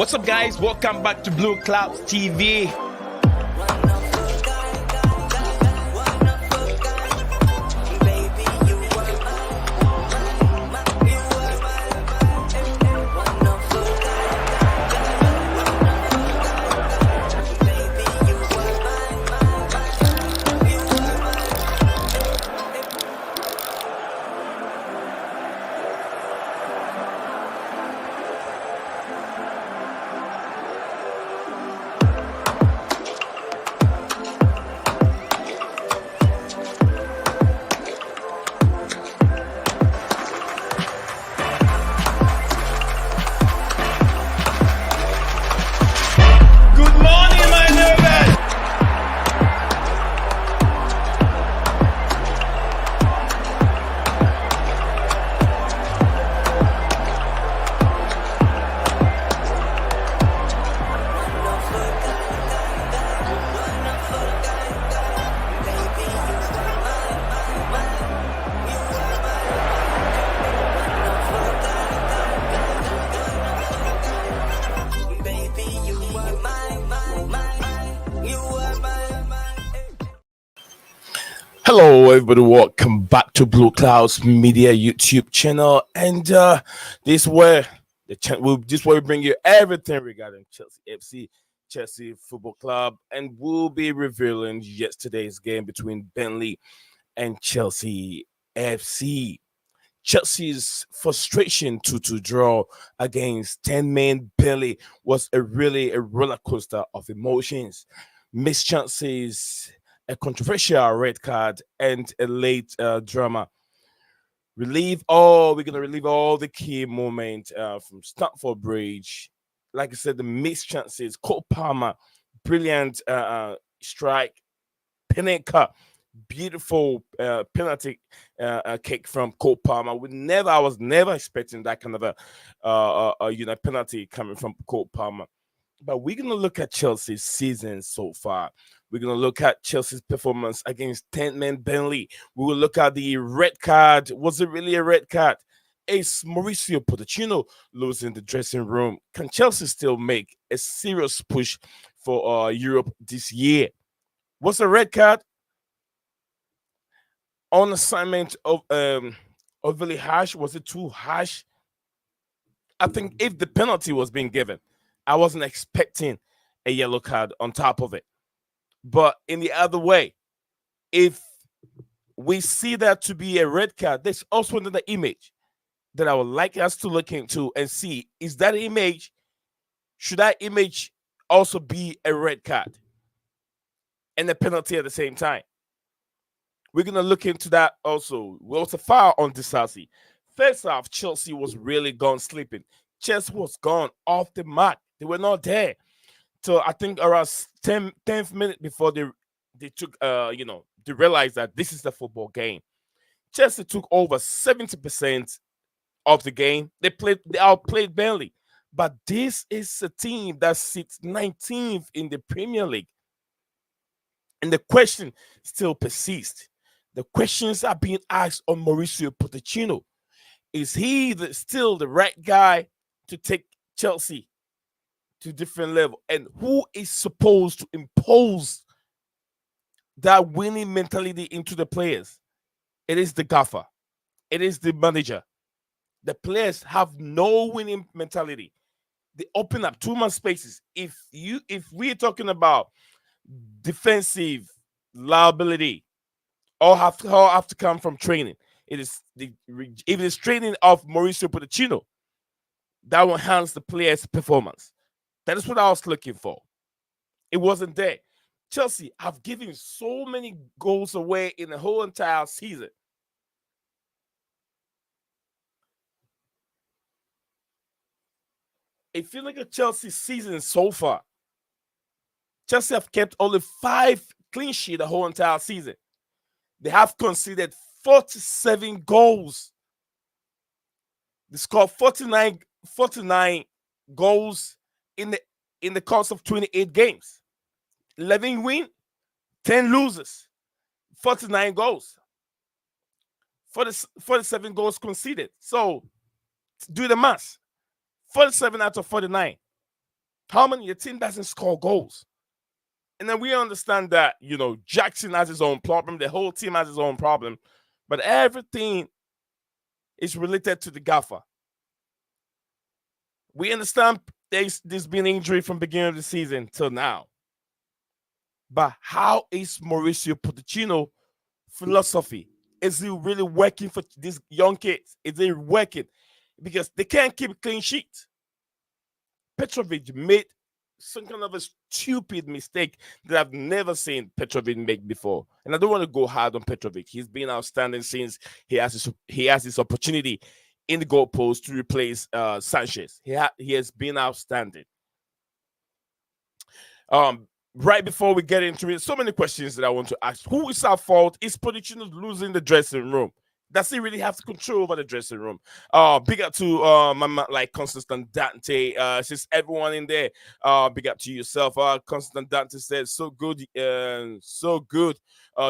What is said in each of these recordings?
What's up, guys? Welcome back to Blueclouds TV. Hello, everybody. Welcome back to Blueclouds Media YouTube channel, and this where we bring you everything regarding Chelsea FC, Chelsea Football Club, and we'll be revealing yesterday's game between Burnley and Chelsea FC. Chelsea's frustration to draw against 10-man Burnley was a roller coaster of emotions. Missed chances, a controversial red card, and a late drama. We're gonna relieve all the key moments from Stamford Bridge. Like I said, the missed chances. Cole Palmer, brilliant strike. Pinnacle, beautiful penalty kick from Cole Palmer. I was never expecting that kind of a penalty coming from Cole Palmer. But we're going to look at Chelsea's season so far. We're going to look at Chelsea's performance against 10-man Burnley. We will look at the red card. Was it really a red card? Is Mauricio Pochettino losing the dressing room? Can Chelsea still make a serious push for Europe this year? Was a red card? On assignment of overly harsh? Was it too harsh? I think if the penalty was being given, I wasn't expecting a yellow card on top of it. But in the other way, if we see that to be a red card, there's also another image that I would like us to look into and see. Is that image, should that image also be a red card and a penalty at the same time? We're going to look into that also. We also foul on Disasi. First half, Chelsea was really gone sleeping. Chelsea was gone off the mark. They were not there. So I think around 10th minute before they took, they realized that this is the football game. Chelsea took over 70% of the game. They outplayed Burnley. But this is a team that sits 19th in the Premier League. And the question still persists. The questions are being asked on Mauricio Pochettino. Is he still the right guy to take Chelsea to different level? And who is supposed to impose that winning mentality into the players? It is the gaffer. It is the manager. The players have no winning mentality. They open up too much spaces. If we're talking about defensive liability, all have to come from training. If it is training of Mauricio Pochettino, that will enhance the players' performance. That is what I was looking for. It wasn't there. Chelsea have given so many goals away in the whole entire season. If you look at Chelsea's season so far, Chelsea have kept only 5 clean sheets the whole entire season. They have conceded 47 goals. They scored 49 goals in the course of 28 games. 11 win, 10 losers, 49 goals. 47 goals conceded. So do the math. 47 out of 49. How many your team doesn't score goals? And then we understand that, Jackson has his own problem, the whole team has his own problem, but everything is related to the gaffer. We understand there's been injury from beginning of the season till now. But how is Mauricio Pochettino philosophy? Is it really working for these young kids? Is it working? Because they can't keep clean sheets. Petrovic made some kind of a stupid mistake that I've never seen Petrovic make before. And I don't want to go hard on Petrovic. He's been outstanding since he has his opportunity in the goalpost to replace Sanchez. He has been outstanding. Right before we get into it, so many questions that I want to ask. Who is at fault? Is Pochettino losing the dressing room? Does he really have control over the dressing room? Big up to my like Constant Dante. Since everyone in there, big up to yourself. Constant Dante said, so good, so good.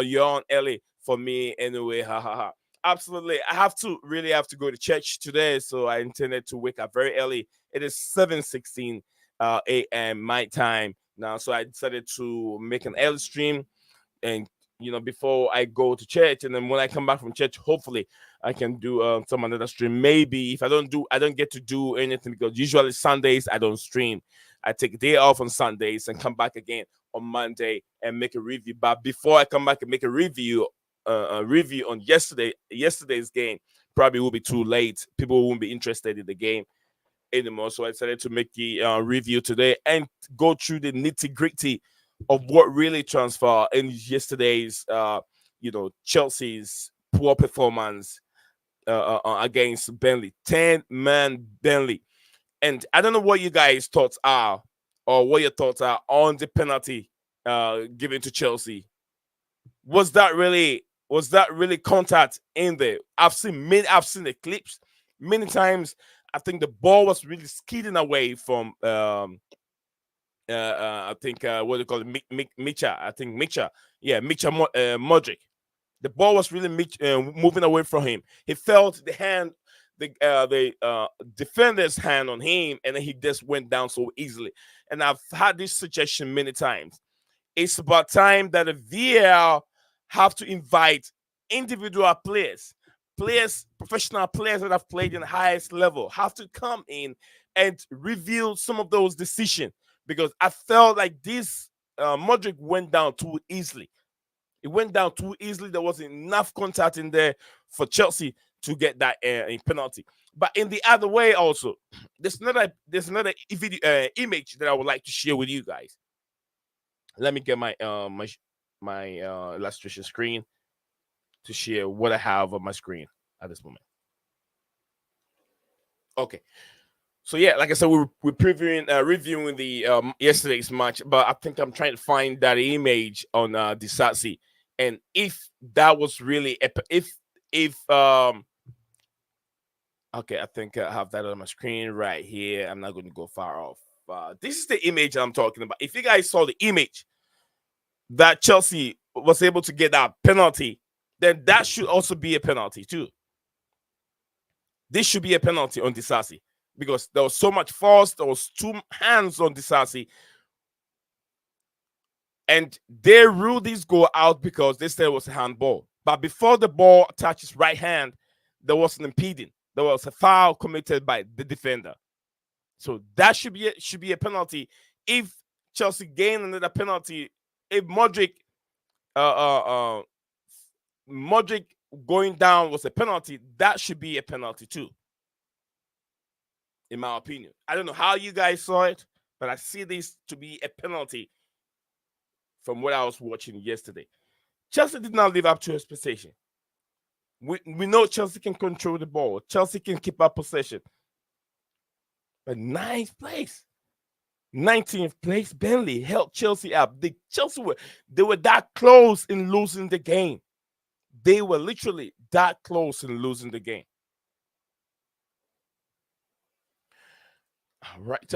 You're on early for me anyway. Ha ha ha. Absolutely. I really have to go to church today, so I intended to wake up very early. It is 7:16 a.m. my time now, so I decided to make an early stream, and before I go to church, and then when I come back from church, hopefully I can do some another stream. Maybe if I don't get to do anything, because usually Sundays I don't stream. I take a day off on Sundays and come back again on Monday and make a review. But before I come back and make a review on yesterday's game, probably will be too late. People won't be interested in the game anymore. So I decided to make the review today and go through the nitty gritty of what really transpired in yesterday's, Chelsea's poor performance against Burnley, 10-man Burnley. And I don't know what you guys' thoughts are, or what your thoughts are on the penalty given to Chelsea. Was that really contact in there? I've seen the clips many times. I think the ball was really skidding away from I think what do you call it, Micha? I think Micha, yeah, Micha Modric. The ball was really moving away from him. He felt the hand, the defender's hand on him, and then he just went down so easily. And I've had this suggestion many times. It's about time that the VAR have to invite individual players, professional players that have played in the highest level, have to come in and review some of those decisions, because I felt like this Modric went down too easily. It went down too easily. There wasn't enough contact in there for Chelsea to get that penalty. But in the other way, also, there's another video, image that I would like to share with you guys. Let me get my illustration screen to share what I have on my screen at this moment. Okay. So yeah, like I said, we're reviewing the yesterday's match, but I think I'm trying to find that image on Disasi, and if that was really okay, I think I have that on my screen right here. I'm not going to go far off. This is the image I'm talking about. If you guys saw the image that Chelsea was able to get that penalty, then that should also be a penalty too. This should be a penalty on Disasi, because there was so much force. There was 2 hands on Disasi, and they ruled this goal out because they said it was a handball. But before the ball touched his right hand, there was an impeding. There was a foul committed by the defender. So that should be a penalty. If Chelsea gain another penalty, if Modric going down was a penalty, that should be a penalty too, in my opinion. I don't know how you guys saw it, but I see this to be a penalty from what I was watching yesterday. Chelsea did not live up to expectation. We know Chelsea can control the ball. Chelsea can keep up possession. But 9th place, 19th place, Burnley held Chelsea up. They were that close in losing the game. They were literally that close in losing the game. All right.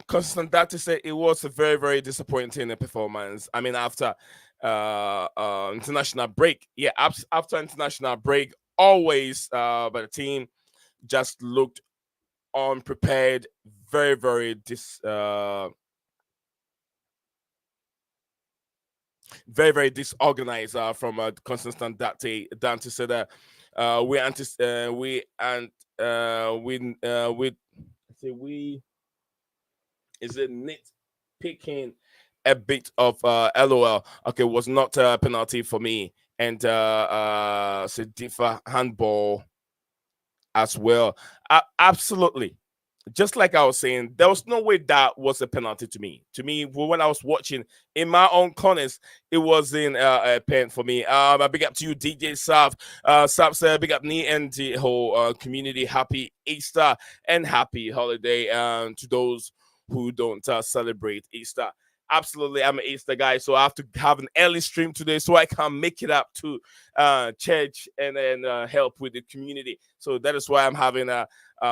Constant Data said it was a very, very disappointing performance. I mean, after international break. Yeah, after international break, always but the team just looked unprepared, very, very, very disorganized from Constant Dante said that we we and we say we is it nitpicking a bit of LOL. Okay, was not a penalty for me, and Sedifa handball as well. Absolutely. Just like I was saying, there was no way that was a penalty to me. To me, when I was watching in my own corners, it wasn't a pen for me. A big up to you, DJ Sav. Sav said, big up me and the whole community. Happy Easter and happy holiday to those who don't celebrate Easter. Absolutely, I'm an Easter guy, so I have to have an early stream today so I can make it up to church and then help with the community. So that is why I'm having a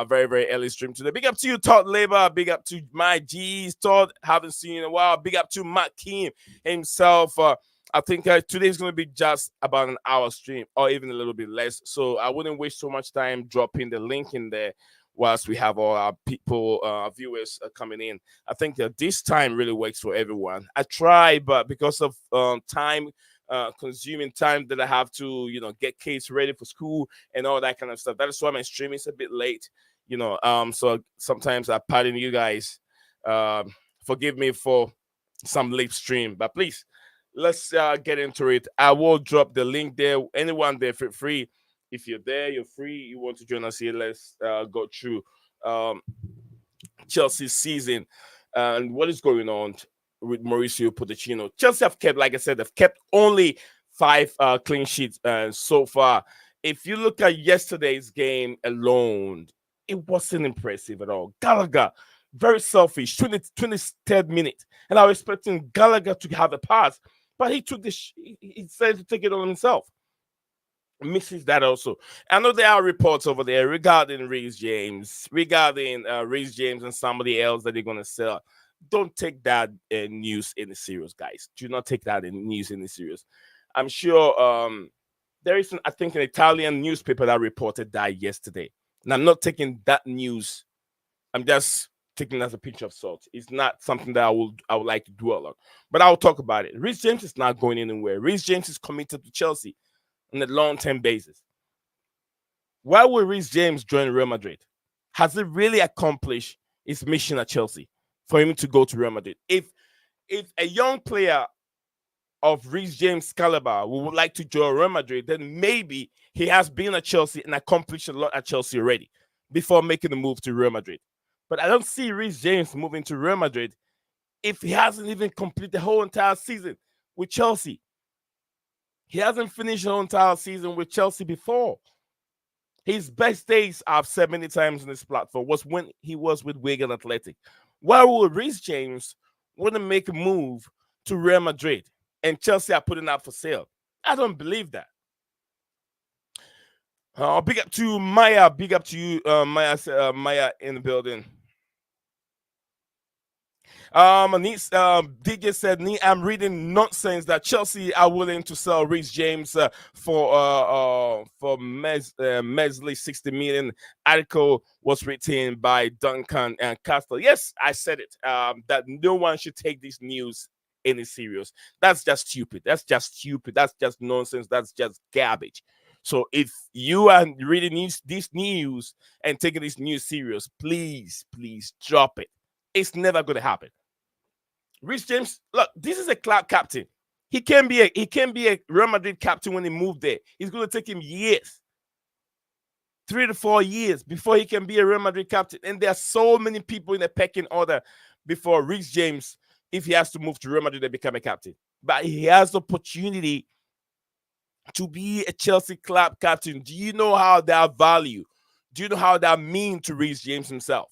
very, very early stream today. Big up to you, Todd Labor. Big up to my G's. Todd, haven't seen you in a while. Big up to Matt Keem himself. I think today's going to be just about an hour stream or even a little bit less. So I wouldn't waste so much time dropping the link in there whilst we have all our people, viewers coming in. I think that this time really works for everyone. I try, but because of time, consuming time that I have to, get kids ready for school and all that kind of stuff. That is why my stream is a bit late, So sometimes I pardon you guys. Forgive me for some late stream, but please let's get into it. I will drop the link there. Anyone there, feel free. If you're there, you're free. You want to join us here? Let's go through Chelsea's season and what is going on with Mauricio Pochettino. Chelsea have kept, like I said, they've kept only 5 clean sheets so far. If you look at yesterday's game alone, it wasn't impressive at all. Gallagher, very selfish, 23rd minute. And I was expecting Gallagher to have a pass, but he took he decided to take it on himself. Misses that also. I know there are reports over there regarding Reece James, and somebody else that they're going to sell. Don't take that news in the serious, guys. Do not take that news in the serious. I'm sure there is, I think, an Italian newspaper that reported that yesterday. And I'm not taking that news. I'm just taking it as a pinch of salt. It's not something that I would like to dwell on. But I'll talk about it. Reece James is not going anywhere. Reece James is committed to Chelsea on a long-term basis. Why would Reece James join Real Madrid? Has he really accomplished his mission at Chelsea for him to go to Real Madrid? If a young player of Reece James' caliber would like to join Real Madrid, then maybe he has been at Chelsea and accomplished a lot at Chelsea already before making the move to Real Madrid. But I don't see Reece James moving to Real Madrid if he hasn't even completed the whole entire season with Chelsea. He hasn't finished the whole entire season with Chelsea before. His best days, I've said many times on this platform, was when he was with Wigan Athletic. Why would Reece James want to make a move to Real Madrid and Chelsea are putting out for sale? I don't believe that. Big up to Maya. Big up to you, Maya in the building. DJ said, I'm reading nonsense that Chelsea are willing to sell Reece James for measly 60 million. Article was written by Duncan and Castle. Yes, I said it. That no one should take this news any serious. That's just stupid. That's just nonsense. That's just garbage. So if you are reading this news and taking this news serious, please drop it. It's never going to happen. Reece James, look, this is a club captain. He can be a Real Madrid captain when he moved there. It's going to take him years, 3 to 4 years before he can be a Real Madrid captain. And there are so many people in the pecking order before Reece James, if he has to move to Real Madrid and become a captain. But he has the opportunity to be a Chelsea club captain. Do you know how that value? Do you know how that means to Reece James himself?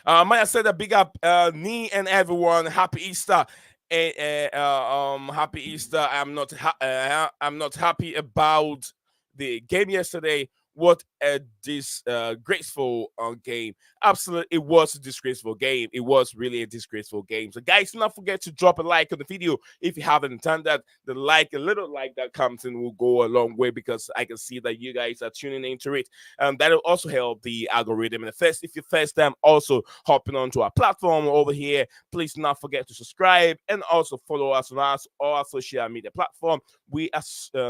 Maya said a big up me and everyone. Happy Easter. Happy Easter. I'm not happy about the game yesterday. What a disgraceful game. Absolutely, it was a disgraceful game. It was really a disgraceful game. So, guys, do not forget to drop a like on the video if you haven't done that. The like, a little like that comes in will go a long way because I can see that you guys are tuning into it. That'll also help the algorithm. And first, if you first time also hopping onto our platform over here, please do not forget to subscribe and also follow us on all our social media platform. We are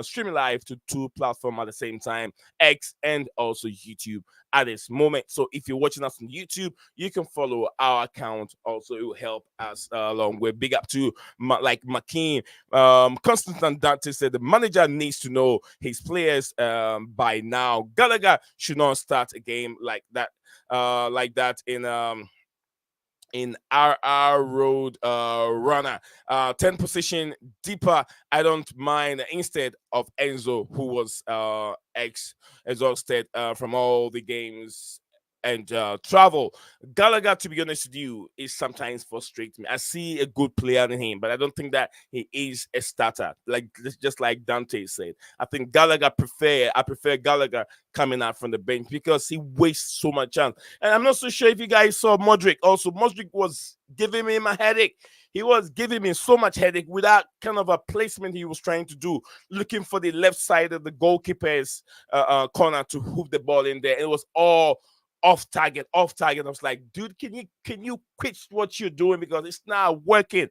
streaming live to two platforms at the same time, X and also YouTube at this moment. So if you're watching us on YouTube, you can follow our account. Also, it will help us along. We're big up to like McKean. Constantine Dante said the manager needs to know his players by now. Gallagher should not start a game like that in RR Road Runner. 10 position deeper. I don't mind instead of Enzo, who was exhausted from all the games and travel. Gallagher, to be honest with you, is sometimes frustrating me. I see a good player in him, but I don't think that he is a starter. Like just like Dante said, I think I prefer Gallagher coming out from the bench because he wastes so much chance. And I'm not so sure if you guys saw Modric. Also, Modric was giving me my headache. He was giving me so much headache with that kind of a placement he was trying to do, looking for the left side of the goalkeeper's corner to hook the ball in there. It was all off target, off target. I was like, dude, can you quit what you're doing because it's not working?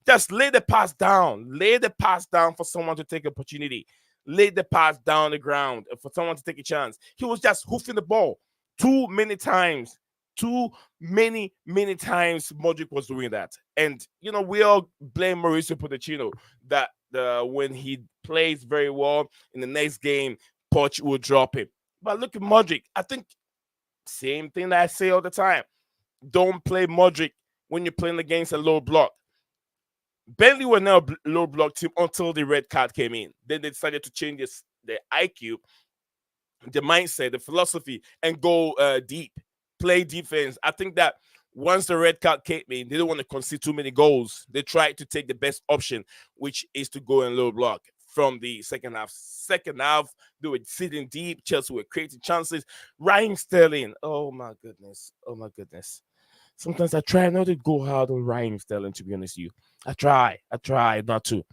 Just lay the pass down. Lay the pass down for someone to take opportunity. Lay the pass down the ground for someone to take a chance. He was just hoofing the ball too many times. Too many times Modric was doing that. And, we all blame Mauricio Pochettino that when he plays very well in the next game, Poch will drop him. But look at Modric. I think same thing that I say all the time. Don't play Modric when you're playing against a low block. Burnley were now a low block team until the red card came in. Then they decided to change the IQ, the mindset, the philosophy, and go deep, play defense. I think that once the red card came in, they don't want to concede too many goals. They tried to take the best option, which is to go in low block from the second half. Second half, they were sitting deep. Chelsea were creating chances. Ryan Sterling. Oh my goodness. Oh my goodness. Sometimes I try not to go hard on Ryan Sterling, to be honest with you. I try not to.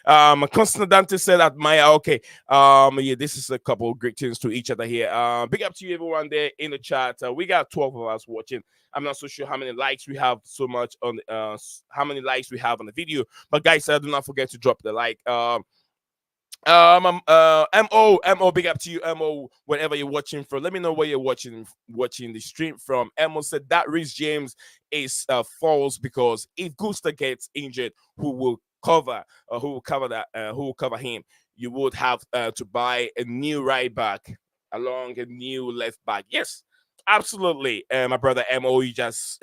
Constant Dante said that Maya, okay. Yeah, this is a couple of great things to each other here. Big up to you, everyone there in the chat. We got 12 of us watching. I'm not so sure how many likes we have so much on how many likes we have on the video. But guys, do not forget to drop the like. Mo, big up to you, Mo. Whenever you're watching from, let me know where you're watching the stream from. Mo said that Rhys James is false because if Gusta gets injured, who will cover who will cover him? You would have to buy a new right back along a new left back. Yes, absolutely, my brother Mo. You just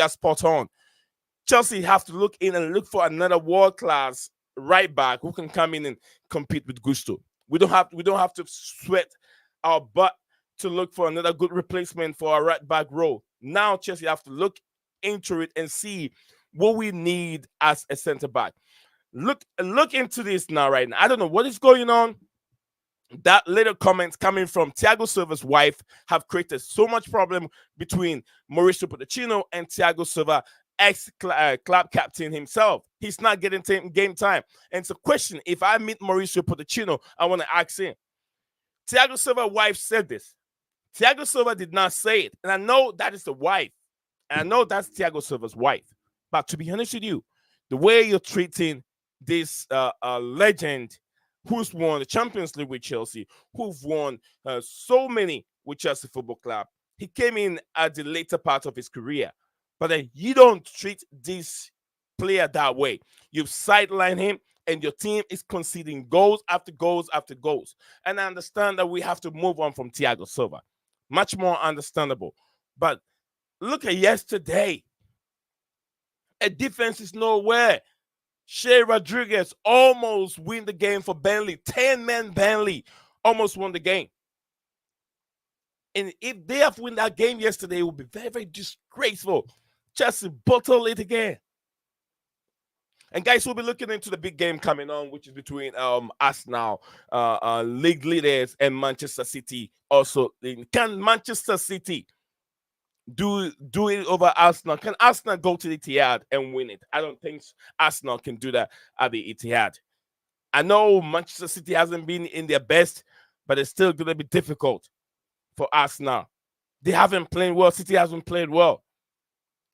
spot on. Chelsea have to look in and look for another world class right back who can come in and compete with Gusto. We don't have to sweat our butt to look for another good replacement for our right back role. Now Chelsea have to look into it and see what we need as a centre back. Look into this now, right now. I don't know what is going on. That little comments coming from Thiago Silva's wife have created so much problem between Mauricio Pochettino and Thiago Silva, ex-club captain himself. He's not getting game time. And it's a question. If I meet Mauricio Pochettino, I want to ask him. Thiago Silva's wife said this. Thiago Silva did not say it. And I know that is the wife. And I know that's Thiago Silva's wife. But to be honest with you, the way you're treating this legend who's won the Champions League with Chelsea, who've won so many with Chelsea Football Club, he came in at the later part of his career. But then you don't treat this player that way. You've sidelined him, and your team is conceding goals after goals after goals. And I understand that we have to move on from Thiago Silva. Much more understandable. But look at yesterday. A defense is nowhere. Shea Rodriguez almost win the game for Burnley. 10-man Burnley almost won the game. And if they have won that game yesterday, it would be very, very disgraceful. Chelsea bottle it again. And guys, we'll be looking into the big game coming on, which is between Arsenal, league leaders, and Manchester City. Also, can Manchester City do it over Arsenal? Can Arsenal go to the Etihad and win it? I don't think Arsenal can do that at the Etihad. I know Manchester City hasn't been in their best, but it's still going to be difficult for Arsenal. They haven't played well. City hasn't played well.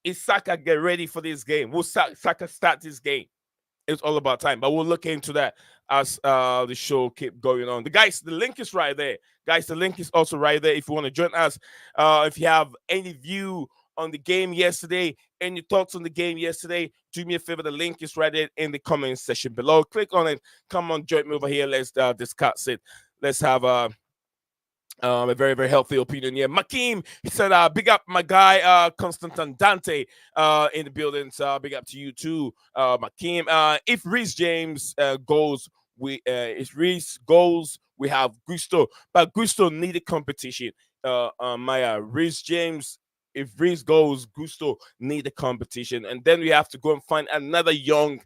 Is Saka get ready for this game? Will Saka start this game? It's all about time, but we'll look into that as the show keep going on. The link is right there. Guys, the link is also right there if you want to join us. If you have any view on the game yesterday, any thoughts on the game yesterday, do me a favor. The link is right there in the comment section below. Click on it. Come on, join me over here. Let's discuss it. Let's have a very, very healthy opinion here. Makeem, he said, big up my guy, Constantin Dante, in the building. So big up to you too, Makeem. If Reece James goes, if Reece goes, we have Gusto, but Gusto needed competition. Maya, Reece James. If Reece goes, Gusto need the competition, and then we have to go and find another young,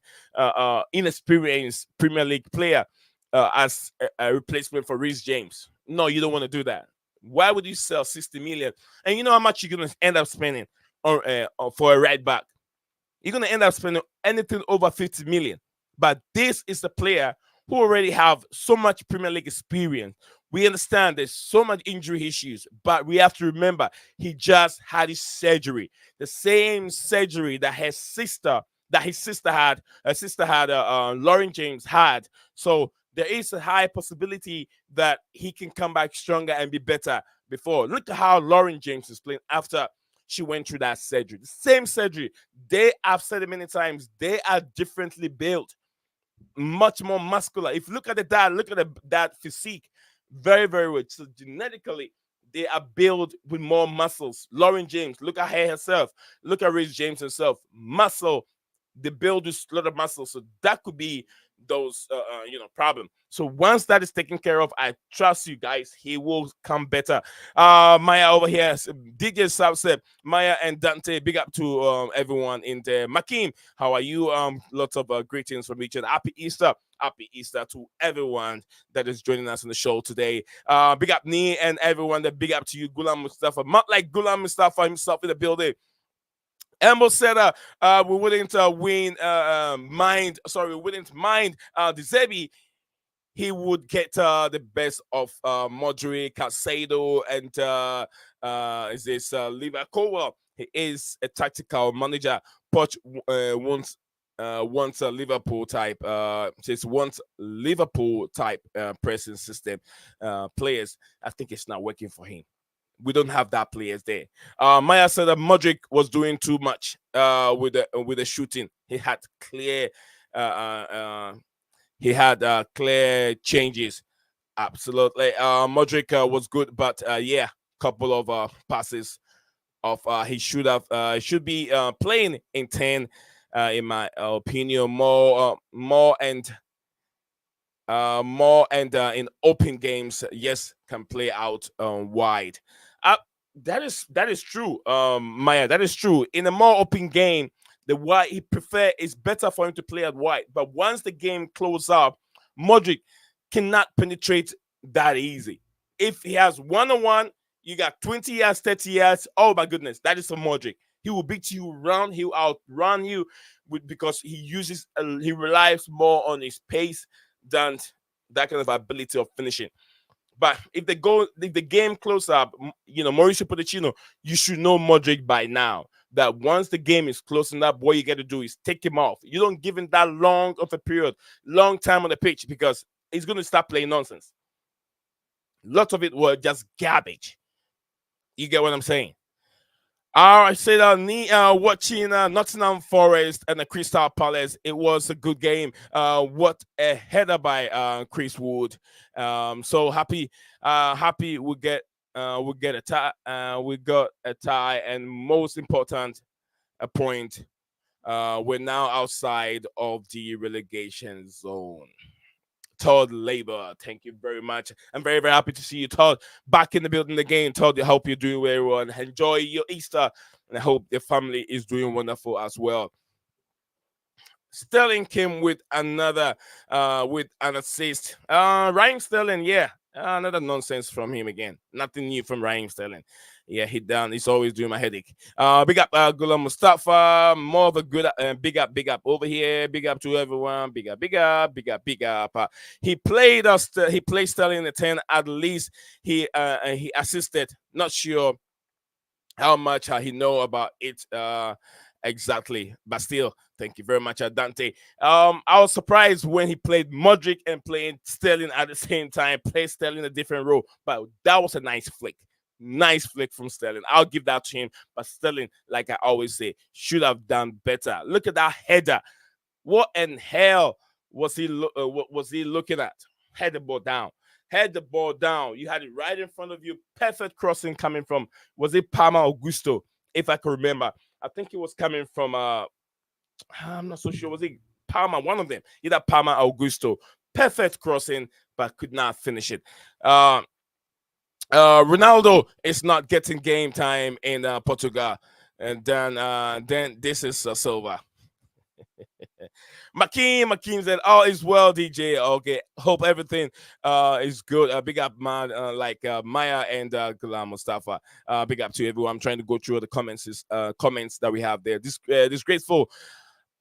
inexperienced Premier League player as a replacement for Reece James. No, you don't want to do that. Why would you sell 60 million? And you know how much you're going to end up spending for a right back? You're going to end up spending anything over 50 million. But this is a player who already have so much Premier League experience. We understand there's so much injury issues, but we have to remember he just had his surgery. The same surgery that his sister had, Lauren James had. So there is a high possibility that he can come back stronger and be better before. Look at how Lauren James is playing after she went through that surgery. The same surgery. I've said it many times, they are differently built, much more muscular. If you look at that physique, very, very rich. So genetically, they are built with more muscles. Lauren James, look at her herself. Look at Reece James himself. Muscle. They build this lot of muscle. So that could be those problem. So once that is taken care of, I trust you guys, he will come better. Maya over here, DJ Sab said, Maya and Dante, big up to everyone in there. Makeem, how are you? Lots of greetings from each other. Happy Easter to everyone that is joining us on the show today. Big up Nee and everyone. That big up to you, Gulam Mustafa. Not like Gulam Mustafa himself in the building. Embo said, we wouldn't mind the Zebi. He would get the best of Modric, Casado, and is this Liverpool? He is a tactical manager. Poch wants a Liverpool type. Wants Liverpool type pressing system players. I think it's not working for him. We don't have that players there. Maya said that Modric was doing too much with the shooting. He had clear clear changes. Absolutely. Modric was good, but couple of passes of he should be playing in 10 in my opinion, more and in open games, yes, can play out wide. That is true, Maya. That is true. In a more open game, the wide he prefer is better for him to play at wide. But once the game closes up, Modric cannot penetrate that easy. If he has 1-on-1, you got 20 yards, 30 yards. Oh my goodness, that is for Modric. He will beat you around. He will outrun you because he relies more on his pace than that kind of ability of finishing. But if the game close up, Mauricio Pochettino, you should know Modric by now that once the game is closing up, what you got to do is take him off. You don't give him that long of a period, long time on the pitch, because he's going to start playing nonsense. Lots of it were just garbage. You get what I'm saying? I said watching Nottingham Forest and the Crystal Palace. It was a good game. What a header by Chris Wood. So happy we get a tie. We got a tie, and most important, a point. We're now outside of the relegation zone. Todd Labor, thank you very much. I'm very, very happy to see you, Todd, back in the building again. Todd, I hope you're doing very well and enjoy your Easter. And I hope your family is doing wonderful as well. Sterling came with an assist. Raheem Sterling, yeah, another nonsense from him again. Nothing new from Raheem Sterling. Yeah, he done. He's always doing my headache. Big up, Ghulam Mustafa. More of a good, big up over here. Big up to everyone. Big up. He played us. He played Sterling in the 10. At least he assisted. Not sure how much he know about it exactly, but still, thank you very much, Dante. I was surprised when he played Modric and playing Sterling at the same time. Played Sterling a different role, but that was a nice flick from Sterling. I'll give that to him. But Sterling, like I always say, should have done better. Look at that header. What in hell was he looking at? Head the ball down. Head the ball down. You had it right in front of you. Perfect crossing coming from, was it Palma Augusto? If I can remember. I think it was coming from I'm not so sure. Was it Palma? One of them. Either Palma Augusto. Perfect crossing, but could not finish it. Ronaldo is not getting game time in Portugal. And then this is Silva. Makeem said, "All is well, DJ. Okay, hope everything is good. Big up, man. Maya and Ghulam Mustafa. Big up to everyone. I'm trying to go through the comments that we have there. Disgraceful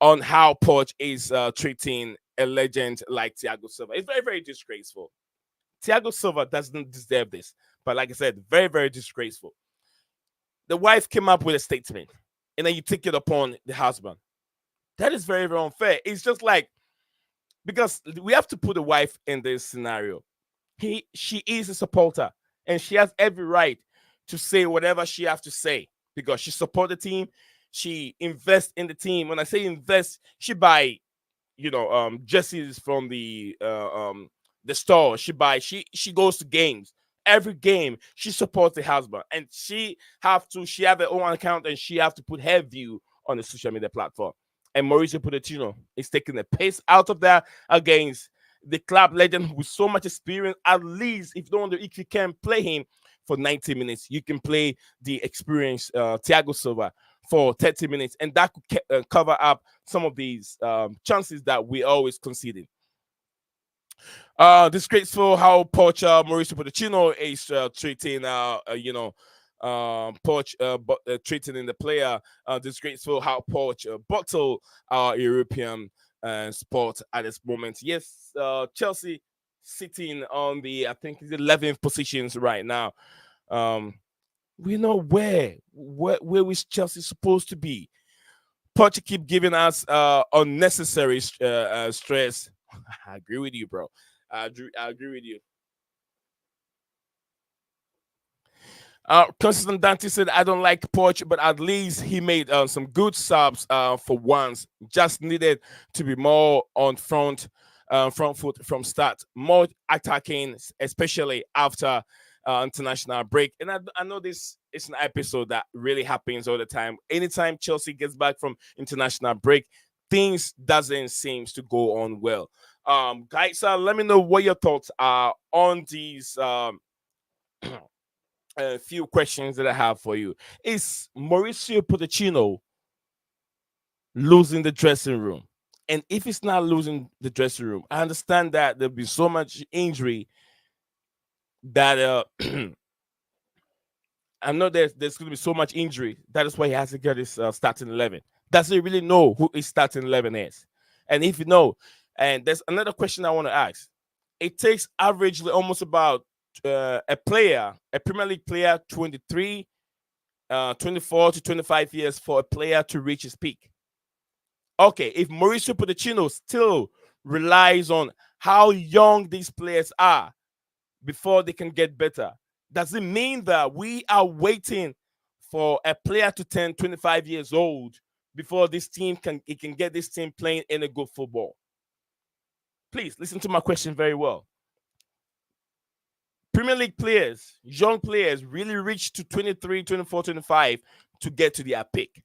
on how Poch is treating a legend like Thiago Silva. It's very, very disgraceful. Thiago Silva doesn't deserve this, but like I said, very, very disgraceful. The wife came up with a statement, and then you take it upon the husband. That is very, very unfair. It's just like, because we have to put the wife in this scenario. She is a supporter, and she has every right to say whatever she has to say because she supports the team. She invests in the team. When I say invest, she buy, jerseys from the store. She goes to games. Every game she supports the husband, and she have her own account, and she have to put her view on the social media platform. And Mauricio Pochettino is taking the pace out of that against the club legend with so much experience. At least if you can play him for 90 minutes, you can play the experienced Thiago Silva for 30 minutes, and that could cover up some of these chances that we always conceding. Disgraceful how Mauricio Pochettino is treating treating in the player. Disgraceful how Poch bottle our European sport at this moment. Yes, Chelsea sitting on the, I think, 11th positions right now. We know where is Chelsea supposed to be. Poch keep giving us unnecessary stress. I agree with you, bro. I agree with you. Consistent Dante said, I don't like Poch, but at least he made some good subs for once. Just needed to be more on front foot from start. More attacking, especially after international break. And I know this is an episode that really happens all the time. Anytime Chelsea gets back from international break, things doesn't seem to go on well. Guys, let me know what your thoughts are on these a few questions that I have for you. Is Mauricio Pochettino losing the dressing room? And if it's not losing the dressing room, I understand that there'll be so much injury that I know there's going to be so much injury. That is why he has to get his starting 11. Does he really know who his starting 11 is? And if you know, and there's another question I want to ask. It takes averagely almost about a Premier League player, 23, 24 to 25 years for a player to reach his peak. Okay, if Mauricio Pochettino still relies on how young these players are before they can get better, does it mean that we are waiting for a player to turn 25 years old before this team can get this team playing any good football? Please listen to my question very well. Premier League players, young players, really reach to 23, 24, 25 to get to their peak.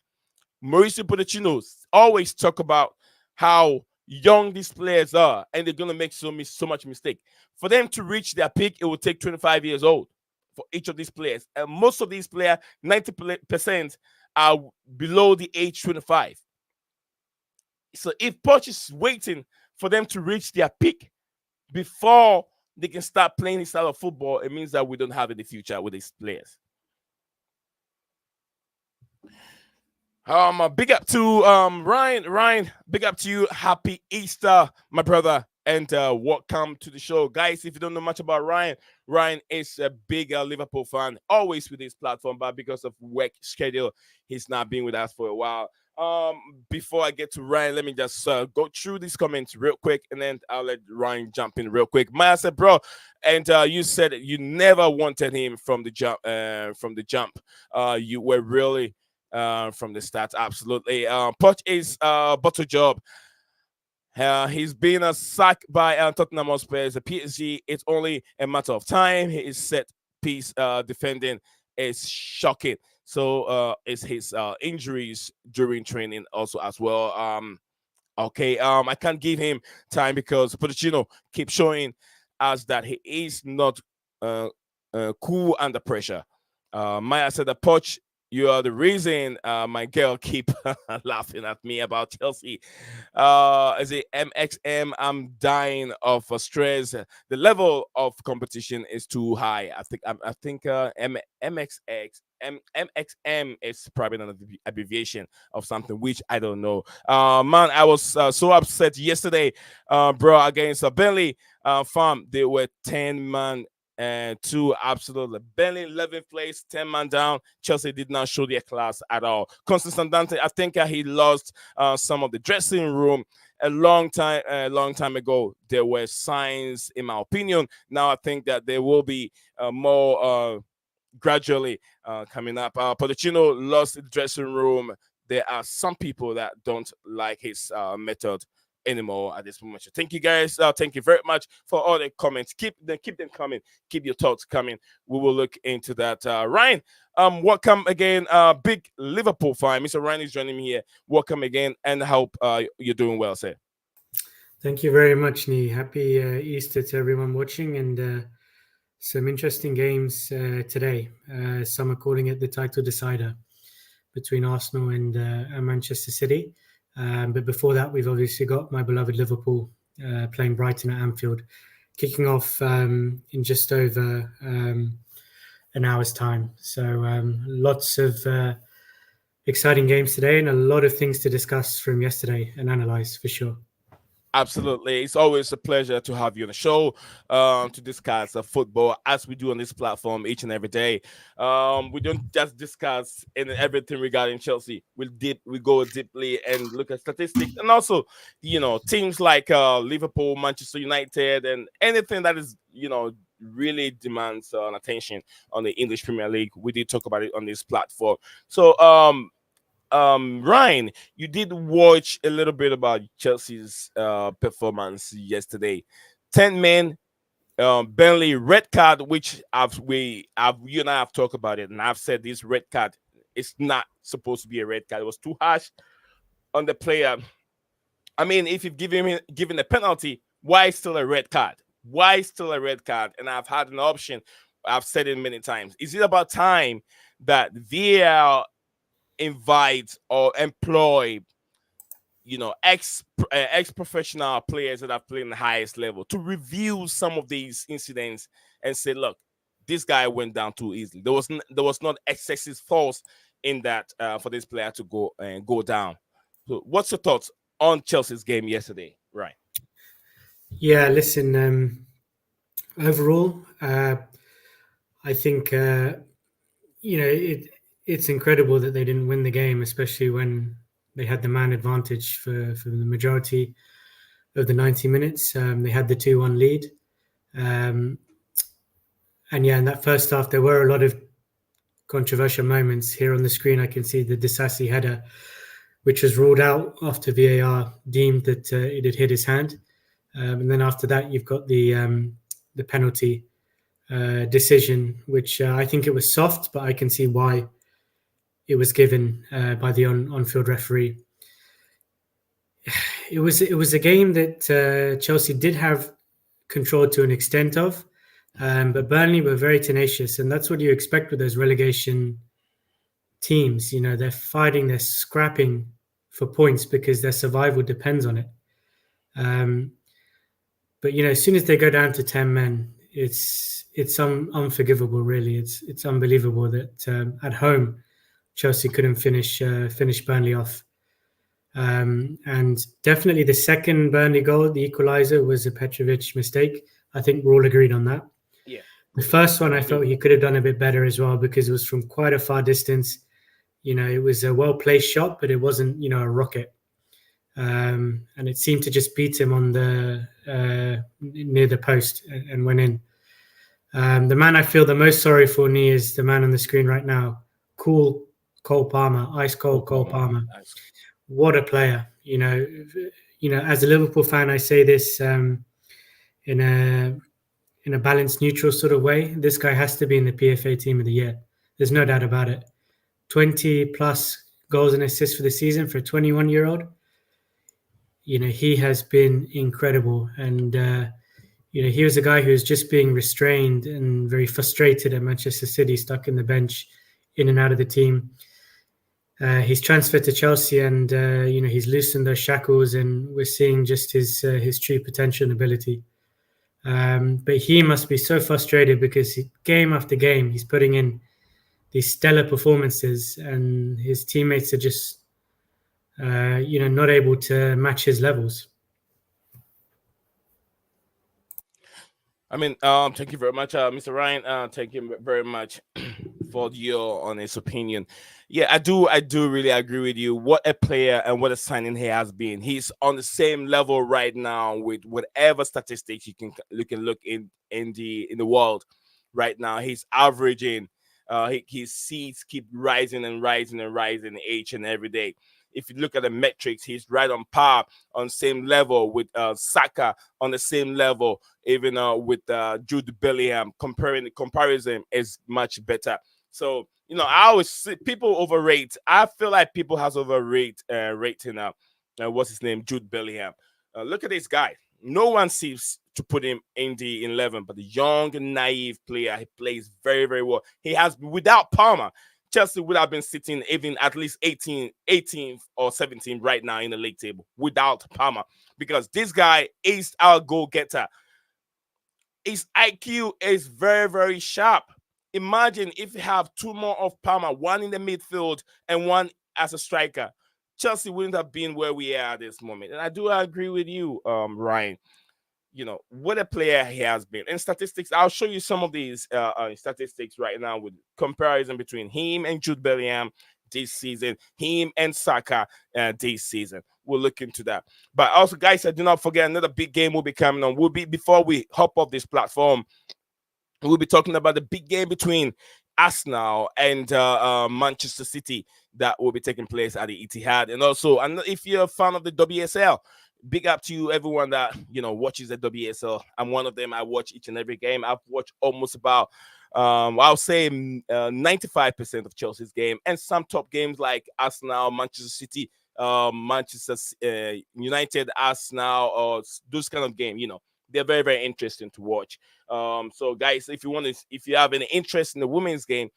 Mauricio Pochettino always talk about how young these players are, and they're going to make so much mistake. For them to reach their peak, it will take 25 years old for each of these players. And most of these players, 90% are below the age 25. So if Poch is waiting for them to reach their peak before they can start playing this style of football, it means that we don't have any future with these players. Big up to Ryan. Ryan, big up to you. Happy Easter, my brother, and welcome to the show, guys. If you don't know much about Ryan, Ryan is a big Liverpool fan, always with his platform, but because of work schedule, he's not been with us for a while. Before I get to Ryan, let me just go through these comments real quick, and then I'll let Ryan jump in real quick. Maya said, "Bro," and you said you never wanted him from the jump. From the jump, you were really from the stats. Absolutely. Poch is bottle job. He's been sacked by Tottenham Hotspur. The PSG, it's only a matter of time. His set piece defending is shocking. So is his injuries during training also as well. Okay, I can't give him time because Pochettino keeps showing us that he is not cool under pressure. Maya said that Poch, you are the reason my girl keep laughing at me about Chelsea. As a MXM, I'm dying of stress. The level of competition is too high. I think MXM is probably an abbreviation of something which I don't know. Man, I was so upset yesterday, bro, against Burnley farm. They were 10-man and two absolute Burnley 11th place, 10-man down. Chelsea did not show their class at all. Constant Dante, I think he lost some of the dressing room a long time ago. There were signs, in my opinion. Now I think that there will be more gradually coming up. Pochettino lost the dressing room. There are some people that don't like his method anymore at this moment. So thank you guys. Thank you very much for all the comments. Keep them coming. Keep your thoughts coming. We will look into that. Ryan, welcome again. Big Liverpool fan. Mr. Ryan is joining me here. Welcome again, and hope you're doing well, sir. Thank you very much, Nee. Happy Easter to everyone watching, and some interesting games today. Some are calling it the title decider between Arsenal and Manchester City. But before that, we've obviously got my beloved Liverpool playing Brighton at Anfield, kicking off in just over an hour's time. So lots of exciting games today, and a lot of things to discuss from yesterday and analyze for sure. Absolutely. It's always a pleasure to have you on the show to discuss football as we do on this platform each and every day. We don't just discuss everything regarding Chelsea. We go deeply and look at statistics and also, teams like Liverpool, Manchester United, and anything that is, really demands attention on the English Premier League. We did talk about it on this platform. So, Ryan, you did watch a little bit about Chelsea's performance yesterday. 10 men, Burnley red card, which you and I have talked about it, and I've said this red card is not supposed to be a red card. It was too harsh on the player. I mean, if you've given a penalty, why still a red card? Why still a red card? And I've had an option. I've said it many times. Is it about time that VAR invite or employ ex professional players that have played in the highest level to review some of these incidents and say, look, this guy went down too easily. There was not excessive force in that for this player to go down. So what's your thoughts on Chelsea's game yesterday? Right. Yeah, listen, overall, I think it's incredible that they didn't win the game, especially when they had the man advantage for the majority of the 90 minutes. They had the 2-1 lead. And yeah, in that first half, there were a lot of controversial moments. Here on the screen, I can see the Disasi header, which was ruled out after VAR deemed that it had hit his hand. And then after that, you've got the penalty decision, which I think it was soft, but I can see why it was given by the on-field referee. It was a game that Chelsea did have control to an extent of, but Burnley were very tenacious, and that's what you expect with those relegation teams. They're fighting, they're scrapping for points because their survival depends on it. But as soon as they go down to 10 men, it's unforgivable. Really, it's unbelievable that at home Chelsea couldn't finish Burnley off. And definitely the second Burnley goal, the equaliser, was a Petrovic mistake. I think we're all agreed on that. Yeah. The first one, I felt he could have done a bit better as well because it was from quite a far distance. It was a well-placed shot, but it wasn't, a rocket. And it seemed to just beat him on the near the post and went in. The man I feel the most sorry for, Nee, is the man on the screen right now. Cool Cole Palmer, ice cold Cole Palmer. What a player! As a Liverpool fan, I say this in a balanced, neutral sort of way. This guy has to be in the PFA Team of the Year. There's no doubt about it. 20 plus goals and assists for the season for a 21-year-old. He has been incredible, and he was a guy who was just being restrained and very frustrated at Manchester City, stuck in the bench, in and out of the team. He's transferred to Chelsea, and he's loosened those shackles, and we're seeing just his true potential and ability. But he must be so frustrated because game after game he's putting in these stellar performances, and his teammates are just not able to match his levels. I mean, thank you very much, Mr. Ryan. Thank you very much for your honest opinion. Yeah, I do really agree with you. What a player and what a signing he has been. He's on the same level right now with whatever statistics you can look in the world right now. He's averaging. His seats keep rising and rising and rising each and every day. If you look at the metrics, he's right on par, on same level with Saka, on the same level, even with Jude Bellingham. Comparison is much better. So I always see people overrate. I feel like people has overrate rating what's his name, Jude Bellingham. Look at this guy. No one seems to put him in the 11, but the young, naive player, he plays very, very well. He has, without Palmer, Chelsea would have been sitting even at least 18th or 17th right now in the league table without Palmer, because this guy is our goal getter. His IQ is very, very sharp. Imagine if you have two more of Palmer, one in the midfield and one as a striker. Chelsea wouldn't have been where we are at this moment. And I do agree with you, Ryan. What a player he has been. In statistics, I'll show you some of these statistics right now with comparison between him and Jude Bellingham this season, him and Saka this season. We'll look into that. But also, guys, do not forget, another big game will be coming on. Before we hop off this platform, we'll be talking about the big game between Arsenal and Manchester City that will be taking place at the Etihad. And also, if you're a fan of the WSL, big up to you, everyone that watches the WSL. I'm one of them. I watch each and every game. I've watched almost about I'll say 95% of Chelsea's game, and some top games like Arsenal, Manchester City, Manchester United, Arsenal, or those kind of game. They're very, very interesting to watch. So guys, if you have any interest in the women's game,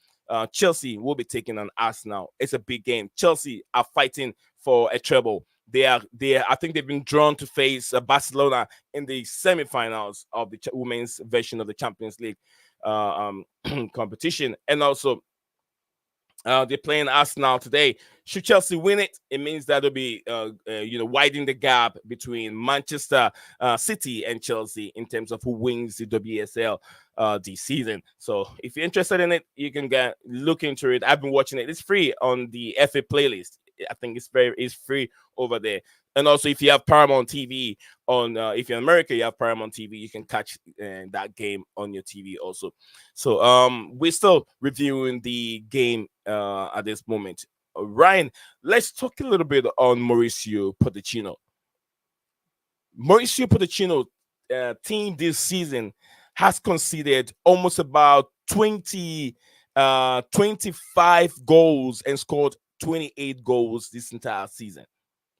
Chelsea will be taking on Arsenal. It's a big game. Chelsea are fighting for a treble. I think they've been drawn to face Barcelona in the semi-finals of the women's version of the Champions League competition. And also, they're playing Arsenal today. Should Chelsea win it, it means that it'll be widening the gap between Manchester City and Chelsea in terms of who wins the WSL this season. So if you're interested in it, you can look into it. I've been watching it. It's free on the FA playlist. I think it's free over there. And also, if you have Paramount TV if you're in America, you have Paramount TV, you can catch that game on your TV also. So we're still reviewing the game at this moment. Ryan, let's talk a little bit on Mauricio Pochettino. Mauricio Pochettino team this season has conceded almost about 25 goals and scored 28 goals this entire season.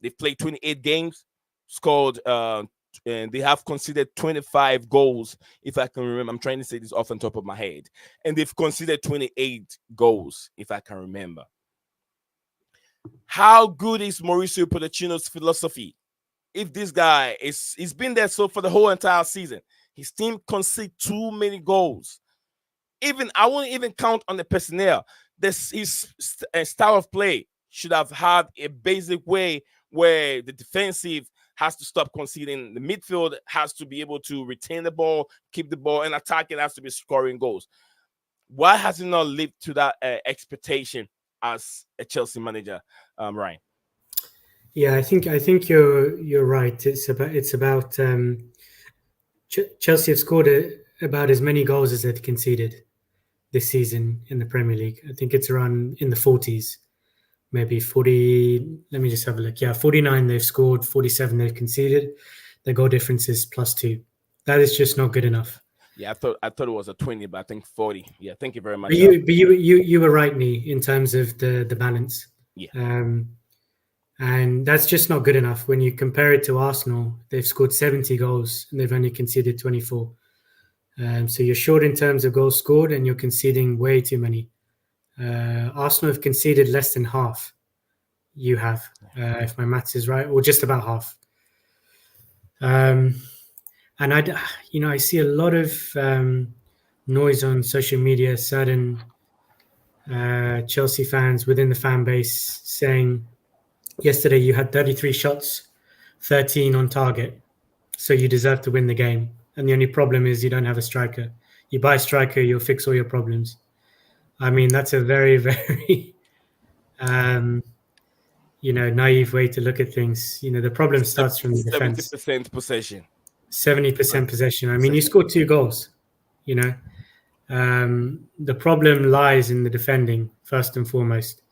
They've played 28 games, scored, and they have conceded 25 goals, if I can remember. I'm trying to say this off the top of my head. And they've conceded 28 goals, if I can remember. How good is Mauricio Pochettino's philosophy? If this guy he's been there so for the whole entire season, his team concede too many goals. Even I won't even count on the personnel. This his style of play should have had a basic way where the defensive has to stop conceding. The midfield has to be able to retain the ball, keep the ball, and attacking has to be scoring goals. Why has he not lived to that expectation as a Chelsea manager, Ryan? Yeah, I think you're right. It's about Chelsea have scored about as many goals as they've conceded this season in the Premier League. I think it's around in the 40s, maybe 40. Let me just have a look. Yeah, 49 they've scored, 47 they've conceded. The goal difference is +2. That is just not good enough. Yeah, I thought it was a 20, but I think 40. Yeah, thank you very But much. you were right, Nee, in terms of the balance. Yeah, Um, and that's just not good enough. When you compare it to Arsenal, they've scored 70 goals and they've only conceded 24. So you're short in terms of goals scored and you're conceding way too many. Arsenal have conceded less than half. You have, if my maths is right, or just about half. Um, and I see a lot of noise on social media. Certain Chelsea fans within the fan base saying yesterday you had 33 shots, 13 on target, so you deserve to win the game. And the only problem is you don't have a striker. You buy a striker, you'll fix all your problems. I mean, that's a very, very um, naive way to look at things. The problem starts from the seventy defense. percent possession. 70% possession. I mean, you Possession. scored 2 goals. You know, the problem lies in the defending first and foremost.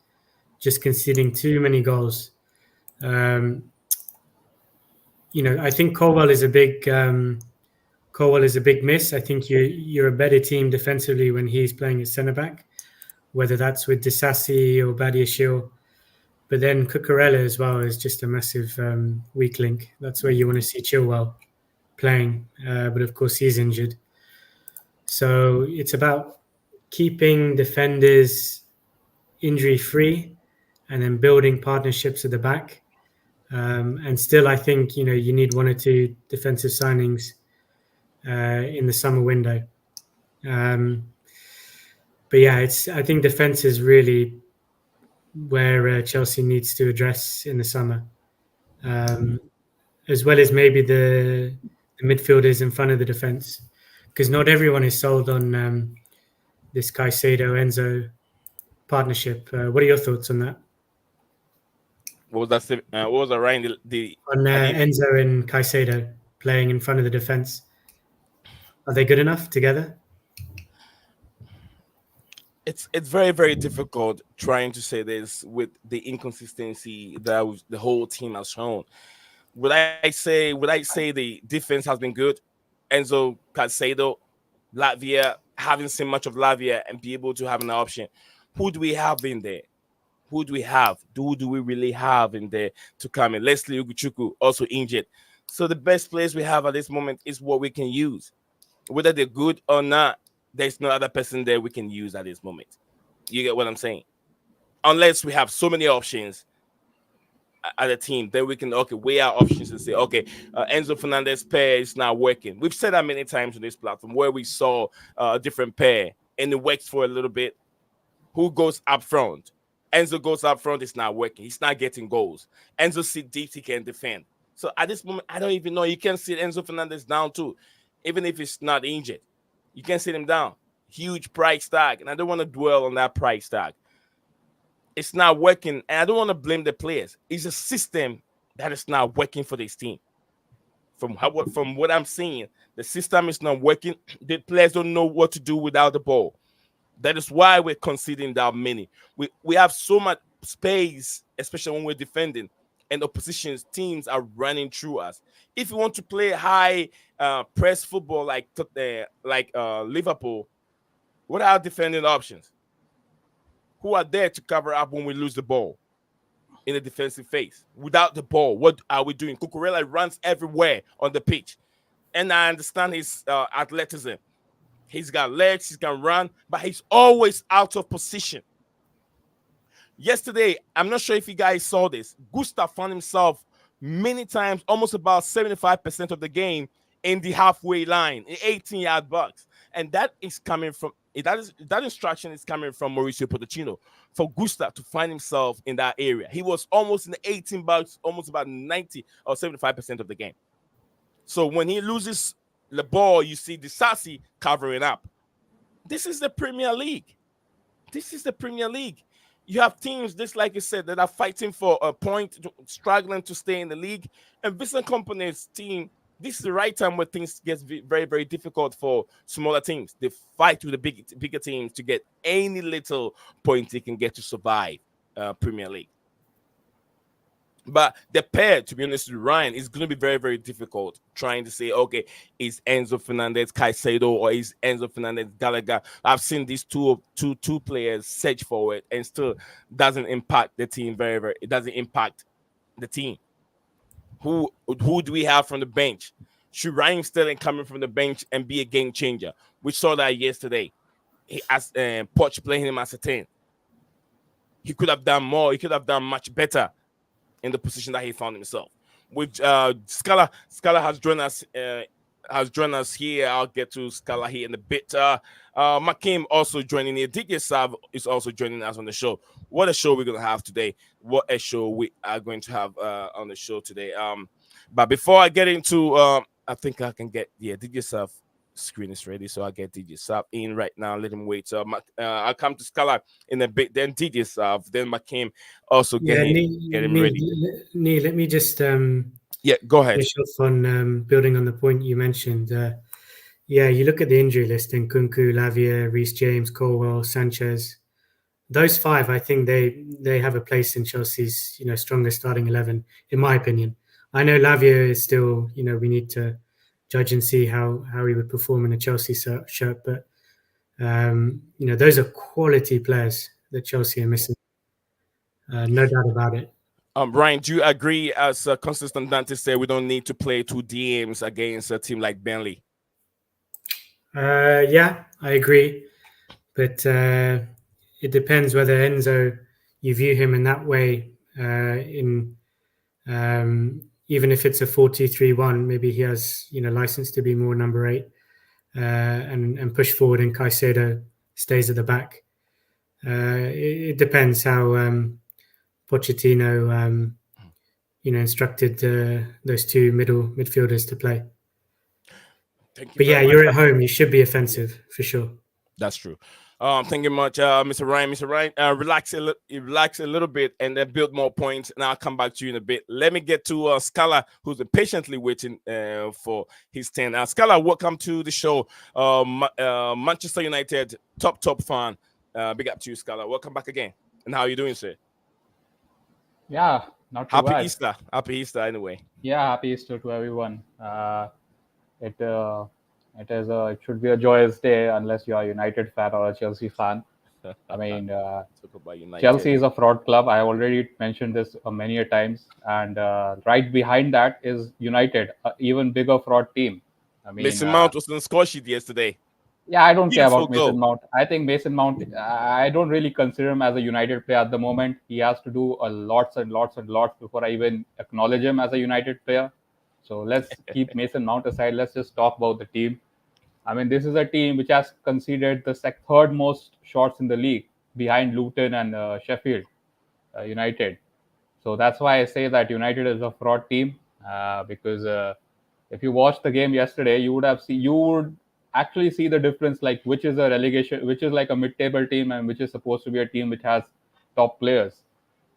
Just conceding too many goals. Um, I think Colwell is a big miss. I think you're a better team defensively when he's playing at centre back, whether that's with Disassi or Badiashile. But then Cucurella as well is just a massive weak link. That's where you want to see Chilwell playing, but of course he's injured. So it's about keeping defenders injury free and then building partnerships at the back. And still, I think you need 1 or 2 defensive signings in the summer window. But yeah, I think defense is really where Chelsea needs to address in the summer, as well as maybe the midfielders in front of the defense, because not everyone is sold on this Caicedo Enzo partnership. What are your thoughts on that? What was that? What was that, Ryan? On I didn't. Enzo and Caicedo playing in front of the defense, are they good enough together? It's very very difficult trying to say this with the inconsistency that the whole team has shown. Would I say the defense has been good? Enzo Caicedo, Latvia, haven't seen much of Latvia and be able to have an option. Who do we have in there? Who do we have? Who do we really have in there to come in? Leslie Uguchuku also injured. So the best players we have at this moment is what we can use. Whether they're good or not, there's no other person there we can use at this moment. You get what I'm saying? Unless we have so many options at a team, then we can weigh our options and say, okay, Enzo Fernandez pair is not working. We've said that many times on this platform where we saw a different pair and it works for a little bit. Who goes up front? Enzo goes up front, it's not working. He's not getting goals. Enzo sit deep, he can defend. So at this moment, I don't even know. You can sit Enzo Fernandez down too, even if he's not injured. You can sit him down. Huge price tag. And I don't want to dwell on that price tag. It's not working. And I don't want to blame the players. It's a system that is not working for this team. From what I'm seeing, the system is not working. The players don't know what to do without the ball. That is why we're conceding that many. We have so much space, especially when we're defending, and opposition's teams are running through us. If you want to play high press football like Liverpool, what are our defending options? Who are there to cover up when we lose the ball in the defensive phase? Without the ball, what are we doing? Cucurella runs everywhere on the pitch, and I understand his athleticism. He's got legs, he can run, but he's always out of position. Yesterday, I'm not sure if you guys saw this. Gustav found himself many times, almost about 75% of the game in the halfway line, in 18-yard box. And that is coming from that instruction is coming from Mauricio Pochettino for Gustav to find himself in that area. He was almost in the 18 box, almost about 90 or 75% of the game. So when he loses the ball, you see Disasi covering up. This is the Premier League. This is the Premier League. You have teams, just like you said, that are fighting for a point, struggling to stay in the league. And Vincent Company's team, this is the right time where things get very, very difficult for smaller teams. They fight with the bigger teams to get any little point they can get to survive Premier League. But the pair, to be honest with Ryan, is going to be very, very difficult trying to say, okay, is Enzo Fernandez Caicedo or is Enzo Fernandez Gallagher? I've seen these two players search for it and still doesn't impact the team it doesn't impact the team. Who do we have from the bench? Should Ryan Sterling coming from the bench and be a game changer? We saw that yesterday. Poch playing him as a 10. He could have done more. He could have done much better in the position that he found himself. With Scala has joined us here. I'll get to Scala here in a bit. Makim also joining here. DJ Sav is also joining us on the show. What a show we're gonna have today. What a show we are going to have on the show today. But before I get into I think I can get DJ Sav screen is ready, so I'll get DJ Sav in right now. Let him wait. I'll come to Scala in a bit, then DJ Sav, then Makim also get him ready. Neil, let me just Go ahead. finish off on building on the point you mentioned. You look at the injury list and Kunku, Lavia, Reece James, Colwell, Sanchez. Those five, I think they have a place in Chelsea's strongest starting 11, in my opinion. I know Lavia is still, we need to judge and see how he would perform in a Chelsea shirt, but those are quality players that Chelsea are missing. No doubt about it. Ryan, do you agree, as Consistent Dante said, we don't need to play two DMs against a team like Burnley? Yeah, I agree, but it depends whether Enzo, you view him in that way. Even if it's a 4-2-3-1, maybe he has license to be more number 8 and push forward, and Caicedo stays at the back. It depends how Pochettino instructed those two midfielders to play. But you're at home. You should be offensive for sure. That's true. Thank you much, Mr. Ryan. Mr. Ryan, relax a little bit and then build more points, and I'll come back to you in a bit. Let me get to Scala, who's been patiently waiting for his turn. Scala, welcome to the show. Manchester United, top fan. Big up to you, Scala. Welcome back again. And how are you doing, sir? Yeah, not too happy bad. Easter. Happy Easter, anyway. Yeah, happy Easter to everyone. It should be a joyous day unless you are a United fan or a Chelsea fan. I mean, Chelsea is a fraud club. I already mentioned this many a times, and right behind that is United, an even bigger fraud team. I mean, Mason Mount was on the score sheet yesterday. Yeah, I don't care about Mason Mount. I think Mason Mount, I don't really consider him as a United player at the moment. He has to do lots and lots before I even acknowledge him as a United player. So let's keep Mason Mount aside. Let's just talk about the team. I mean, this is a team which has conceded the third most shots in the league, behind Luton and Sheffield United. So that's why I say that United is a fraud team, because if you watched the game yesterday, you would actually see the difference, like which is a relegation, which is like a mid-table team, and which is supposed to be a team which has top players.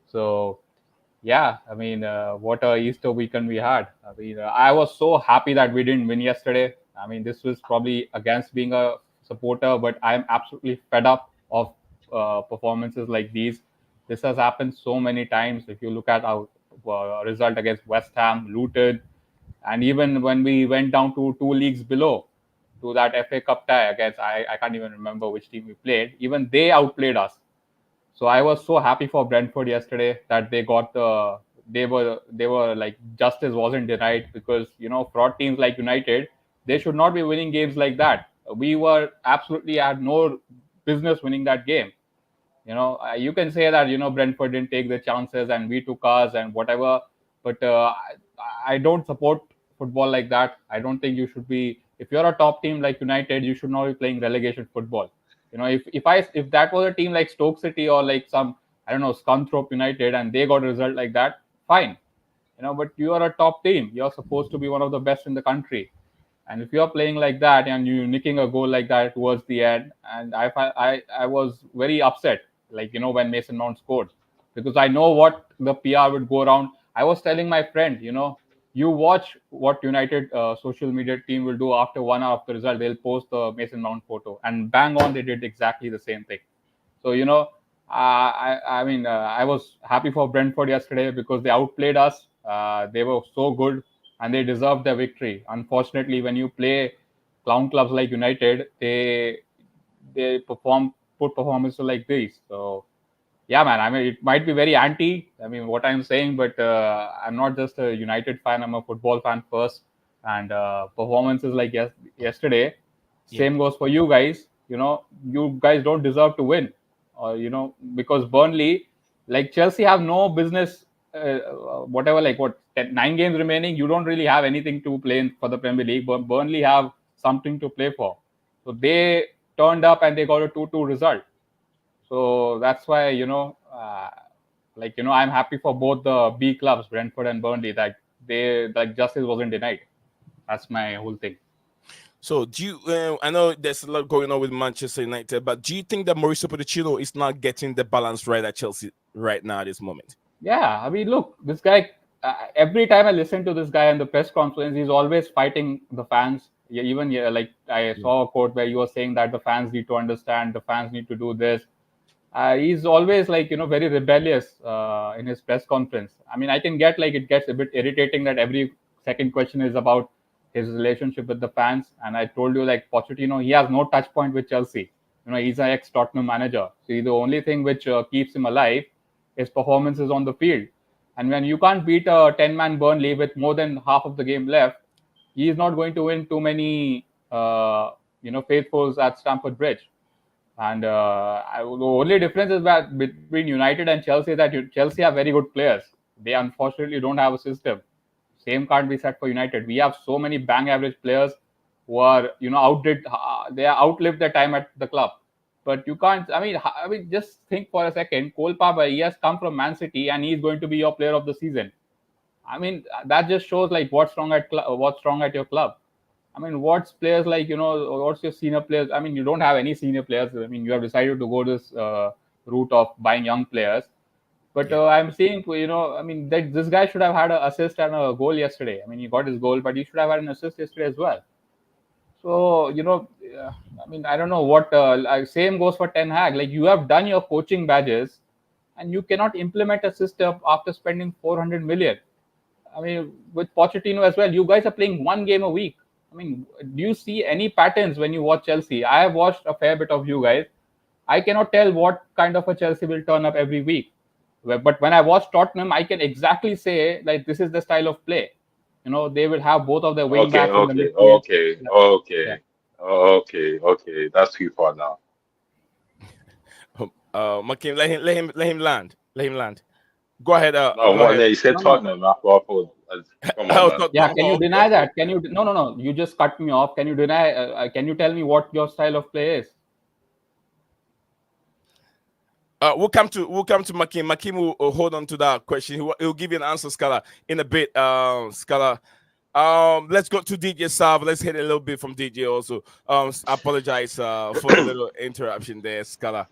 So yeah, I mean, what a Easter weekend we had. I mean, I was so happy that we didn't win yesterday. I mean, this was probably against being a supporter, but I'm absolutely fed up of performances like these. This has happened so many times. If you look at our result against West Ham, Luton, and even when we went down to 2 leagues below to that FA Cup tie against, I can't even remember which team we played, even they outplayed us. So I was so happy for Brentford yesterday that they were like, justice wasn't denied, because fraud teams like United, they should not be winning games like that. We were absolutely had no business winning that game. You can say that Brentford didn't take the chances and we took ours and whatever, but I don't support football like that. I don't think you should be. If you're a top team like United, you should not be playing relegation football. If that was a team like Stoke City or like some, I don't know, Scunthorpe United, and they got a result like that, fine. But you are a top team. You're supposed to be one of the best in the country. And if you're playing like that and you're nicking a goal like that towards the end, and I was very upset, like when Mason Mount scored, because I know what the PR would go around. I was telling my friend, you watch what United social media team will do after 1 hour of the result. They'll post the Mason Mount photo, and bang on, they did exactly the same thing. So I was happy for Brentford yesterday because they outplayed us. They were so good and they deserved their victory. Unfortunately, when you play clown clubs like United, they put performances like these. So yeah, man. I mean, it might be very anti. I mean, what I'm saying, but I'm not just a United fan. I'm a football fan first. And performances like yesterday, same goes for you guys. You guys don't deserve to win, because Burnley, like Chelsea, have no business. Whatever, like 9 games remaining, you don't really have anything to play for the Premier League. But Burnley have something to play for, so they turned up and they got a 2-2 result. So that's why I'm happy for both the B clubs, Brentford and Burnley, that justice wasn't denied. That's my whole thing. So do you? I know there's a lot going on with Manchester United, but do you think that Mauricio Pochettino is not getting the balance right at Chelsea right now at this moment? Yeah, I mean, look, this guy. Every time I listen to this guy in the press conference, he's always fighting the fans. Like I saw a quote where you were saying that the fans need to understand, the fans need to do this. He's always very rebellious in his press conference. I mean, I can get it gets a bit irritating that every second question is about his relationship with the fans. And I told you, like Pochettino, he has no touch point with Chelsea. He's an ex-Tottenham manager. See, the only thing which keeps him alive is performances on the field. And when you can't beat a 10-man Burnley with more than half of the game left, he is not going to win too many faithfuls at Stamford Bridge. And the only difference is that between United and Chelsea is that Chelsea have very good players. They unfortunately don't have a system. Same can't be said for United. We have so many bang average players who are they outlived their time at the club. But you can't. I mean, just think for a second. Cole Palmer, he has come from Man City, and he's going to be your player of the season. I mean, that just shows like what's wrong at your club. I mean, what's players like, what's your senior players? I mean, you don't have any senior players. I mean, you have decided to go this route of buying young players. But I'm seeing, I mean, this guy should have had an assist and a goal yesterday. I mean, he got his goal, but he should have had an assist yesterday as well. So, I mean, I don't know what, same goes for Ten Hag. Like, you have done your coaching badges and you cannot implement a system after spending 400 million. I mean, with Pochettino as well, you guys are playing one game a week. I mean, do you see any patterns when you watch Chelsea? I have watched a fair bit of you guys. I cannot tell what kind of a Chelsea will turn up every week. But when I watch Tottenham, I can exactly say, like, this is the style of play. They will have both of their wing backs in the midfield. Okay. That's too far now. Makim, let him land. Let him land. Go ahead. You said Tottenham. Come on, man. Yeah, can you deny that? Can you? No. You just cut me off. Can you deny? Can you tell me what your style of play is? We'll come to Makim. Makim will hold on to that question. He'll give you an answer, Scala, in a bit. Scala. Let's go to DJ Sav. Let's hit a little bit from DJ also. I apologize for the little interruption there, Scala.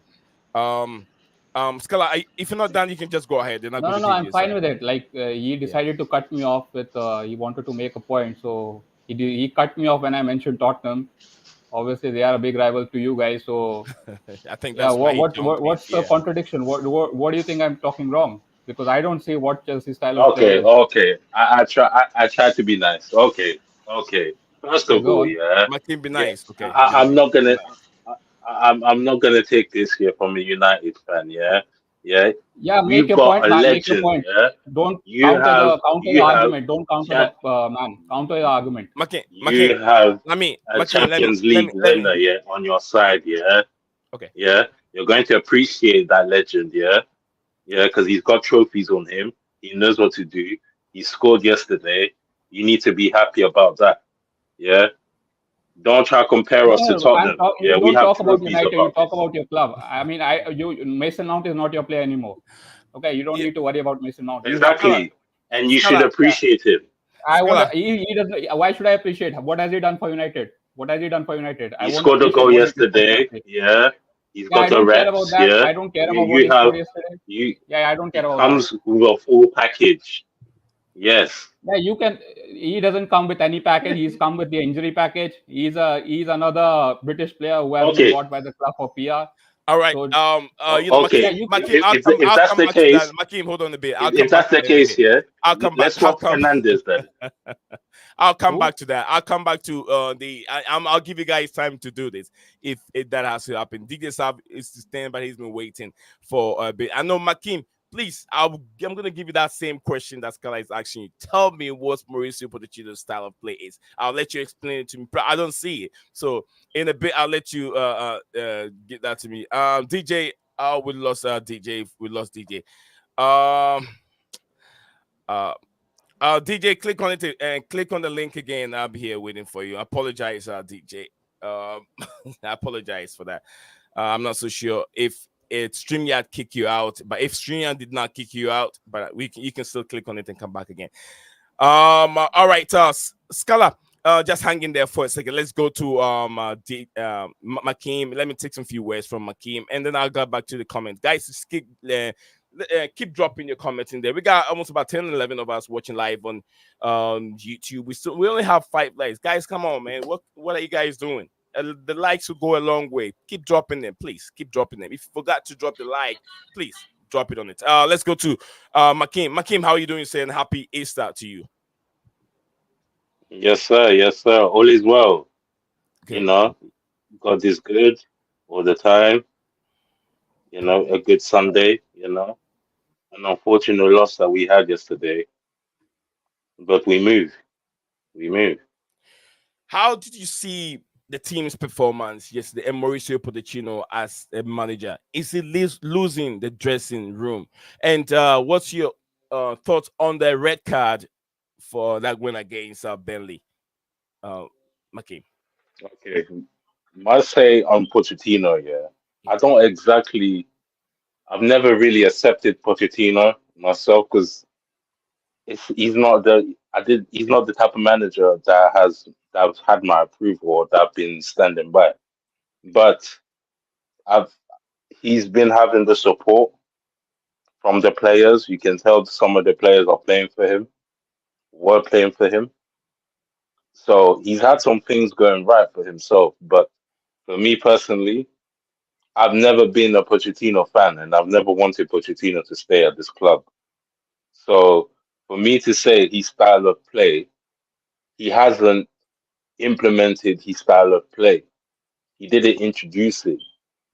Scala, if you're not done, you can just go ahead. No, I'm fine with it. Like he decided to cut me off with he wanted to make a point, so he cut me off when I mentioned Tottenham. Obviously, they are a big rival to you guys, so I think that's what's the contradiction? What do you think I'm talking wrong? Because I don't see what Chelsea style of play is. Okay. I try to be nice. Okay. First of all, Makim, be nice. Okay. I'm not gonna take this here from a United fan. Yeah. Make your point, man. Make your point. Yeah? Don't counter your argument. Don't counter man. Counter your argument. You have a Champions League winner on your side. Yeah. Okay. Yeah. You're going to appreciate that legend, yeah? Yeah, because he's got trophies on him. He knows what to do. He scored yesterday. You need to be happy about that. Yeah. Don't try to compare us to Tottenham. You We don't have talk about trophies United. You about talk this. about your club. I mean, Mason Mount is not your player anymore. Okay, you don't need to worry about Mason Mount. Exactly. And you should appreciate him. He doesn't. Why should I appreciate him? What has he done for United? What has he done for United? He scored a goal yesterday. Yeah. He's got the care about reps. that. Yeah. I don't care about what he scored yesterday. I don't care about that. He comes with a full package. Yes. Yeah, you can. He doesn't come with any package. He's come with the injury package. He's another British player who has been bought by the club for PR. All right. So, Makeem, I'll come back to that. Makeem, hold on a bit. If that's the case, I'll come back. Let's swap Fernandes then. I'll come back to that. I'll come back to I'll give you guys time to do this if that has to happen. DJ Saab is to stand, but he's been waiting for a bit. I know, Makeem. Please, I'm going to give you that same question that Scala is asking you. Tell me what Mauricio Pochettino's style of play is. I'll let you explain it to me. I don't see it. So in a bit, I'll let you get that to me. DJ, we lost DJ. We lost DJ. DJ, click on it and click on the link again. I'll be here waiting for you. I apologize, DJ. I apologize for that. I'm not so sure if StreamYard kick you out, but if StreamYard did not kick you out, but you can still click on it and come back again. All right, Scala, just hang in there for a second. Let's go to Makeem. Let me take some few words from Makeem, and then I'll go back to the comments. Guys, just keep dropping your comments in there. We got almost about 10 11 of us watching live on YouTube. We only have 5 likes. Guys, come on, man. What are you guys doing? The likes will go a long way. Keep dropping them, please. Keep dropping them. If you forgot to drop the like, please drop it on it. Let's go to Makeem. Makeem, how are you doing? Saying happy Easter to you. Yes, sir. Yes, sir. All is well. Okay. You know, God is good all the time. You know, a good Sunday. You know, an unfortunate loss that we had yesterday, but we move. We move. How did you see the team's performance yesterday and Mauricio Pochettino as a manager? Is he losing the dressing room? And what's your thoughts on the red card for that win against Burnley? Makeem. Okay. Must say on Pochettino, yeah. I've never really accepted Pochettino myself because he's not the type of manager that had my approval or that I've been standing by. But he's been having the support from the players. You can tell some of the players were playing for him. So he's had some things going right for himself. But for me personally, I've never been a Pochettino fan and I've never wanted Pochettino to stay at this club. So for me to say his style of play, he hasn't implemented his style of play. He didn't introduce it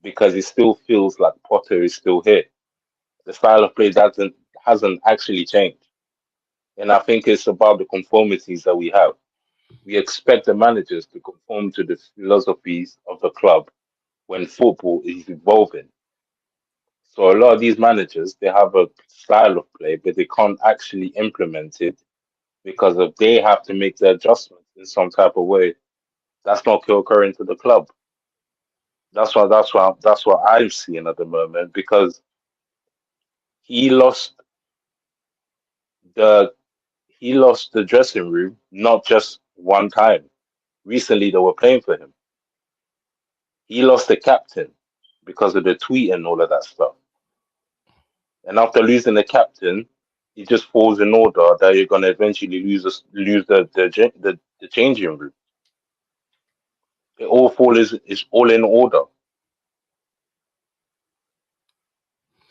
because it still feels like Potter is still here. The style of play hasn't actually changed. And I think it's about the conformities that we have. We expect the managers to conform to the philosophies of the club when football is evolving. So a lot of these managers, they have a style of play, but they can't actually implement it because they have to make the adjustments in some type of way. That's not occurring to the club. That's what I'm seeing at the moment because he lost the dressing room not just one time. Recently, they were playing for him. He lost the captain because of the tweet and all of that stuff. And after losing the captain, it just falls in order that you're going to eventually lose the changing room. It all is all in order.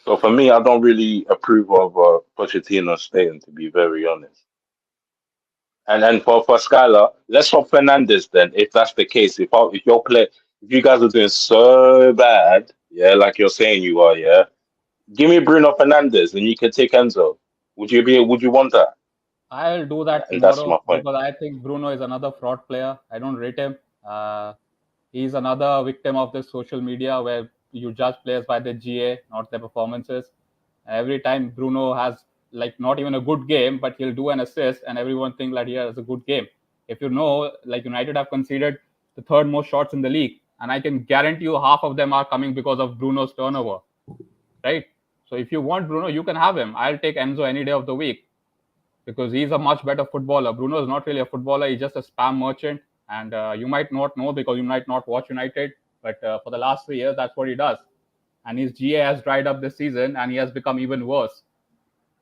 So for me, I don't really approve of Pochettino staying, to be very honest. And then for Skylar, let's swap Fernandes then, if that's the case. If you guys are doing so bad, yeah, like you're saying you are, yeah, give me Bruno Fernandes and you can take Enzo. Would you want that? I'll do that tomorrow because I think Bruno is another fraud player. I don't rate him. He's another victim of this social media where you judge players by their GA, not their performances. Every time Bruno has like not even a good game, but he'll do an assist, and everyone think that he has a good game. If you know, like United have conceded the third most shots in the league, and I can guarantee you half of them are coming because of Bruno's turnover, right? So if you want Bruno, you can have him. I'll take Enzo any day of the week because he's a much better footballer. Bruno is not really a footballer; he's just a spam merchant. And you might not know because you might not watch United, but for the last 3 years, that's what he does. And his GA has dried up this season, and he has become even worse.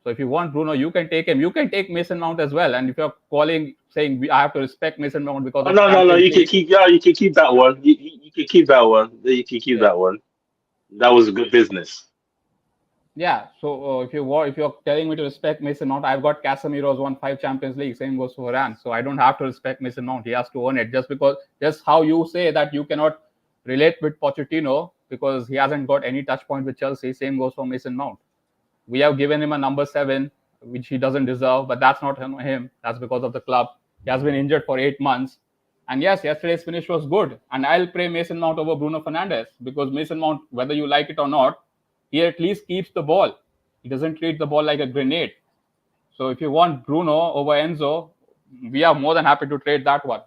So if you want Bruno, you can take him. You can take Mason Mount as well. And if you're saying I have to respect Mason Mount because of no. Champions You can League, keep. Yeah, you can keep that one. You can keep that one. You can keep yeah. that one. That was good business. Yeah, so if you're telling me to respect Mason Mount, I've got Casemiro's won 5 Champions League. Same goes for Varane. So I don't have to respect Mason Mount. He has to earn it just how you say that you cannot relate with Pochettino because he hasn't got any touch point with Chelsea. Same goes for Mason Mount. We have given him a number 7, which he doesn't deserve, but that's not him. That's because of the club. He has been injured for 8 months. And yes, yesterday's finish was good. And I'll play Mason Mount over Bruno Fernandes because Mason Mount, whether you like it or not, he at least keeps the ball. He doesn't treat the ball like a grenade. So if you want Bruno over Enzo, we are more than happy to trade that one.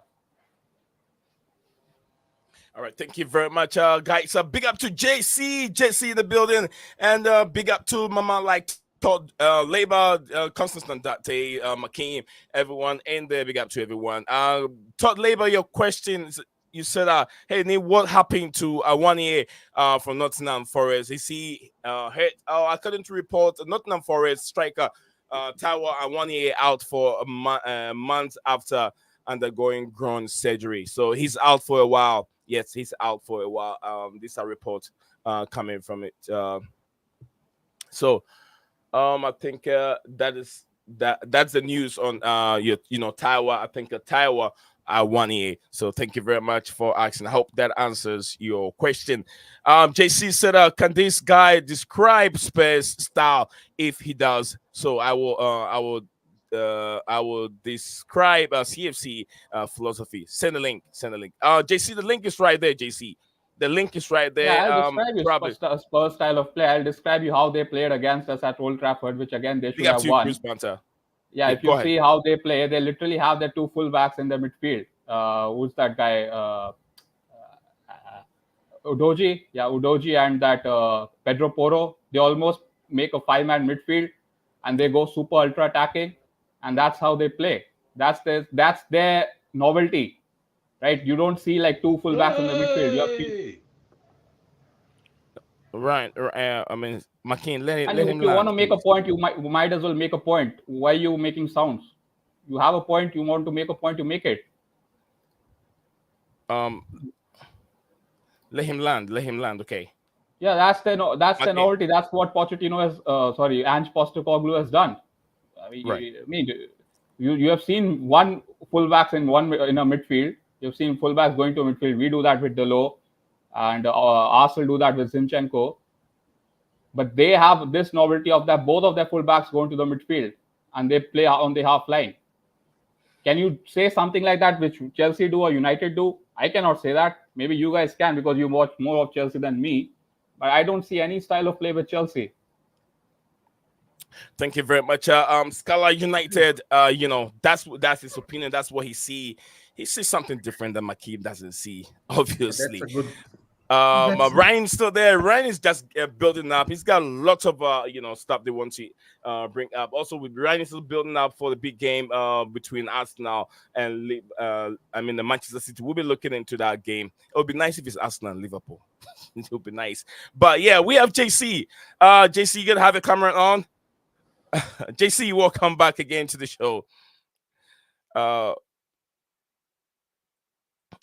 All right, thank you very much, guys. Big up to JC in the building, and big up to Mama like Todd, Labor, Constance Date, McKean, everyone in there. Big up to everyone. Todd Labor, your questions. You said, hey, Neil, what happened to Awaniyi from Nottingham Forest? Is he hurt? According to report, Nottingham Forest striker Taiwo Awaniyi out for a month after undergoing groin surgery. So he's out for a while. Yes, he's out for a while. These are reports coming from it. I think that's the news on Taiwo. I think Taiwo Awaniyi. So thank you very much for asking. I hope that answers your question. JC said, can this guy describe Spurs style? If he does, so I will describe CFC philosophy. Send a link. JC, the link is right there. JC, the link is right there. Yeah, I'll describe you Spurs style of play. I'll describe you how they played against us at Old Trafford, which again they should have won. Yeah, if you see how they play, they literally have their 2 fullbacks in the midfield. Who's that guy? Udogie. Yeah, Udogie and that Pedro Porro. They almost make a 5-man midfield, and they go super ultra attacking, and that's how they play. That's their novelty, right? You don't see like 2 fullbacks in the midfield. You have Right. I mean, McKean, let him if you want to make a point, you might as well make a point. Why are you making sounds? You have a point. You want to make a point. You make it. Let him land. Okay. Yeah, that's the novelty. That's what Pochettino Ange Postecoglou has done. You have seen one fullbacks in a midfield. You've seen fullbacks going to midfield. We do that with Delo, and Arsenal do that with Zinchenko. But they have this novelty of that both of their fullbacks going to the midfield and they play on the half line. Can you say something like that which Chelsea do or United do? I cannot say that. Maybe you guys can because you watch more of Chelsea than me. But I don't see any style of play with Chelsea. Thank you very much. Scala United, that's his opinion. That's what he see. He sees something different than Makib doesn't see, obviously. That's a good. Ryan's still there. Ryan is just building up. He's got lots of stuff they want to bring up. Also, with Ryan is still building up for the big game between Arsenal and the Manchester City. We'll be looking into that game. It would be nice if it's Arsenal and Liverpool. It would be nice. But yeah, we have JC. JC, you gonna have a camera on? JC, welcome back again to the show.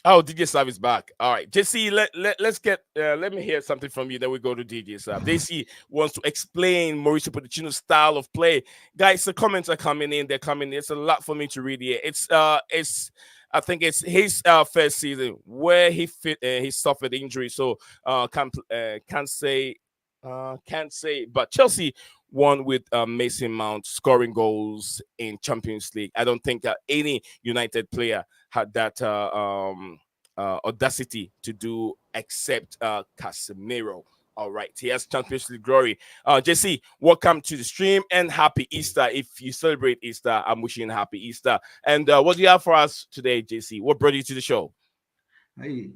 DJ Sav is back. All right, JC, let's get let me hear something from you. Then we go to DJ Sav. JC wants to explain Mauricio Pochettino's style of play. Guys, the comments are coming in. They're coming in. It's a lot for me to read here. I think it's his first season where he suffered injury, so can't say. But Chelsea won with Mason Mount scoring goals in Champions League. I don't think any United player had that audacity to do except Casemiro. All right, he has Champions League glory. JC, welcome to the stream and happy Easter. If you celebrate Easter, I'm wishing you a happy Easter. And what do you have for us today, JC? What brought you to the show? Hey,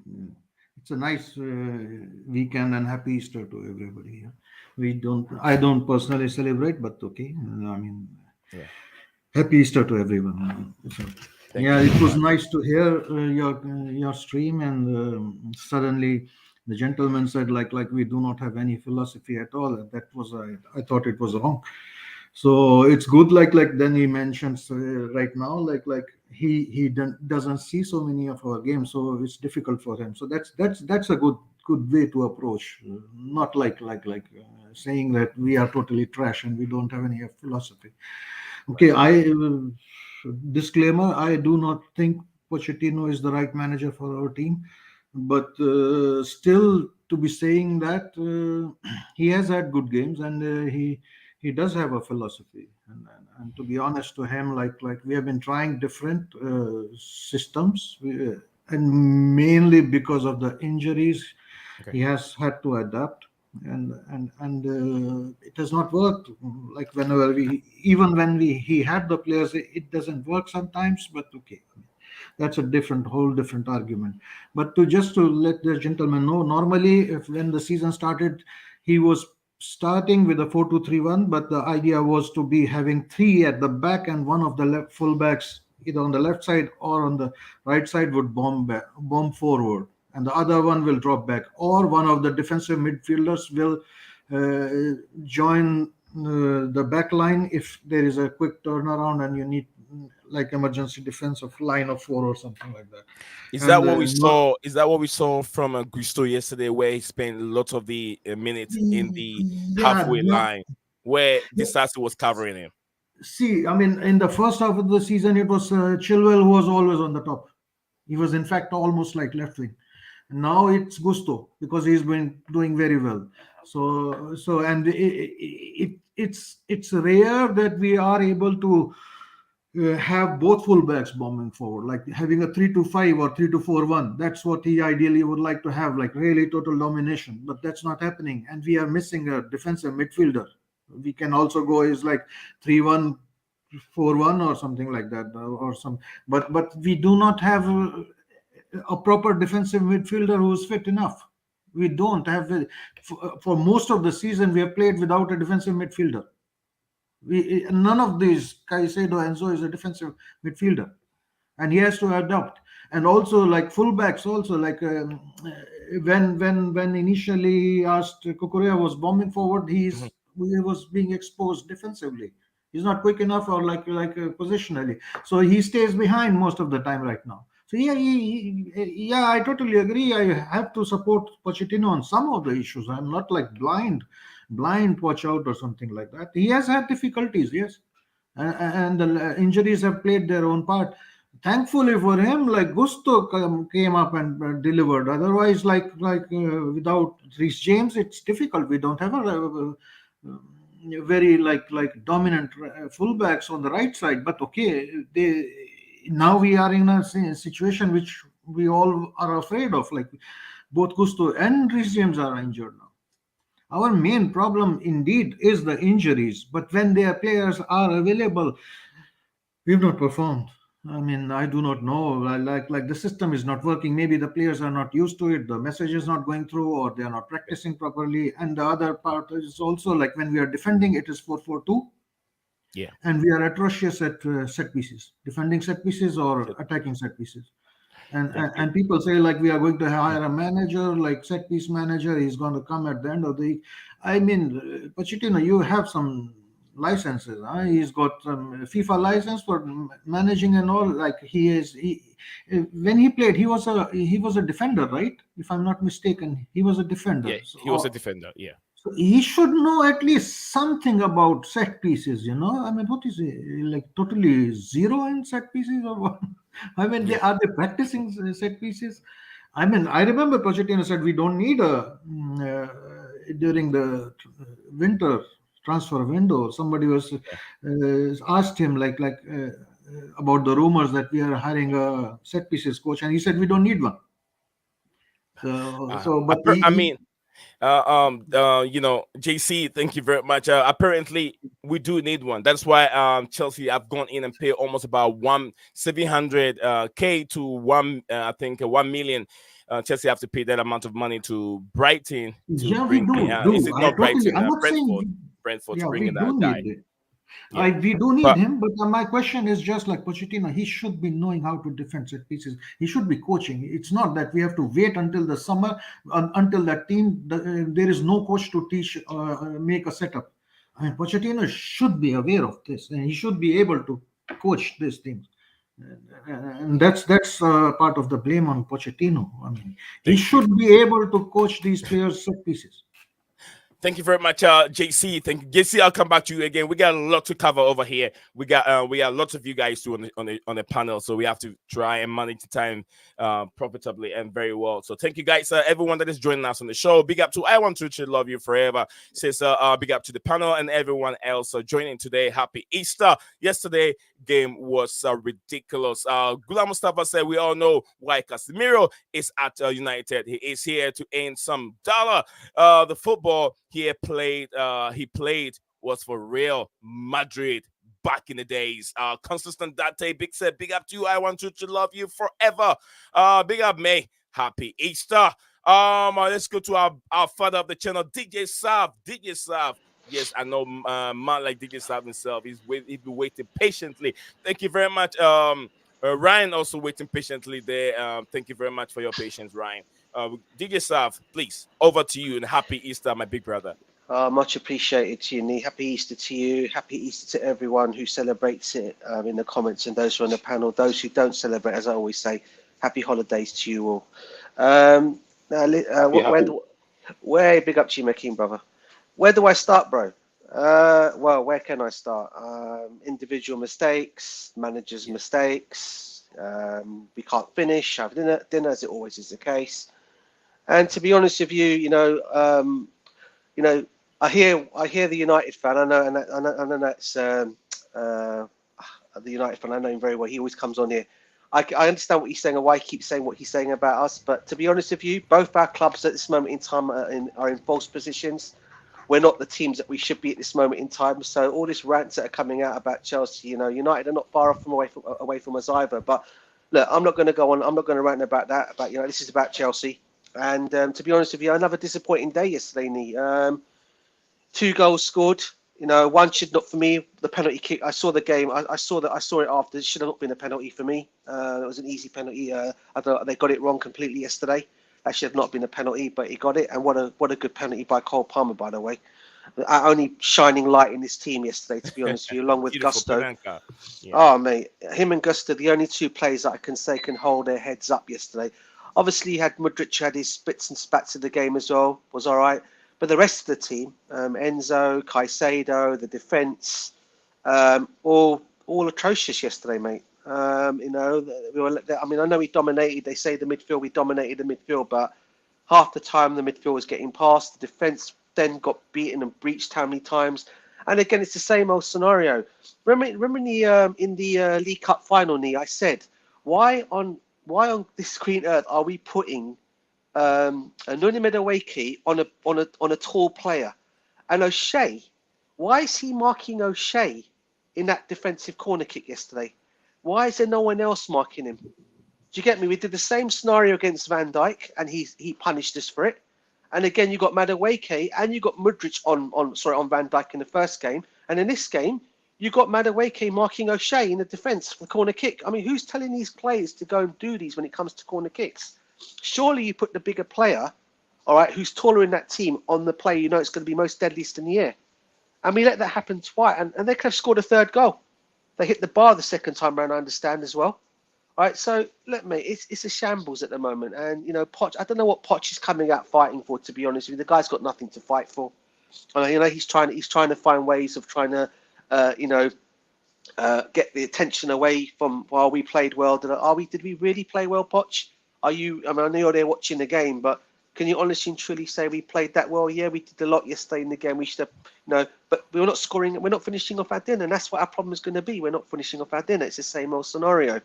it's a nice weekend and happy Easter to everybody. I don't personally celebrate, but okay. I mean, Yeah. happy Easter to everyone. It was nice to hear your stream, and suddenly the gentleman said like we do not have any philosophy at all. That was I thought it was wrong. So it's good like then he mentions right now like he doesn't see so many of our games, so it's difficult for him. So that's a good way to approach, not like saying that we are totally trash and we don't have any philosophy. Okay, I disclaimer, I do not think Pochettino is the right manager for our team, but still to be saying that he has had good games, and he does have a philosophy, and to be honest to him, like we have been trying different systems, and mainly because of the injuries, he has had to adapt, and it has not worked. Like whenever he had the players, it doesn't work sometimes, but okay, that's a whole different argument. But to let the gentleman know, normally if when the season started, he was starting with a 4-2-3-1, but the idea was to be having three at the back, and one of the left fullbacks either on the left side or on the right side would bomb forward, and the other one will drop back, or one of the defensive midfielders will join the back line if there is a quick turnaround and you need like emergency defensive line of four or something like that. Is that what we saw? Is that what we saw from Gusto yesterday, where he spent a lot of the minutes in the halfway line, where Disasi was covering him? See, I mean, in the first half of the season, it was Chilwell who was always on the top. He was, in fact, almost like left wing. Now it's Gusto because he's been doing very well. So, and it's rare that we are able to have both fullbacks bombing forward, like having a 3-5 or 3-4-1. That's what he ideally would like to have, like really total domination. But that's not happening, and we are missing a defensive midfielder. We can also go is like 3-1-4-1 or something like that, or some. But we do not have a proper defensive midfielder who is fit enough. We don't have for most of the season. We have played without a defensive midfielder. None of these, Caicedo, Enzo is a defensive midfielder, and he has to adapt. And also, like fullbacks, also like when initially asked Kukurea was bombing forward, he was being exposed defensively. He's not quick enough or like positionally, so he stays behind most of the time right now. So yeah, I totally agree. I have to support Pochettino on some of the issues. I'm not like blind watch out or something like that. He has had difficulties, yes, and the injuries have played their own part. Thankfully for him, like Gusto came up and delivered. Otherwise, without Reece James, it's difficult. We don't have a very like dominant fullbacks on the right side. But okay, now we are in a situation which we all are afraid of. Like both Gusto and Reece James are injured now. Our main problem indeed is the injuries, but when their players are available, we've not performed. I mean, I do not know. Like the system is not working. Maybe the players are not used to it. The message is not going through, or they are not practicing properly. And the other part is also like when we are defending, it is 4-4-2. Yeah. And we are atrocious at set pieces, defending set pieces or attacking set pieces. And people say like we are going to hire a manager, like set piece manager. He's going to come at the end of the. I mean, Pochettino, you have some licenses. Huh? He's got some FIFA license for managing and all. Like when he played, he was a defender, right? If I'm not mistaken, he was a defender. Yeah, he was a defender. Yeah. So he should know at least something about set pieces, I mean, what is it? Like totally zero in set pieces or what? I mean, are they practicing set pieces? I mean, I remember Pochettino said we don't need during the winter transfer window. Somebody was asked him about the rumors that we are hiring a set pieces coach, and he said we don't need one. But JC, thank you very much. Apparently, we do need one. That's why Chelsea have gone in and paid almost about 700K to 1 million. Chelsea have to pay that amount of money to Brighton to bring in. Is it not Brighton? I'm not saying Brentford yeah, to bring we in do that guy. need it. Yeah. We do need him, but my question is just like Pochettino, he should be knowing how to defend set pieces. He should be coaching. It's not that we have to wait until the summer, until that team, there is no coach to teach, make a setup. I mean, Pochettino should be aware of this, and he should be able to coach these things. And that's part of the blame on Pochettino. I mean, he should be able to coach these players set pieces. Thank you very much, JC. Thank you, JC. I'll come back to you again. We got a lot to cover over here. We got lots of you guys too on the panel, so we have to try and manage the time profitably and very well. So thank you guys, everyone that is joining us on the show. Big up to I Want to Love You Forever. Says big up to the panel and everyone else joining today. Happy Easter. Yesterday game was ridiculous. Gula Mustafa said we all know why Casemiro is at United. He is here to earn some dollar. The football he played was for Real Madrid back in the days. Consistent Date Big said, big up to you. I want to love you forever. Big up May. Happy Easter. Let's go to our father of the channel, DJ Sav. DJ Sav. Yes, I know man like DJ Sav himself. He's been waiting patiently. Thank you very much. Ryan also waiting patiently there. Thank you very much for your patience, Ryan. DJ Sav, please, over to you, and happy Easter, my big brother. Much appreciated to you, Nee. Happy Easter to you. Happy Easter to everyone who celebrates it in the comments and those who are on the panel. Those who don't celebrate, as I always say, happy holidays to you all. Where big up to you, my king brother. Where do I start, bro? Well, where can I start? Individual mistakes, managers' mistakes. We can't finish. Have dinner, as it always is the case. And to be honest with you, I hear the United fan. I know that's the United fan. I know him very well. He always comes on here. I understand what he's saying and why he keeps saying what he's saying about us. But to be honest with you, both our clubs at this moment in time are in false positions. We're not the teams that we should be at this moment in time. So all this rants that are coming out about Chelsea, United are not far off away from us either. But look, I'm not going to go on. I'm not going to rant about that. But this is about Chelsea. And to be honest with you, another disappointing day yesterday, Nee. 2 goals scored. One should not for me. The penalty kick. I saw the game. I saw it after. It should have not been a penalty for me. It was an easy penalty. I thought they got it wrong completely yesterday. That should have not been a penalty, but he got it. And what a good penalty by Cole Palmer, by the way. Our only shining light in this team yesterday, to be honest with you, along with Gusto. Yeah. Oh, mate, him and Gusto, the only 2 players that I can say can hold their heads up yesterday. Obviously, Mudryk had his spits and spats of the game as well. Was all right. But the rest of the team, Enzo, Caicedo, the defence, all atrocious yesterday, mate. I know we dominated. They say we dominated the midfield, but half the time the midfield was getting past. The defence then got beaten and breached how many times? And again, it's the same old scenario. Remember in the League Cup final, Nee, I said, why on this green earth are we putting Noni Medawaki on a tall player? And O'Shea, why is he marking O'Shea in that defensive corner kick yesterday? Why is there no one else marking him? Do you get me? We did the same scenario against Van Dijk, and he punished us for it. And again, you got Madueke and you got Mudryk on Van Dijk in the first game, and in this game, you got Madueke marking O'Shea in the defence for the corner kick. I mean, who's telling these players to go and do these when it comes to corner kicks? Surely you put the bigger player, all right, who's taller in that team on the player it's going to be most deadliest in the year. And we let that happen twice, and they could have scored a 3rd goal. They hit the bar the 2nd time around, I understand as well. All right, so look, mate, it's a shambles at the moment, and Poch. I don't know what Poch is coming out fighting for. To be honest with you, the guy's got nothing to fight for. He's trying to find ways of trying to, get the attention away from while we played well. Did we really play well, Poch? I know you're there watching the game, but can you honestly and truly say we played that well? Yeah, we did a lot yesterday in the game. We should have, but we're not scoring. We're not finishing off our dinner, and that's what our problem is going to be. We're not finishing off our dinner. It's the same old scenario.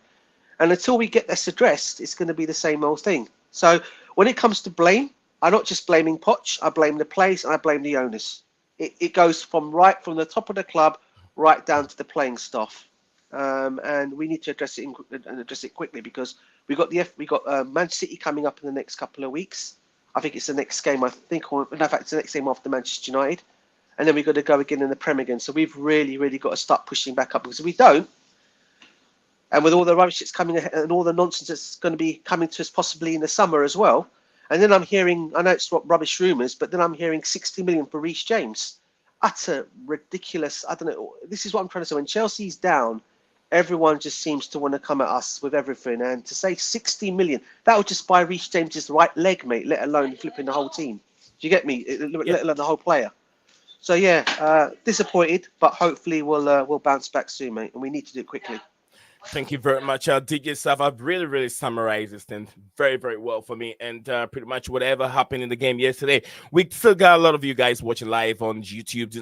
And until we get this addressed, it's going to be the same old thing. So when it comes to blame, I'm not just blaming Poch. I blame the players and I blame the owners. It goes from the top of the club right down to the playing staff, and we need to address it quickly because we got Man City coming up in the next couple of weeks. I think it's the next game. In fact, it's the next game after Manchester United, and then we've got to go again in the Prem again. So we've really, really got to start pushing back up because if we don't, and with all the rubbish that's coming and all the nonsense that's going to be coming to us possibly in the summer as well. And then I'm hearing, I know it's rubbish rumours, but then I'm hearing 60 million for Reece James. Utter ridiculous. I don't know. This is what I'm trying to say. When Chelsea's down, everyone just seems to want to come at us with everything. And to say 60 million, that would just buy Reece James's right leg, mate, let alone flipping the whole team. Do you get me? Let alone the whole player. So, yeah, disappointed, but hopefully we'll bounce back soon, mate. And we need to do it quickly. Thank you very much, DJ Saf. I've really, really summarized this thing very, very well for me. And pretty much whatever happened in the game yesterday, we still got a lot of you guys watching live on YouTube. Do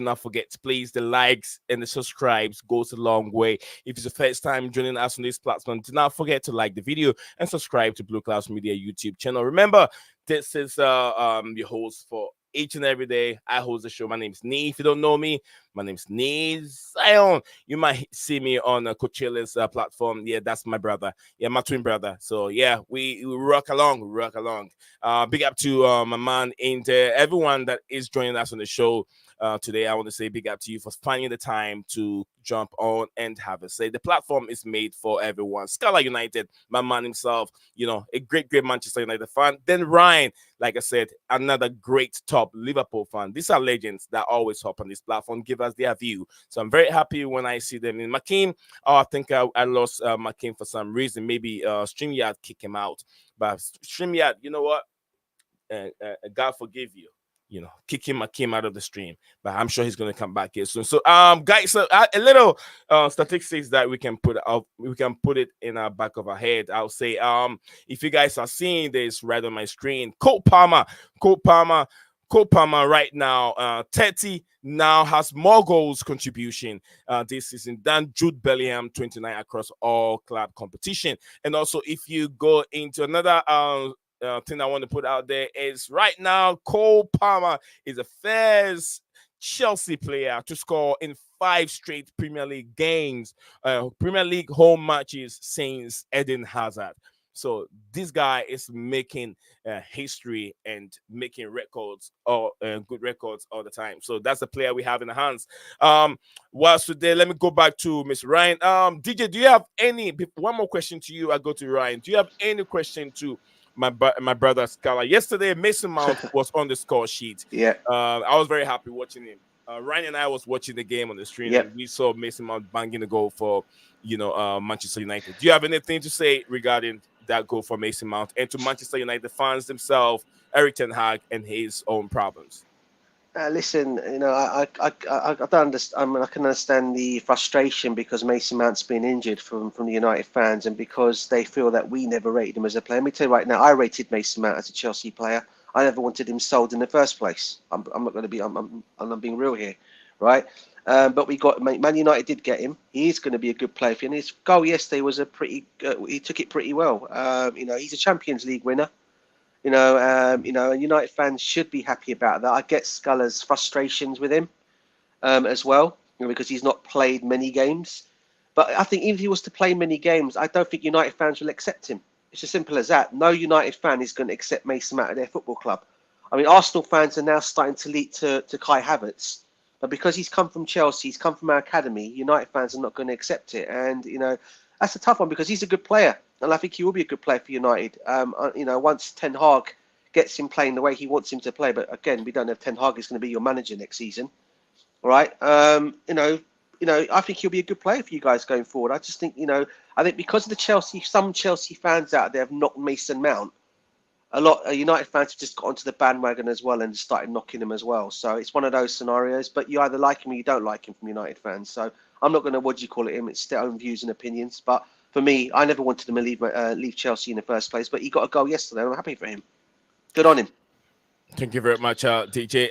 not forget, please, the likes and the subscribes goes a long way. If it's the first time joining us on this platform, do not forget to like the video and subscribe to Blueclouds Media YouTube channel. Remember, this is your host for each and every day. I host the show. My name is Nee. If you don't know me, my name is Nee Zion. You might see me on Coachella's platform. Yeah, that's my brother. Yeah, my twin brother. So yeah, we rock along. Big up to my man and everyone that is joining us on the show today. I want to say big up to you for finding the time to jump on and have a say. The platform is made for everyone. Scala United, my man himself, a great Manchester United fan. Then Ryan, like I said, another great top Liverpool fan. These are legends that always hop on this platform, give us their view. So I'm very happy when I see them. In Makim, I think I lost Makim for some reason. Maybe StreamYard kicked him out. But StreamYard, you know what? God forgive you. Kicking Makim out of the stream, but I'm sure he's going to come back here soon. So, guys, a little statistics that we can put it in our back of our head. I'll say, if you guys are seeing this right on my screen, Cole Palmer right now, 30 now has more goals contribution this season than Jude Bellingham, 29 across all club competition. And also, if you go into another thing I want to put out there is right now, Cole Palmer is the first Chelsea player to score in 5 straight Premier League games, Premier League home matches since Eden Hazard. So this guy is making history and making records or good records all the time. So that's the player we have in the hands. Whilst today, let me go back to Miss Ryan. DJ, do you have one more question to you? I go to Ryan. Do you have any question to my brother Scala? Yesterday, Mason Mount was on the score sheet. Yeah. I was very happy watching him. Ryan and I was watching the game on the stream, and we saw Mason Mount banging the goal for Manchester United. Do you have anything to say regarding that goal for Mason Mount and to Manchester United fans themselves, Erik ten Hag and his own problems? Listen, I don't understand. I mean, I can understand the frustration because Mason Mount's been injured from the United fans, and because they feel that we never rated him as a player. Let me tell you right now, I rated Mason Mount as a Chelsea player. I never wanted him sold in the first place. I'm not going to be. I'm being real here, right? But we got Man United did get him. He is going to be a good player for you. And his goal yesterday was he took it pretty well. He's a Champions League winner. And United fans should be happy about that. I get Scala's frustrations with him as well, because he's not played many games. But I think even if he was to play many games, I don't think United fans will accept him. It's as simple as that. No United fan is going to accept Mason Mount at their football club. I mean, Arsenal fans are now starting to lead to Kai Havertz. But because he's come from Chelsea, he's come from our academy, United fans are not going to accept it. And, that's a tough one because he's a good player. And I think he will be a good player for United. Once Ten Hag gets him playing the way he wants him to play. But again, we don't know if Ten Hag is going to be your manager next season. All right. I think he'll be a good player for you guys going forward. I just think, I think because of some Chelsea fans out there have knocked Mason Mount, a lot of United fans have just got onto the bandwagon as well and started knocking him as well. So it's one of those scenarios, but you either like him or you don't like him from United fans. So I'm not going to him. It's their own views and opinions. But for me, I never wanted him to leave Chelsea in the first place, but he got a goal yesterday. I'm happy for him. Good on him. Thank you very much, DJ.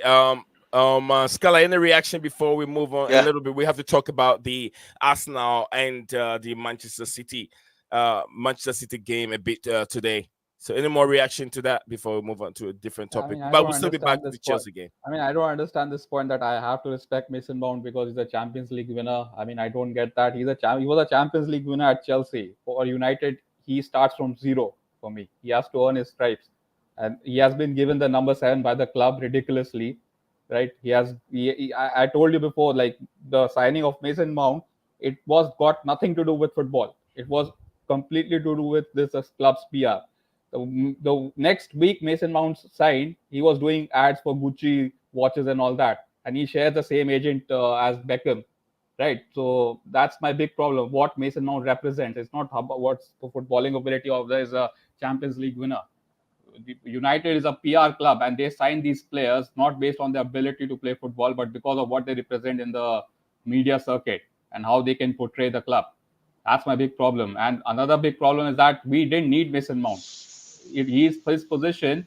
Scala, any reaction before we move on a little bit? We have to talk about the Arsenal and the Manchester City game a bit today. So, any more reaction to that before we move on to a different topic? I But don't we'll still be back understand to this the Chelsea game. I don't understand this point that I have to respect Mason Mount because he's a Champions League winner. I don't get that. He was a Champions League winner at Chelsea. For United, he starts from zero for me. He has to earn his stripes, and he has been given the number 7 by the club ridiculously, right? I told you before, like the signing of Mason Mount, it was got nothing to do with football. It was completely to do with this club's PR. The next week Mason Mount signed, he was doing ads for Gucci watches and all that, and he shares the same agent as Beckham, right? So that's my big problem. What Mason Mount represents, it's not about what's the footballing ability of there's a Champions League winner. United is a PR club, and they sign these players not based on their ability to play football, but because of what they represent in the media circuit and how they can portray the club. That's my big problem. And another big problem is that we didn't need Mason Mount. If he's his position,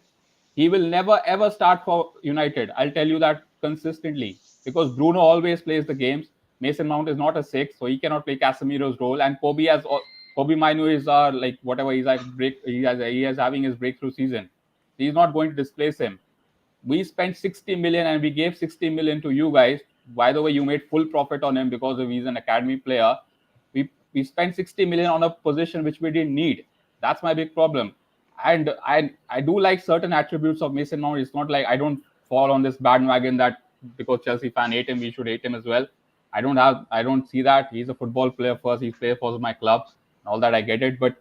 he will never ever start for United. I'll tell you that consistently because Bruno always plays the games. Mason Mount is not a 6, so he cannot play Casemiro's role. And Kobe Minu is like whatever he is having his breakthrough season. He's not going to displace him. We spent 60 million and we gave 60 million to you guys. By the way, you made full profit on him because he's an academy player. We spent 60 million on a position which we didn't need. That's my big problem. And I do like certain attributes of Mason Mount. It's not like I don't fall on this bandwagon that because Chelsea fan hate him, we should hate him as well. I don't see that. He's a football player first. He plays for my club. All that I get it, but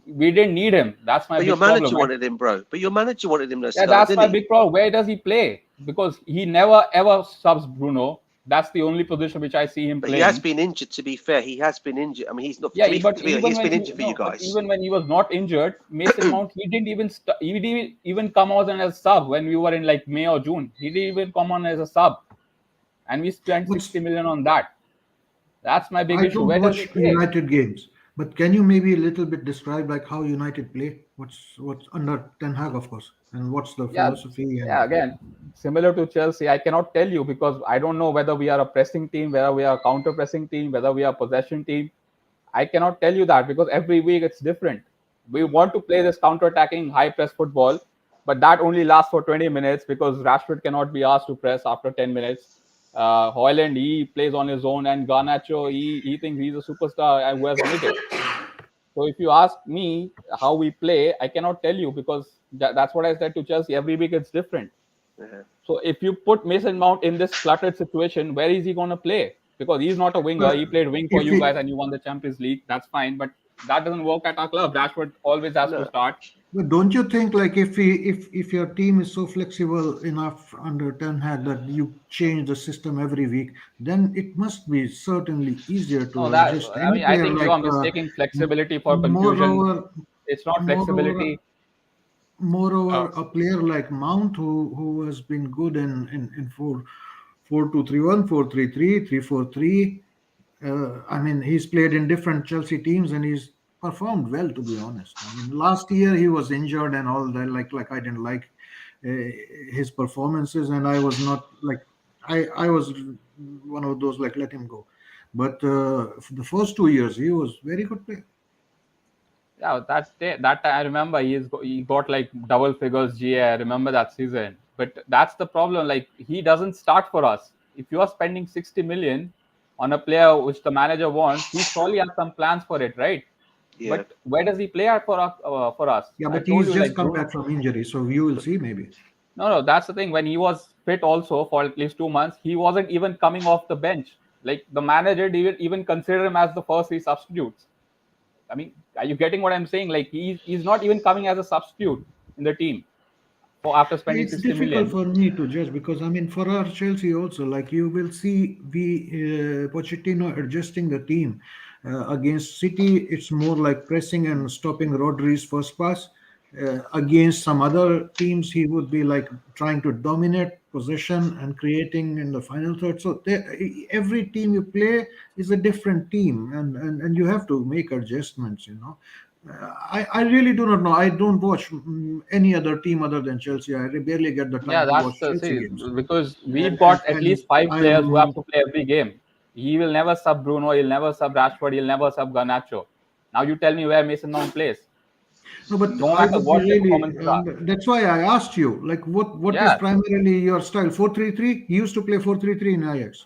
we didn't need him. That's my big problem. But your manager wanted him, bro. But your manager wanted him to start, that's my big problem. Where does he play? Because he never ever subs Bruno. That's the only position which I see him playing. He has been injured, to be fair. He has been injured. I mean, he's not. Yeah, he's been injured for you guys. Even when he was not injured, Mason Mount, he didn't even come out as a sub when we were in like May or June. He didn't even come on as a sub, and we spent 60 million on that. That's my big issue. Where does he play? United games, but can you maybe a little bit describe like how United play? What's under Ten Hag, of course, and what's the philosophy? Again, similar to Chelsea, I cannot tell you because I don't know whether we are a pressing team, whether we are a counter pressing team, whether we are a possession team. I cannot tell you that because every week it's different. We want to play this counter attacking high press football, but that only lasts for 20 minutes because Rashford cannot be asked to press after 10 minutes. Højlund, he plays on his own, and Garnacho, he thinks he's a superstar who has made it. So if you ask me how we play, I cannot tell you because that's what I said to Chelsea. Every week it's different. Yeah. So if you put Mason Mount in this cluttered situation, where is he going to play? Because he's not a winger. He played wing for you guys and you won the Champions League. That's fine, but that doesn't work at our club. Rashford always has to start. But don't you think like if your team is so flexible enough under Ten Hag that you change the system every week, then it must be certainly easier to adjust. I think you are mistaking flexibility for confusion. It's not flexibility. Moreover, a player like Mount who has been good in 4-2-3-1, 4-3-3, 3-4-3. I mean, he's played in different Chelsea teams and he's performed well, to be honest. I mean, last year he was injured and all that. Like I didn't like his performances, and I was not like I was one of those like let him go. But for the first 2 years, he was very good player. Yeah, that I remember he got like double figures GA. I remember that season. But that's the problem. Like he doesn't start for us. If you are spending 60 million on a player which the manager wants, he surely has some plans for it, right? Yeah. But where does he play for us? Yeah, but he's just come back from injury, so you will see maybe. No, that's the thing. When he was fit also for at least 2 months, he wasn't even coming off the bench. Like the manager didn't even consider him as the first 3 substitutes. I mean, are you getting what I'm saying? Like he's not even coming as a substitute in the team after spending 60 million. It's difficult for me to judge because I mean, for our Chelsea also, like you will see Pochettino adjusting the team. Against City, it's more like pressing and stopping Rodri's first pass. Against some other teams, he would be like trying to dominate possession and creating in the final third. So every team you play is a different team, and you have to make adjustments. You know, I really do not know. I don't watch any other team other than Chelsea. I barely get the time to watch Chelsea games. Because we've got at least 5 players who have to play every game. He will never sub Bruno. He'll never sub Rashford. He'll never sub Garnacho. Now you tell me where Mason Mount plays. No, but Don't I matter would what be the really, performances are. that's why I asked you, like, what is Yeah, primarily your style? 4-3-3. You used to play 4-3-3 in Ajax.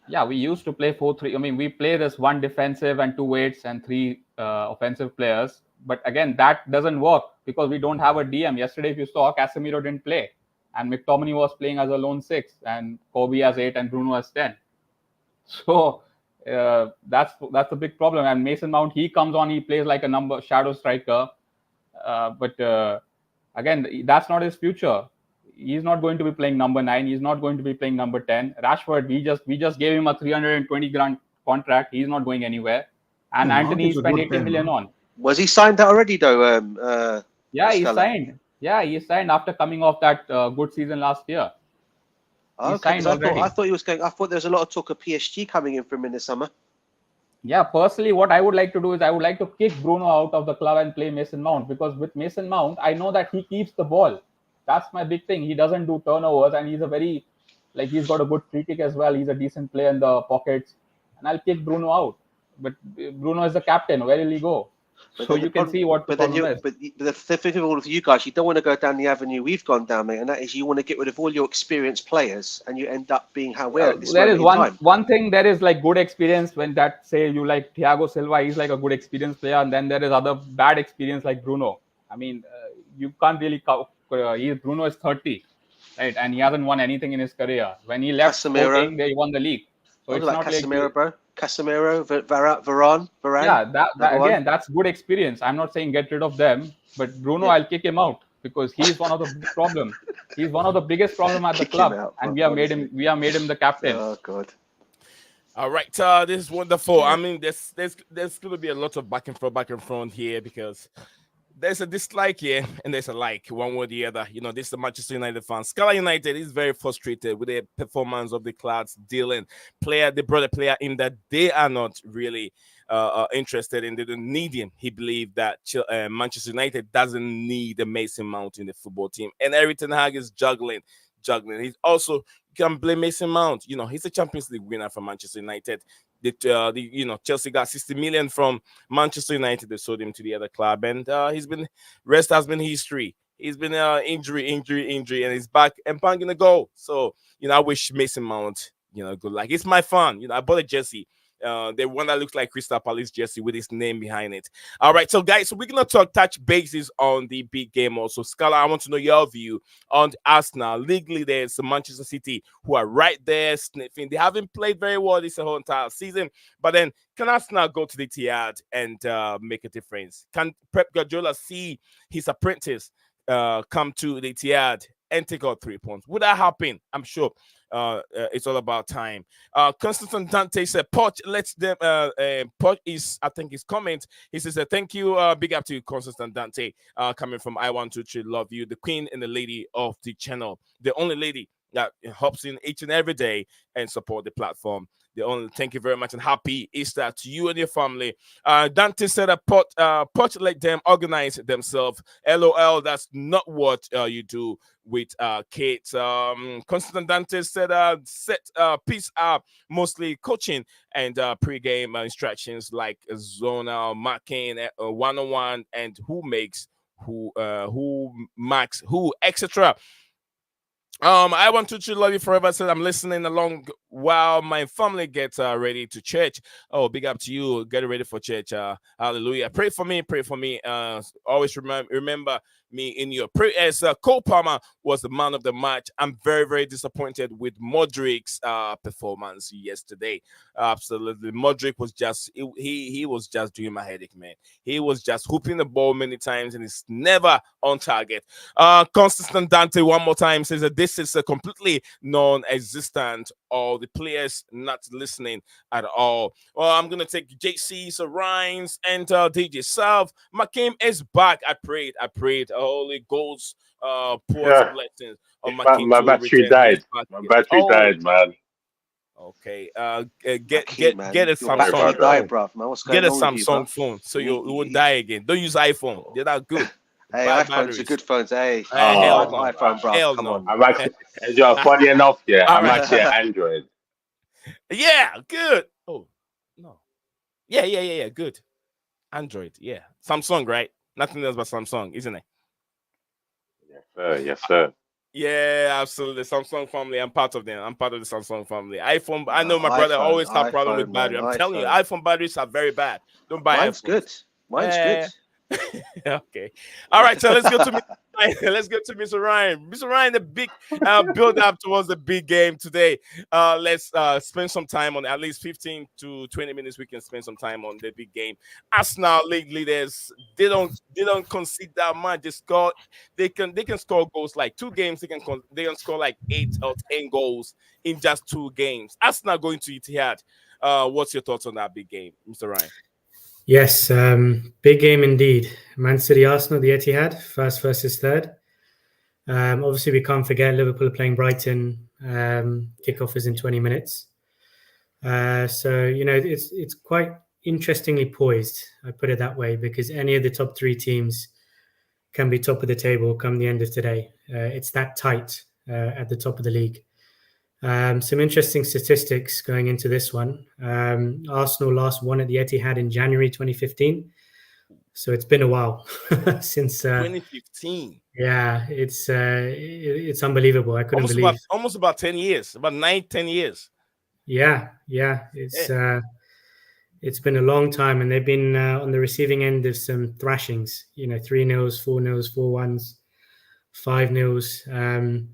yeah, we used to play 4-3. I mean, we play this one defensive and two weights and three offensive players. But again, that doesn't work because we don't have a DM. Yesterday, if you saw, Casemiro didn't play, and McTominay was playing as a lone 6, and Kobe as 8, and Bruno as 10. So that's a big problem. And Mason Mount, he comes on, he plays like a shadow striker. But again, that's not his future. He's not going to be playing number 9. He's not going to be playing number 10. Rashford, we just gave him a 320 grand contract. He's not going anywhere. And No, Mount Anthony is a spent good 80 pen, million man. on. Was he signed that already though? Yeah, he Scala? signed. Yeah, he signed after coming off that good season last year. He Okay, signed because already. I thought he was going. I thought there was a lot of talk of PSG coming in for him in the summer. Yeah, personally, what I would like to do is I would like to kick Bruno out of the club and play Mason Mount, because with Mason Mount, I know that he keeps the ball. That's my big thing. He doesn't do turnovers, and he's he's got a good free kick as well. He's a decent player in the pockets, and I'll kick Bruno out. But Bruno is the captain. Where will he go? But So then you can see what the problem is. But the thing with all of you guys, you don't want to go down the avenue we've gone down, mate, and that is you want to get rid of all your experienced players, and you end up being how we're at this There is moment in time. one thing. There is like good experience when that say you like Thiago Silva. He's like a good experienced player, and then there is other bad experience like Bruno. I mean, you can't really. Bruno is 30, right, and he hasn't won anything in his career. When he left Casemiro. Sporting, they won the league. So What it's about not Casemiro, like bro? Casemiro, Varane. yeah. That Number one. again, that's good experience. I'm not saying get rid of them, but Bruno, I'll kick him out because he's one of the big problem. He's one of the biggest problem at the Kick him club, out, and bro, we have made him the captain. Oh god. All right, this is wonderful. I mean, there's going to be a lot of back and front here because there's a dislike here and there's a like, one way or the other. You know, this is the Manchester United fan. Scala United is very frustrated with the performance of the Clouds dealing player. They brought a player in that they are not really interested in. They don't need him. He believed that Manchester United doesn't need a Mason Mount in the football team, and Erik ten Hag is juggling. He's also, you can blame Mason Mount. You know, he's a Champions League winner for Manchester United. Chelsea got 60 million from Manchester United. They sold him to the other club, and rest has been history. He's been injury, and he's back and banging a goal. So, you know, I wish Mason Mount, good luck. It's my fun. You know, I bought a jersey. The one that looks like Crystal Palace jersey with his name behind it. All right, so guys, so we're gonna touch bases on the big game also. Scala, I want to know your view on Arsenal. Legally, there's Manchester City who are right there sniffing. They haven't played very well this whole entire season, but then can Arsenal go to the Etihad and make a difference? Can Pep Guardiola see his apprentice come to the Etihad and take out 3 points? Would that happen? I'm sure. It's all about time. Constantine Dante said, Poch lets them. Poch is, I think, his comment. He says, "Thank you. Big up to you, Constantine Dante. Coming from I123, love you, the queen and the lady of the channel, the only lady that hops in each and every day and support the platform. Thank you very much and happy Easter to you and your family." Dante said that Poch let them organize themselves. LOL, that's not what you do with Kate. Constantine Dante said piece up mostly coaching and pre-game instructions like zonal marking, one-on-one, and who marks who, etc. I want to love you forever. Said I'm listening along while my family gets ready to church. Oh, big up to you. Get ready for church. Hallelujah. Pray for me. Always remember me in your prayers. Cole Palmer was the man of the match. I'm very, very disappointed with Modric's performance yesterday. Absolutely. Modric was just he was just doing my headache, man. He was just hooping the ball many times and it's never on target. Constant Dante one more time says that this is a completely non-existent, or the players not listening at all. Well, I'm gonna take JC, Sir Rhines, and DJ Salve. Makim is back. I prayed. Holy Ghost, pour some blessings on Makim. My battery died. My battery died, man. Okay. Get Get a Samsung phone, bruv, man. What's going get a on with you, Samsung bruv? phone so you won't die again. Don't use iPhone. They're not good. Hey, Bad iPhones batteries. are good phones. Hey, Hell no. iPhone, bruv. Hell Come no. on. I'm actually, funny enough, yeah, All I'm right. actually an Android. Yeah, good. Oh no. Yeah. Good. Android. Yeah. Samsung, right? Nothing else but Samsung, isn't it? Yes, sir. Yes, sir. Yeah, absolutely. Samsung family. I'm part of them. I'm part of the Samsung family. iPhone. I know my brother always have problem with battery. I'm telling you, iPhone batteries are very bad. Don't buy Mine's iPhones. good. Mine's good. Okay. All right. So let's go to let's go to Mr. Ryan. Mr. Ryan, the big build up towards the big game today. Let's spend some time on at least 15 to 20 minutes. We can spend some time on the big game. Arsenal league leaders, they don't concede that much. They can score goals like 2 games. They can score like 8 or 10 goals in just 2 games. Arsenal going to Etihad. What's your thoughts on that big game, Mr. Ryan? Yes, big game indeed. Man City, Arsenal, the Etihad, first versus third. Obviously, we can't forget Liverpool playing Brighton. Kickoff is in 20 minutes. So, it's quite interestingly poised, I put it that way, because any of the top 3 teams can be top of the table come the end of today. It's that tight at the top of the league. Some interesting statistics going into this one. Arsenal last won at the Etihad in January 2015. So it's been a while since 2015. Yeah, it's unbelievable. I couldn't believe. Almost about 10 years, about 9-10 years. Yeah. It's been a long time, and they've been on the receiving end of some thrashings. 3-0s, 4-0s, 4-1s, 5-0s,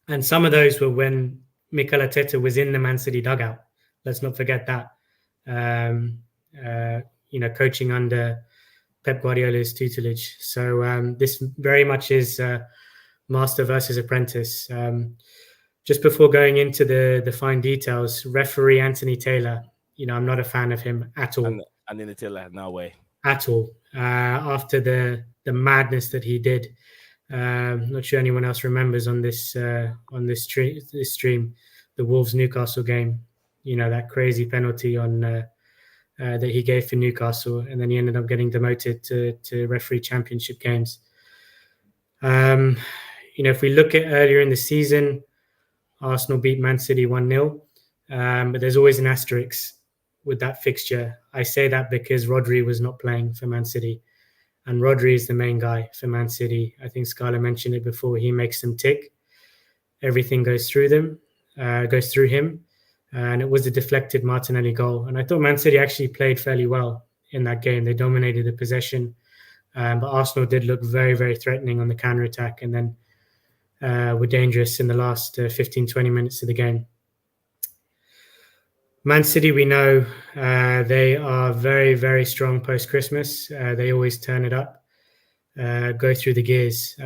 and some of those were when Mikel Arteta was in the Man City dugout. Let's not forget that. Coaching under Pep Guardiola's tutelage. So this very much is master versus apprentice. Just before going into the fine details, referee Anthony Taylor, I'm not a fan of him at all. Anthony Taylor, no way. At all. After the madness that he did. Not sure anyone else remembers on this stream, the Wolves Newcastle game. That crazy penalty on that he gave for Newcastle, and then he ended up getting demoted to referee championship games. If we look at earlier in the season, Arsenal beat Man City 1-0, but there's always an asterisk with that fixture. I say that because Rodri was not playing for Man City. And Rodri is the main guy for Man City. I think Scarlett mentioned it before. He makes them tick. Everything goes through him. And it was a deflected Martinelli goal. And I thought Man City actually played fairly well in that game. They dominated the possession. But Arsenal did look very, very threatening on the counter-attack, and then were dangerous in the last 15, 20 minutes of the game. Man City, we know they are very, very strong post-Christmas. They always turn it up, go through the gears.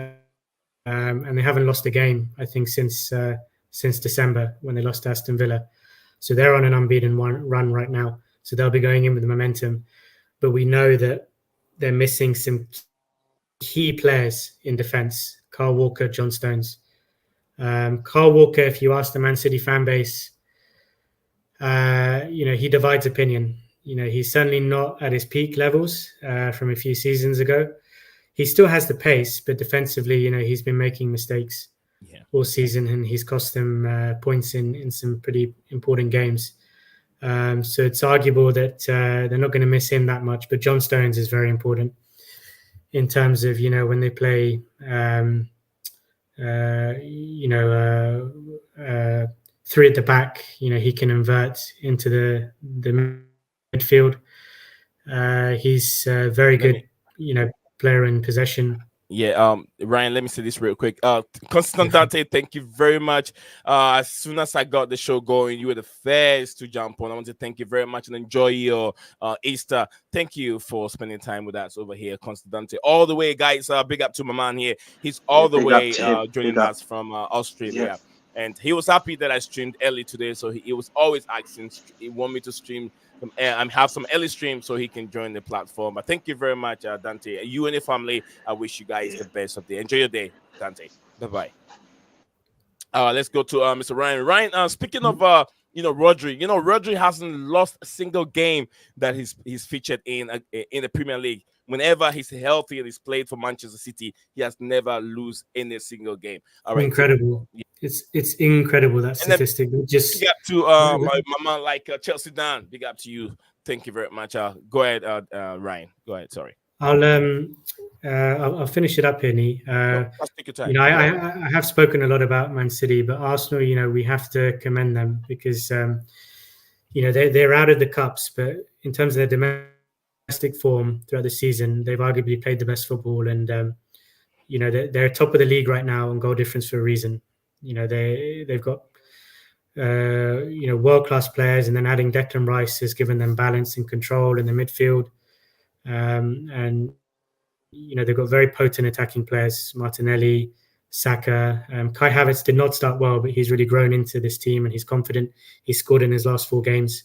And they haven't lost a game, I think, since December when they lost to Aston Villa. So they're on an unbeaten run right now. So they'll be going in with the momentum. But we know that they're missing some key players in defence. Kyle Walker, John Stones. Kyle Walker, if you ask the Man City fan base, he divides opinion. He's certainly not at his peak levels from a few seasons ago. He still has the pace, but defensively, he's been making mistakes all season, and he's cost them points in some pretty important games. So it's arguable that they're not going to miss him that much. But John Stones is very important in terms of, when they play, three at the back, he can invert into the midfield. He's a very good, player in possession. Yeah, Ryan, let me say this real quick. Constant Dante, thank you very much. As soon as I got the show going, you were the first to jump on. I want to thank you very much and enjoy your Easter. Thank you for spending time with us over here, Constant Dante. All the way, guys. Big up to my man here. He's all the way joining us from Australia. And he was happy that I streamed early today. So he was always asking, he wanted me to stream and have some early stream so he can join the platform. But thank you very much, Dante. You and your family, I wish you guys the best of the day. Enjoy your day, Dante. Bye-bye. Let's go to Mr. Ryan. Ryan, speaking of Rodri, Rodri hasn't lost a single game that he's featured in the Premier League. Whenever he's healthy and he's played for Manchester City, he has never lose any single game. All right, incredible. It's incredible, that statistic. Just big up to my man Chelsea Dan. Big up to you. Thank you very much. Go ahead, Ryan. Go ahead. Sorry. I'll finish it up here, Nee. Let's take your time. I have spoken a lot about Man City, but Arsenal, we have to commend them because, they're out of the cups, but in terms of their domestic form throughout the season, they've arguably played the best football, and they're top of the league right now on goal difference for a reason. They've got world class players, and then adding Declan Rice has given them balance and control in the midfield. And they've got very potent attacking players: Martinelli, Saka. Kai Havertz did not start well, but he's really grown into this team and he's confident. He scored in his last 4 games.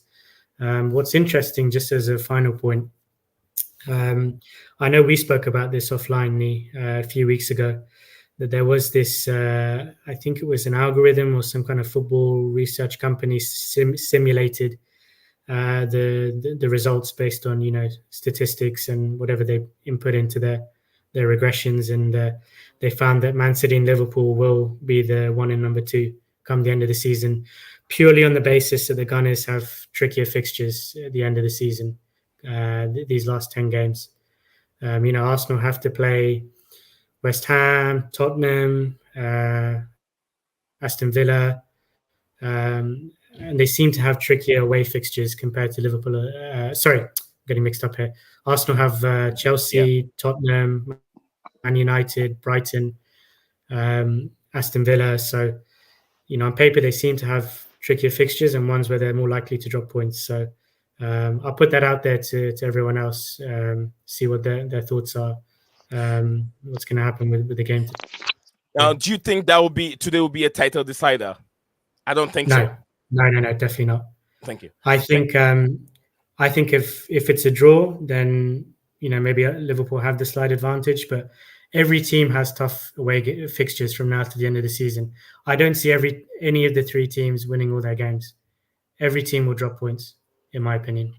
What's interesting, just as a final point, I know we spoke about this offline a few weeks ago, that there was this, I think it was an algorithm or some kind of football research company simulated the results based on statistics and whatever they input into their regressions, and they found that Man City and Liverpool will be the 1 and number 2 come the end of the season, purely on the basis that the Gunners have trickier fixtures at the end of the season. These last 10 games, Arsenal have to play West Ham, Tottenham, Aston Villa, and they seem to have trickier away fixtures compared to Liverpool. Sorry, getting mixed up here. Arsenal have Chelsea, Tottenham, Man United, Brighton, Aston Villa. So, on paper, they seem to have trickier fixtures and ones where they're more likely to drop points. So I'll put that out there to everyone else, see what their thoughts are, what's going to happen with the game. Now, do you think today will be a title decider? I don't think so. No, definitely not. Thank you. I think if it's a draw, then maybe Liverpool have the slight advantage, but every team has tough away fixtures from now to the end of the season. I don't see any of the 3 teams winning all their games. Every team will drop points, in my opinion.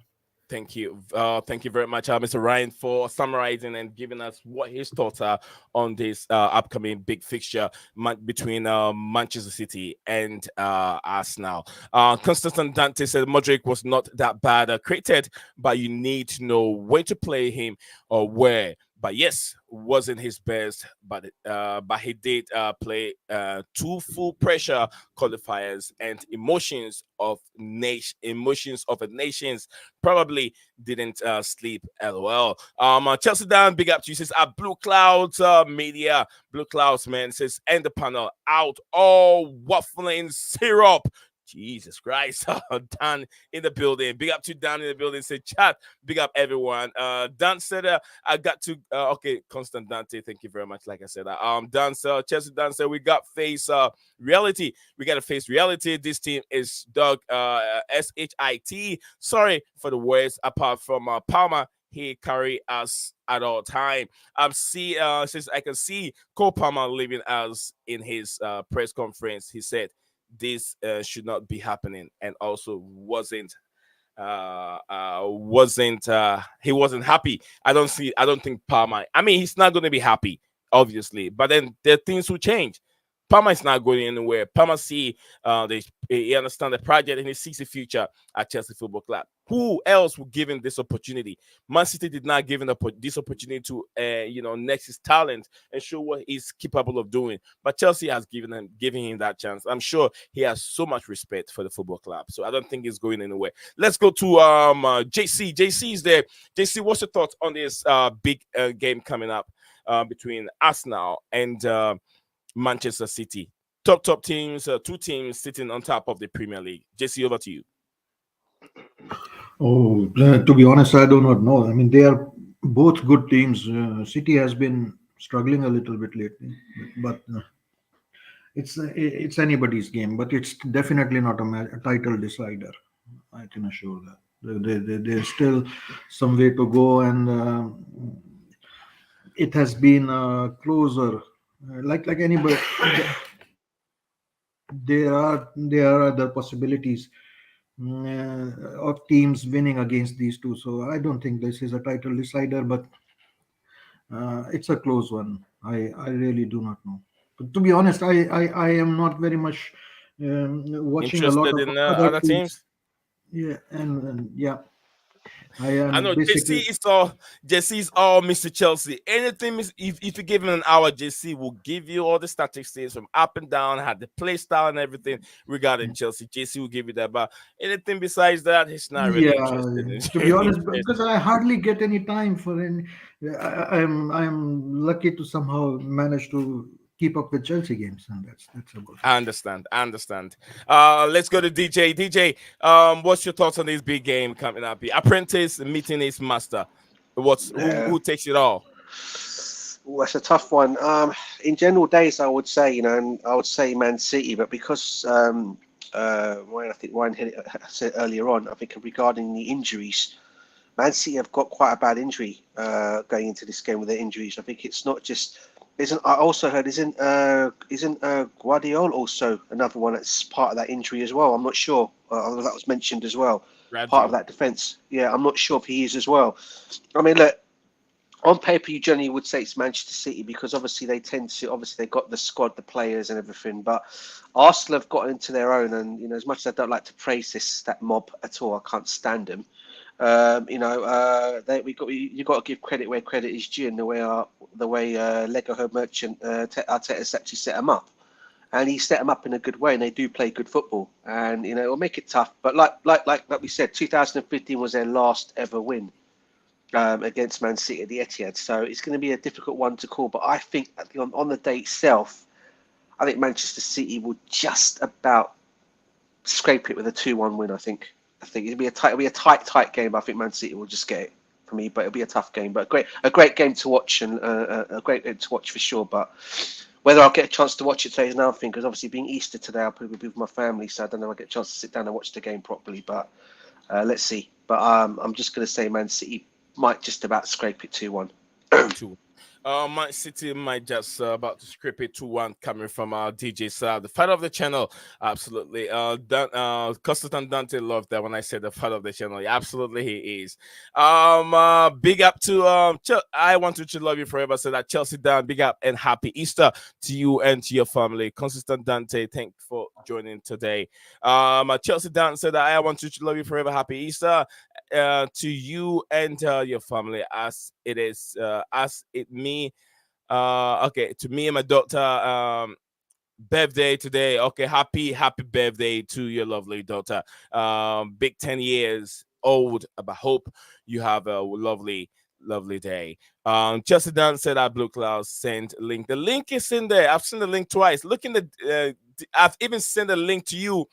Thank you. Thank you very much, Mr. Ryan, for summarizing and giving us what his thoughts are on this upcoming big fixture between Manchester City and Arsenal. Constantine Dante said Modric was not that bad created, but you need to know when to play him or where. But yes, wasn't his best, but he did play 2 full pressure qualifiers, and emotions of a nations probably didn't sleep. LOL. Chelsea Dan, big up to you. Says Blueclouds media. Blueclouds man says end the panel out all waffling syrup. Jesus Christ. Dan in the building. Big up to Dan in the building. Say chat. Big up everyone. Dan said I got to okay, Constant Dante, thank you very much. Like I said, Dan said, Chelsea Dan said we got face reality. We gotta face reality. This team is dog SHIT. Sorry for the words, apart from Palmer. He carry us at all time. Since I can see Cole Palmer leaving us in his press conference, he said this should not be happening, and also he wasn't happy. I don't think Palmer, I mean, he's not going to be happy, obviously, but then the things will change. Palmer is not going anywhere. Palmer he understands the project and he sees the future at Chelsea Football Club. Who else would give him this opportunity? Man City did not give him this opportunity to, next his talent and show what he's capable of doing. But Chelsea has given him that chance. I'm sure he has so much respect for the football club. So I don't think he's going anywhere. Let's go to JC. JC is there. JC, what's your thoughts on this big game coming up between Arsenal and Manchester City? Top teams, 2 teams sitting on top of the Premier League. JC, over to you. Oh, to be honest, I do not know. I mean, they are both good teams. City has been struggling a little bit lately, but it's anybody's game. But it's definitely not a title decider. I can assure that. There's still some way to go, and it has been closer. Like anybody, there are other possibilities of teams winning against these 2. So I don't think this is a title decider, but it's a close one. I really do not know. But to be honest, I am not very much watching interested a lot of in other teams. Yeah, and yeah. I know basically. JC is all Mr. Chelsea. Anything if you give him an hour, JC will give you all the statistics from up and down, had the play style and everything regarding Chelsea. JC will give you that, but anything besides that, he's not really interested in. To be honest, because I hardly get any time for any. I'm lucky to somehow manage to keep up with Chelsea games, and that's about it. I understand. Let's go to DJ. DJ, what's your thoughts on this big game coming up? Apprentice meeting his master. Who takes it all? Well, that's a tough one. In general days, I would say, and I would say Man City, but because I think Ryan said earlier on, I think regarding the injuries, Man City have got quite a bad injury going into this game with their injuries. I think it's not just. I also heard isn't Guardiola also another one that's part of that injury as well? I'm not sure. That was mentioned as well. Part of that defense. Yeah, I'm not sure if he is as well. I mean, look, on paper you generally would say it's Manchester City because obviously they they've got the squad, the players and everything. But Arsenal have got into their own, and as much as I don't like to praise that mob at all, I can't stand them. You got to give credit where credit is due, and the way Lego Merchant Arteta's actually set them up, and he set them up in a good way, and they do play good football, and it'll make it tough. But like we said, 2015 was their last ever win against Man City at the Etihad, so it's going to be a difficult one to call. But I think on the day itself, I think Manchester City will just about scrape it with a 2-1 win. I think it'll be a tight game. But I think Man City will just get it for me, but it'll be a tough game. But a great game to watch, and a great game to watch for sure. But whether I'll get a chance to watch it today is another thing, because obviously being Easter today, I'll probably be with my family, so I don't know if I'll get a chance to sit down and watch the game properly. But let's see. But I'm just going to say Man City might just about scrape it 2-1. Man City might just about to scrape it 2-1 coming from our DJ Sal, the father of the channel. Absolutely. Constantine Dante loved that when I said the father of the channel. Yeah, absolutely, he is. Big up to I want to love you forever. So that Chelsea down. Big up and happy Easter to you and to your family. Consistent Dante, thank you for joining today. Chelsea down said that I want to love you forever. Happy Easter to you and your family, as it is to me and my daughter birthday today. Okay, happy birthday to your lovely daughter. Big 10 years old, but hope you have a lovely day. Chelsea Dan said that Blueclouds sent link. The link is in there. I've seen the link twice. Look in the I've even sent a link to you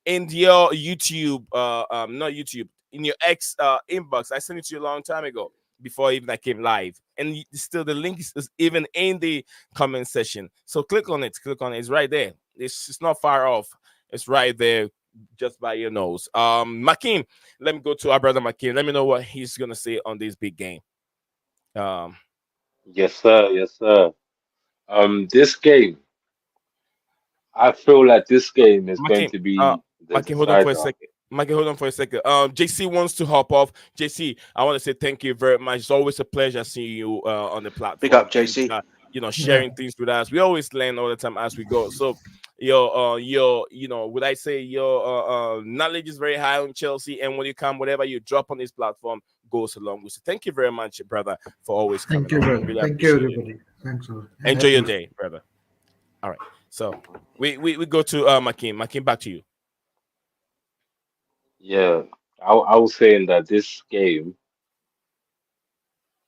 in your YouTube not YouTube, in your X inbox. I sent it to you a long time ago, before even I came live, and still the link is even in the comment section. So click on it. It's right there. It's not far off. It's right there, just by your nose. Makim, let me go to our brother Makim. Let me know what he's gonna say on this big game. Yes, sir. This game, I feel like this game is going to be the Makim, hold on for a decider. second. Mikey, hold on for a second. JC wants to hop off. JC, I want to say thank you very much. It's always a pleasure seeing you on the platform. Big up, JC. And, sharing things with us. We always learn all the time as we go. So your would I say your knowledge is very high on Chelsea, and when you come, whatever you drop on this platform goes along with it. Thank you very much, brother, for always coming. Thank you, brother. Really thank you, everybody. Thanks a lot. Enjoy your day, brother. All right. So we go to Makim. Makim, back to you. Yeah, I was saying that this game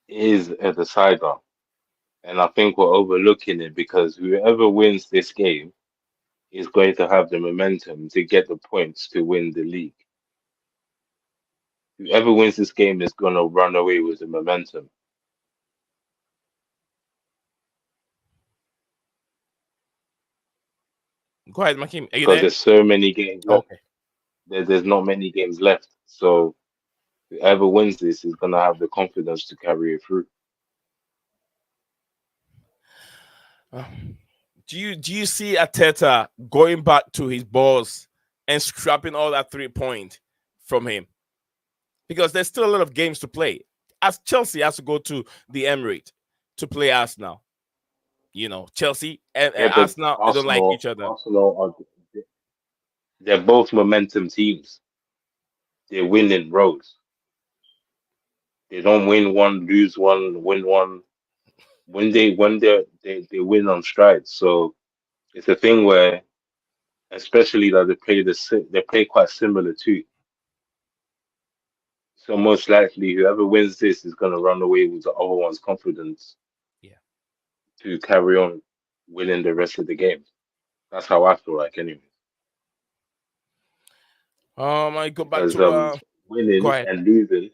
is a decider, and I think we're overlooking it because whoever wins this game is going to have the momentum to get the points to win the league. Whoever wins this game is going to run away with the momentum. Go ahead, Makim. Because there's so many games left. Okay. There's not many games left. So whoever wins this is going to have the confidence to carry it through. Do you see Arteta going back to his boss and scrapping all that 3 point from him? Because there's still a lot of games to play. As Chelsea has to go to the Emirates to play Arsenal. Chelsea and Arsenal, they don't like each other. Arsenal they're both momentum teams. They're winning roads. They don't win one, lose one, win one. When they they win on strides. So it's a thing where, especially that they play quite similar too. So most likely, whoever wins this is gonna run away with the other one's confidence. Yeah. To carry on winning the rest of the game. That's how I feel like, anyway. I go back Because to go winning ahead. and losing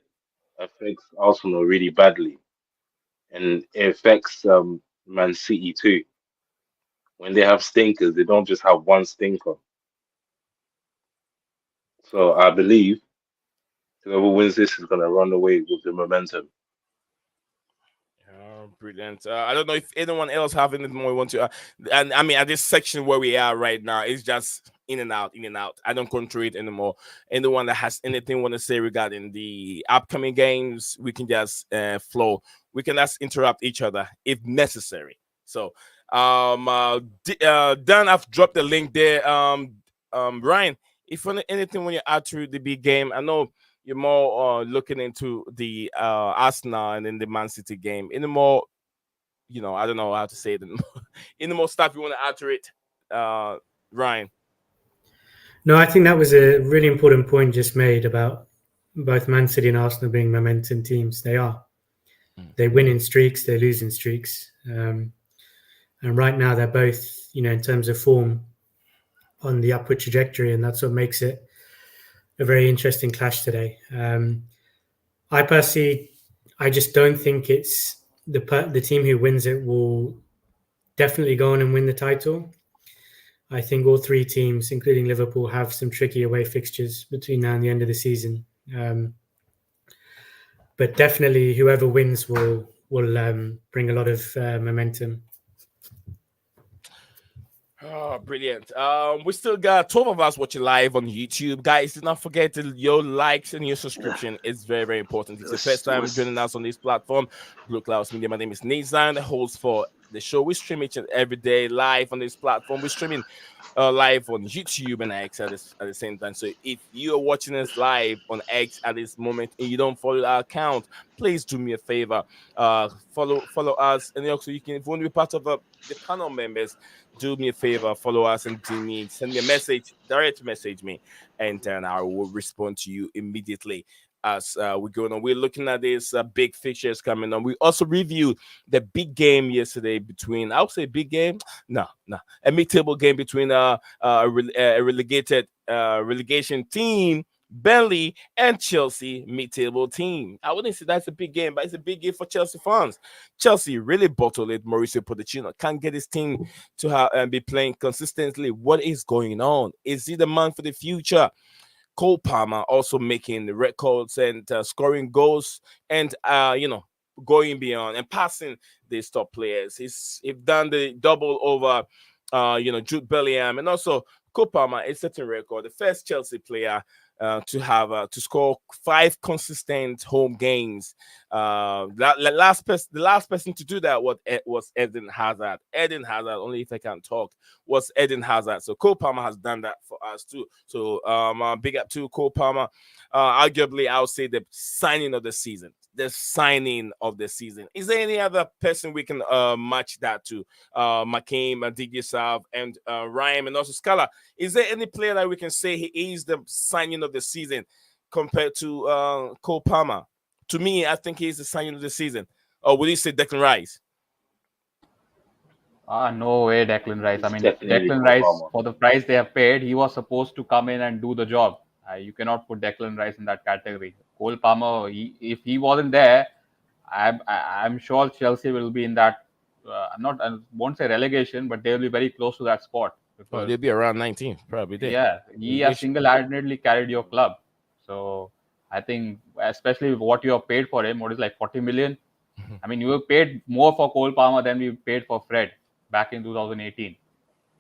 affects Arsenal really badly, and it affects Man City too. When they have stinkers, they don't just have one stinker. So I believe whoever wins this is gonna run away with the momentum. Brilliant. I don't know if anyone else have anything more want to. And I mean, at this section where we are right now, it's just in and out, in and out. I don't control it anymore. Anyone that has anything want to say regarding the upcoming games, we can just flow. We can just interrupt each other if necessary. So, Dan, I've dropped the link there. Ryan, if anything when you add to the big game, I know you're more looking into the Arsenal and then the Man City game. Any more, I don't know how to say it anymore. Any more stuff you want to add to it, Ryan? No, I think that was a really important point just made about both Man City and Arsenal being momentum teams. They are. They win in streaks, they lose in streaks. And right now they're both, in terms of form, on the upward trajectory, and that's what makes it a very interesting clash today. I personally, I just don't think it's the team who wins it will definitely go on and win the title. I think all three teams, including Liverpool, have some tricky away fixtures between now and the end of the season. But definitely, whoever wins will bring a lot of momentum. Oh, brilliant. We still got 12 of us watching live on YouTube. Guys, do not forget your likes and your subscription. It's very, very important. It's the first time joining us on this platform, Blueclouds Media. My name is Nathan, the host for the show. We stream each and every day live on this platform. We're streaming live on YouTube and X at the same time. So if you are watching us live on X at this moment and you don't follow our account, please do me a favor. Follow us, and also you can, if you want to be part of the panel members, do me a favor, follow us and send me a message, direct message me, and then I will respond to you immediately as we're going on. We're looking at this big fixtures coming on. We also reviewed the big game yesterday between, I would say big game, a mid-table game between a relegation team, Burnley, and Chelsea mid-table team. I wouldn't say that's a big game, but it's a big game for Chelsea fans. Chelsea really bottled it. Mauricio Pochettino can't get his team to have and be playing consistently. What is going on? Is he the man for the future? Cole Palmer also making the records and scoring goals and going beyond and passing these top players. He's done the double over Jude Bellingham, and also Cole Palmer is setting record, the first Chelsea player to have to score 5 consistent home games. The last person to do that was Eden Hazard. Eden Hazard, only if I can talk, was Eden Hazard. So Cole Palmer has done that for us too. So big up to Cole Palmer. Arguably, I would say the signing of the season. Is there any other person we can match that to? McCain, Digisov, and Ryan, and also Scala. Is there any player that we can say he is the signing of the season compared to Cole Palmer? To me, I think he's the signing of the season. Or would you say Declan Rice? No way, Declan Rice. It's I mean, definitely Declan Rice, Palmer. for the price they have paid, he was supposed to come in and do the job. You cannot put Declan Rice in that category. Cole Palmer, if he wasn't there, I'm sure Chelsea will be in that. I won't say relegation, but they will be very close to that spot. Because, they'll be around 19, probably. There. Yeah, he has single-handedly carried your club. So I think, especially what you have paid for him, what is like 40 million. I mean, you have paid more for Cole Palmer than we paid for Fred back in 2018.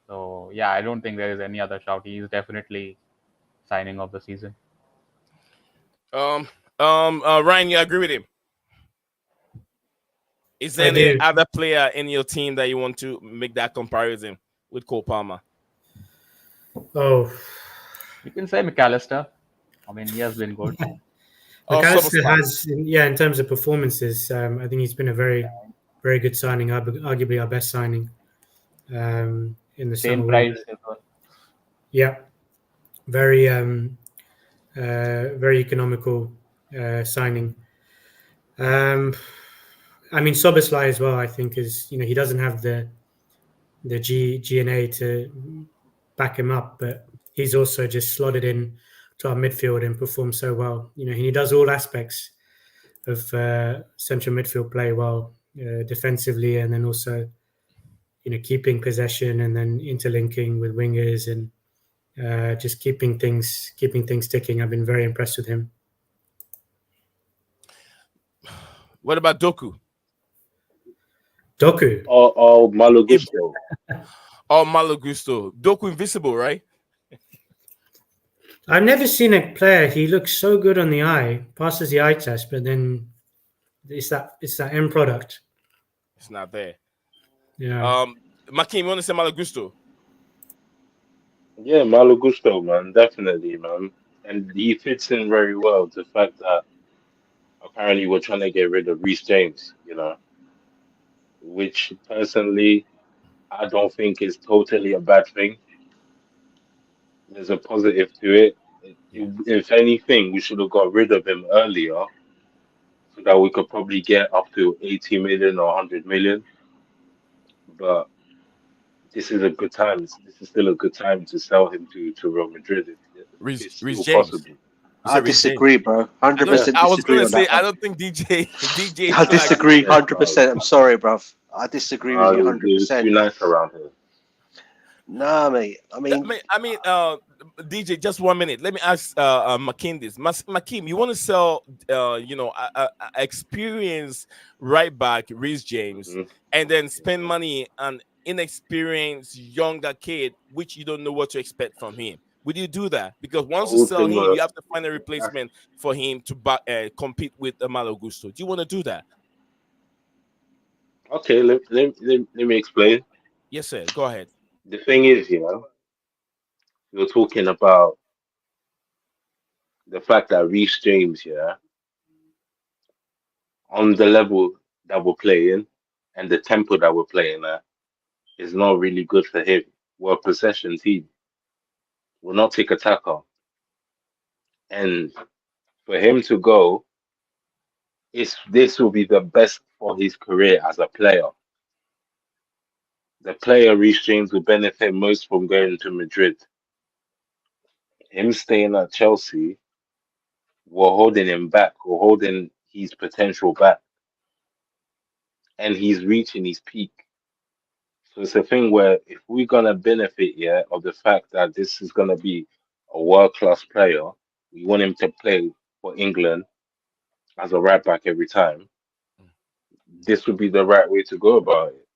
So yeah, I don't think there is any other shout. He is definitely signing of the season. Ryan, you agree with him? Is there any other player in your team that you want to make that comparison with Cole Palmer? Oh, you can say McAllister. I mean, he has been good. McAllister has, in terms of performances, I think he's been a very, very good signing, arguably our best signing in the Same summer price window. as well. Yeah, very, very economical signing. I mean, Soboslai as well, I think, is, he doesn't have the G&A to back him up, but he's also just slotted in to our midfield and performed so well. He does all aspects of central midfield play well, defensively, and then also, keeping possession and then interlinking with wingers and just keeping things ticking. I've been very impressed with him. What about Doku? Or Malo Gusto. Malo Gusto. Doku invisible, right? I've never seen a player. He looks so good on the eye, passes the eye test, but then it's that end product. It's not there. Yeah. Makim, you want to say Malo Gusto? Yeah, Malo Gusto, man, definitely, man, and he fits in very well. The fact that apparently we're trying to get rid of Reece James, which personally I don't think is totally a bad thing. There's a positive to it. If anything, we should have got rid of him earlier so that we could probably get up to 80 million or 100 million. But this is a good time. This is still a good time to sell him to Real Madrid if it's still possible. I disagree, bro. 100% I was going to say, that. I don't think DJ. I disagree 100%. I'm sorry, bro. I disagree with you 100%. It's too nice around here. Nah, mate. I mean, DJ, just 1 minute. Let me ask Makim this. Makim, you want to sell, experienced right back Reece James, and then spend money on inexperienced younger kid, which you don't know what to expect from him? Would you do that? Because once you sell him, you have to find a replacement for him to compete with Malo Gusto. Do you want to do that? Okay, let me explain. Yes, sir. Go ahead. The thing is, you're talking about the fact that Reece James, on the level that we're playing and the tempo that we're playing at, is not really good for him. We're a possession team. We'll not take attacker. And for him to go, this will be the best for his career as a player. The player Reece James will benefit most from going to Madrid. Him staying at Chelsea, we're holding him back. We're holding his potential back. And he's reaching his peak. So it's a thing where if we're going to benefit of the fact that this is going to be a world-class player, we want him to play for England as a right back every time, this would be the right way to go about it.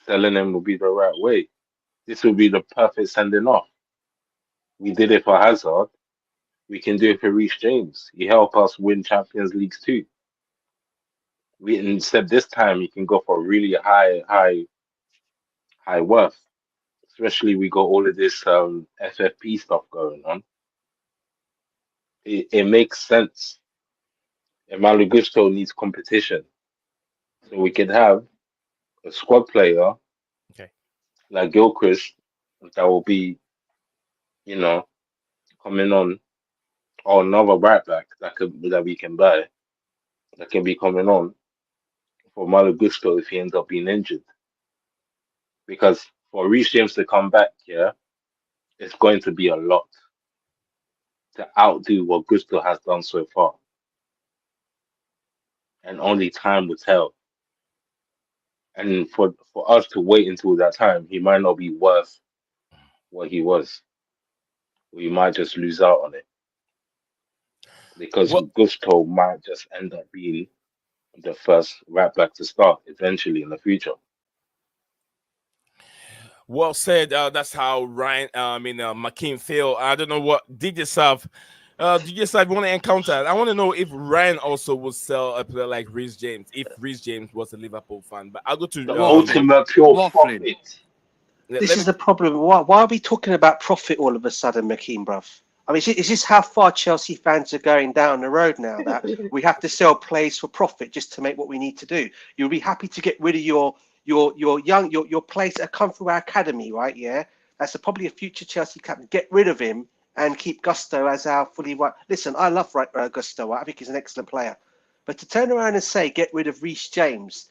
Selling him will be the right way. This will be the perfect sending off. We did it for Hazard. We can do it for Reece James. He helped us win Champions Leagues too. Instead this time he can go for really high worth. Especially we got all of this FFP stuff going on. It makes sense. And Malo Gusto needs competition. So we could have a squad player like Gilchrist that will be, coming on, or another right back that we can buy that can be coming on for Malo Gusto if he ends up being injured. Because for Reece James to come back, it's going to be a lot to outdo what Gusto has done so far. And only time will tell. And for us to wait until that time, he might not be worth what he was. We might just lose out on it. Because Gusto might just end up being the first right back to start eventually in the future. Well said. That's how Makim feel. I don't know what DJ Sav want to encounter. I want to know if Ryan also would sell a player like Reece James if Reece James was a Liverpool fan. But I'll go to the ultimate pure profit. This is the problem. Why are we talking about profit all of a sudden, Makim, bruv? I mean, is this how far Chelsea fans are going down the road now? That we have to sell players for profit just to make what we need to do. You'll be happy to get rid of your players that come through our academy, right? Yeah, that's probably a future Chelsea captain. Get rid of him and keep Gusto as our fully right. Listen, I love Gusto. I think he's an excellent player, but to turn around and say get rid of Reece James.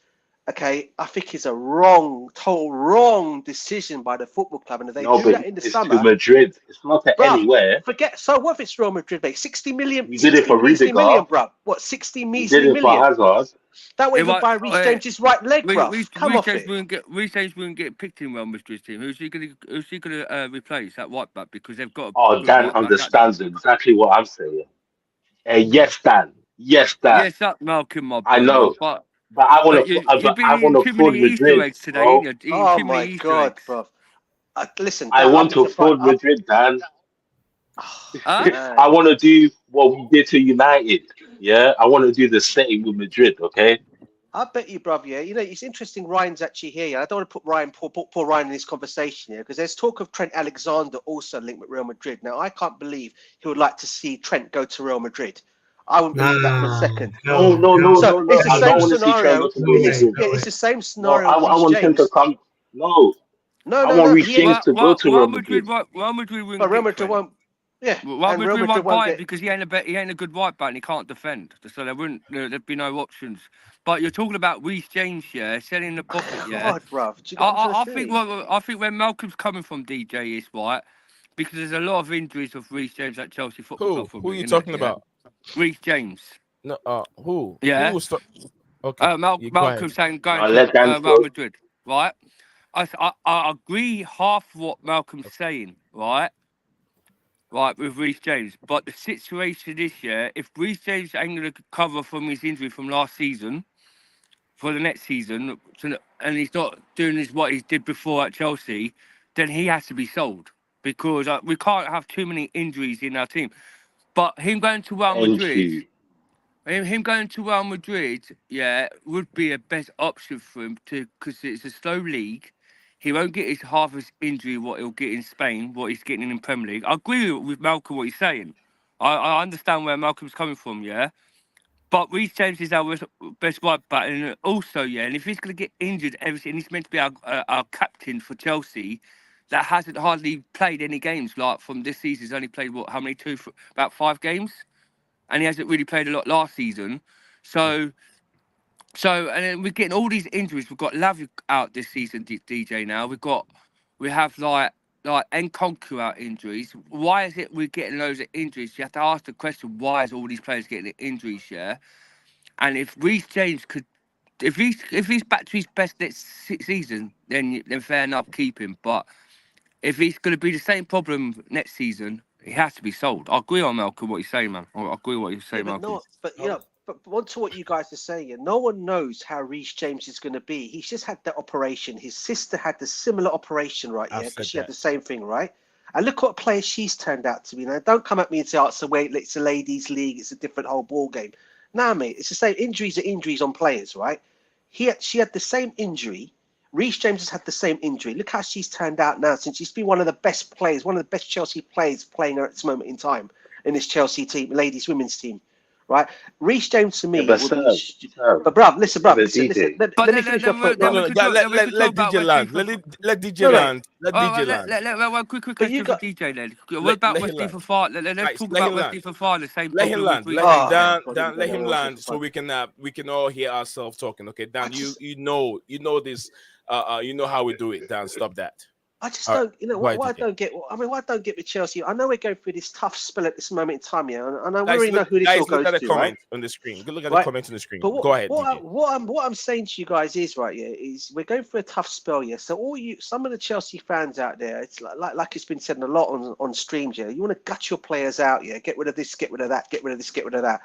Okay, I think it's a total wrong decision by the football club. And if they do that in the summer, to Madrid. It's not to anywhere. Forget. So what if it's Real Madrid, mate? 60 million. You did it for Rudiger. Million, bro. What? 60 million. You did it for Hazard. That would even buy Reece James's right leg, bro. Come off it. Reece James wouldn't get picked in Real Madrid's team. Who's he going to replace that right back? Because they've got. Dan understands exactly what I'm saying. Yes, Dan. Yes, Dan. Yes, that Malcolm, my I know. But I want to fraud Madrid. Today, oh my God, bro! Listen, I want to fraud Madrid, Dan. I want to do what we did to United. Yeah, I want to do the same with Madrid. Okay. I bet you, bruv. Yeah, you know it's interesting. Ryan's actually here. I don't want to put put Ryan in this conversation here because there's talk of Trent Alexander also linked with Real Madrid. Now I can't believe he would like to see Trent go to Real Madrid. I wouldn't believe that for a second. No. So it's the same scenario. It's the same scenario. I want him to come. No. I want Reece James to go to Real Madrid. Real Madrid won't. Yeah, Real Madrid won't buy it because he ain't a good right back and he can't defend. So there'd be no options. But you're talking about Reece James, yeah, selling the profit, yeah. God, bruv. I think where Malcolm's coming from, DJ, is right because there's a lot of injuries of Reece James at Chelsea Football Club. Who are you talking about? Reece James. No, who? Yeah. Okay. Malcolm's saying going to Real Madrid, right? I agree half what Malcolm's saying, right? Right, with Reece James. But the situation this year, if Reece James ain't going to recover from his injury from last season, for the next season, and he's not doing what he did before at Chelsea, then he has to be sold. Because we can't have too many injuries in our team. But him going to Real Madrid, yeah, would be a best option for him because it's a slow league. He won't get half his injury what he'll get in Spain, what he's getting in the Premier League. I agree with Malcolm what he's saying. I understand where Malcolm's coming from, yeah. But Reece James is our best right back, and also, yeah. And if he's going to get injured, everything, he's meant to be our captain for Chelsea. That hasn't hardly played any games. Like from this season, he's only played how many? About 5 games, and he hasn't really played a lot last season. So, and then we're getting all these injuries. We've got Lavi out this season, DJ. Now we have like Nkunku out injuries. Why is it we're getting loads of injuries? You have to ask the question: why is all these players getting injuries? Yeah, and if Reece James could, if he's back to his best next season, then fair enough, keep him. But if he's going to be the same problem next season, he has to be sold. I agree on Malcolm what he's saying, man. I agree with what he's saying, Malcolm. But on to what you guys are saying, no one knows how Reece James is going to be. He's just had that operation. His sister had the similar operation, right? Yeah, because she had the same thing, right? And look what player she's turned out to be. Now, don't come at me and say, it's a ladies' league, it's a different whole ball game. Nah, mate, it's the same. Injuries are injuries on players, right? She had the same injury. Reece James has had the same injury. Look how she's turned out now since she's been one of the best players, one of the best Chelsea players playing her at this moment in time in this Chelsea team, ladies' women's team. Right, Reece James to me. But bruv, listen. Let me finish my point. Let DJ land. Let DJ land. Let DJ land. Quick question for DJ then. What about Wesley Fofana? Let's talk about Wesley Fofana. Same. Let him land. Dan, let him land so we can all hear ourselves talking. Okay, Dan, you know this. You know how we do it. Dan, stop that. I just don't, what I don't get. What I don't get with Chelsea. I know we're going through this tough spell at this moment in time, yeah, and I really know who this all goes to. Look at the comment on the screen. Look at the comment on the screen. Go ahead. What I'm saying to you guys is right, yeah, is we're going through a tough spell, yeah. So some of the Chelsea fans out there, it's like it's been said a lot on streams, yeah. You want to gut your players out, yeah. Get rid of this, get rid of that, get rid of this, get rid of that.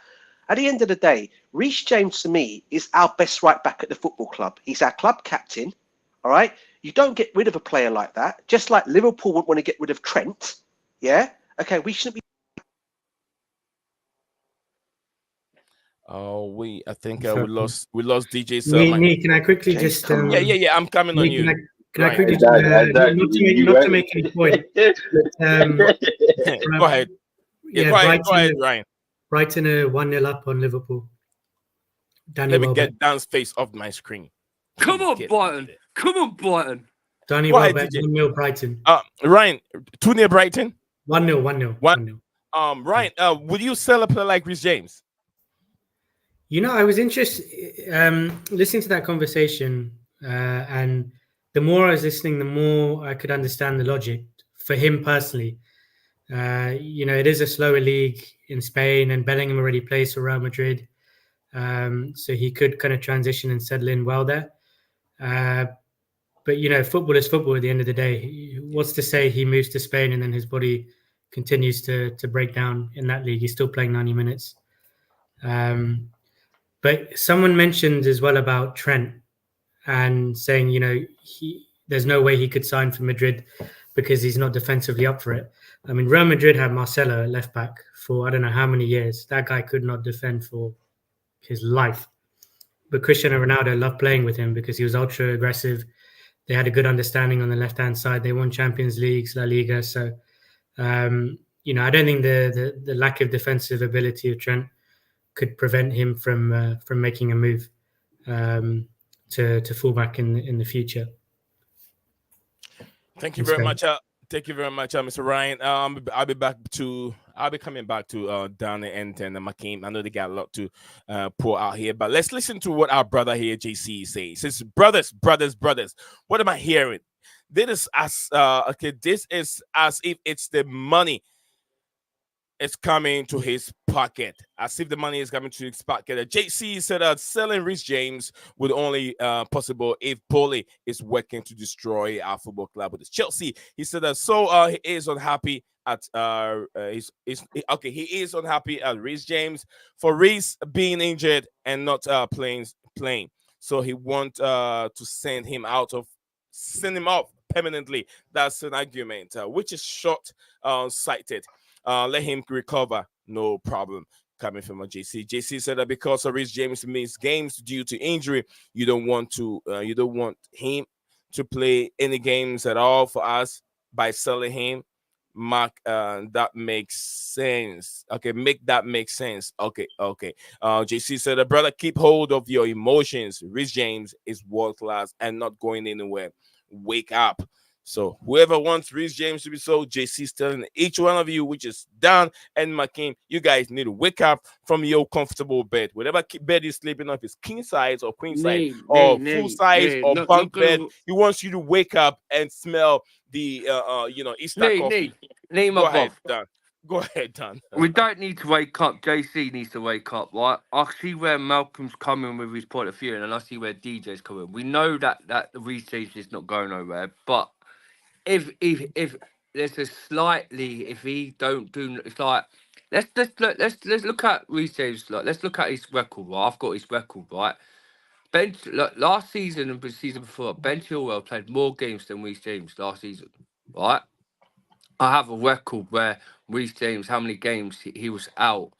At the end of the day, Reece James to me is our best right back at the football club. He's our club captain. All right. You don't get rid of a player like that, just like Liverpool would want to get rid of Trent. Yeah. Okay. We shouldn't be. Oh, I think we lost DJ. Can I quickly just? Yeah. I'm coming on you. Can I quickly not to make any point? Go ahead. Yeah, go ahead, Ryan. Brighton are 1-0 up on Liverpool. Danny Let me Welbeck. get Dan's face off my screen. Come on, Brighton. Come on, Brighton. Danny Go ahead, Welbeck, DJ. 1-0 Brighton. Ryan, 2-0 Brighton. 1-0. Ryan, would you sell a player like Reece James? You know, I was interested listening to that conversation, and the more I was listening, the more I could understand the logic for him personally. You know, it is a slower league in Spain, and Bellingham already plays for Real Madrid, so he could kind of transition and settle in well there. But you know, football is football at the end of the day. What's to say he moves to Spain and then his body continues to break down in that league? He's still playing 90 minutes. But someone mentioned as well about Trent and saying, you know, there's no way he could sign for Madrid because he's not defensively up for it. I mean, Real Madrid had Marcelo at left back for I don't know how many years. That guy could not defend for his life. But Cristiano Ronaldo loved playing with him because he was ultra aggressive. They had a good understanding on the left-hand side. They won Champions Leagues, La Liga. So, you know, I don't think the lack of defensive ability of Trent could prevent him from making a move to fullback in the future. Thank you very much. Thank you very much, Mr. Ryan. I'll be coming back to Danny and Makeem. I know they got a lot to pour out here, but let's listen to what our brother here, JC, says. He says, brothers. What am I hearing? This is as if it's the money. It's coming to his pocket, as if the money is coming to his pocket. JC said that selling Reece James would only possible if Pole is working to destroy our football club with Chelsea. He said that he is unhappy at he is unhappy at Reece James for Reece being injured and not playing. So he want to send him off permanently. That's an argument which is short-sighted. Let him recover, no problem. Coming from a JC. JC said that because of Reece James missed games due to injury, you don't want him to play any games at all for us by selling him. Mark, that makes sense. Okay, make that make sense. Okay. JC said, brother, keep hold of your emotions. Reece James is world class and not going anywhere. Wake up. So whoever wants Reece James to be sold, JC's telling each one of you, which is Dan and Makeem, you guys need to wake up from your comfortable bed. Whatever bed you're sleeping on, if it's king size or queen size or full size or bunk bed, he wants you to wake up and smell the Easter coffee. Go ahead, Dan. Go ahead, Dan. We don't need to wake up. JC needs to wake up, right? I see where Malcolm's coming with his point of view, and I see where DJ's coming. We know that Reece James is not going nowhere, but if there's a slightly, if he don't do, it's like let's look at Reece James. Like, let's look at his record. Right, I've got his record right. Last season and the season before, Ben Chilwell played more games than Reece James last season. Right, I have a record where Reece James, how many games he was out,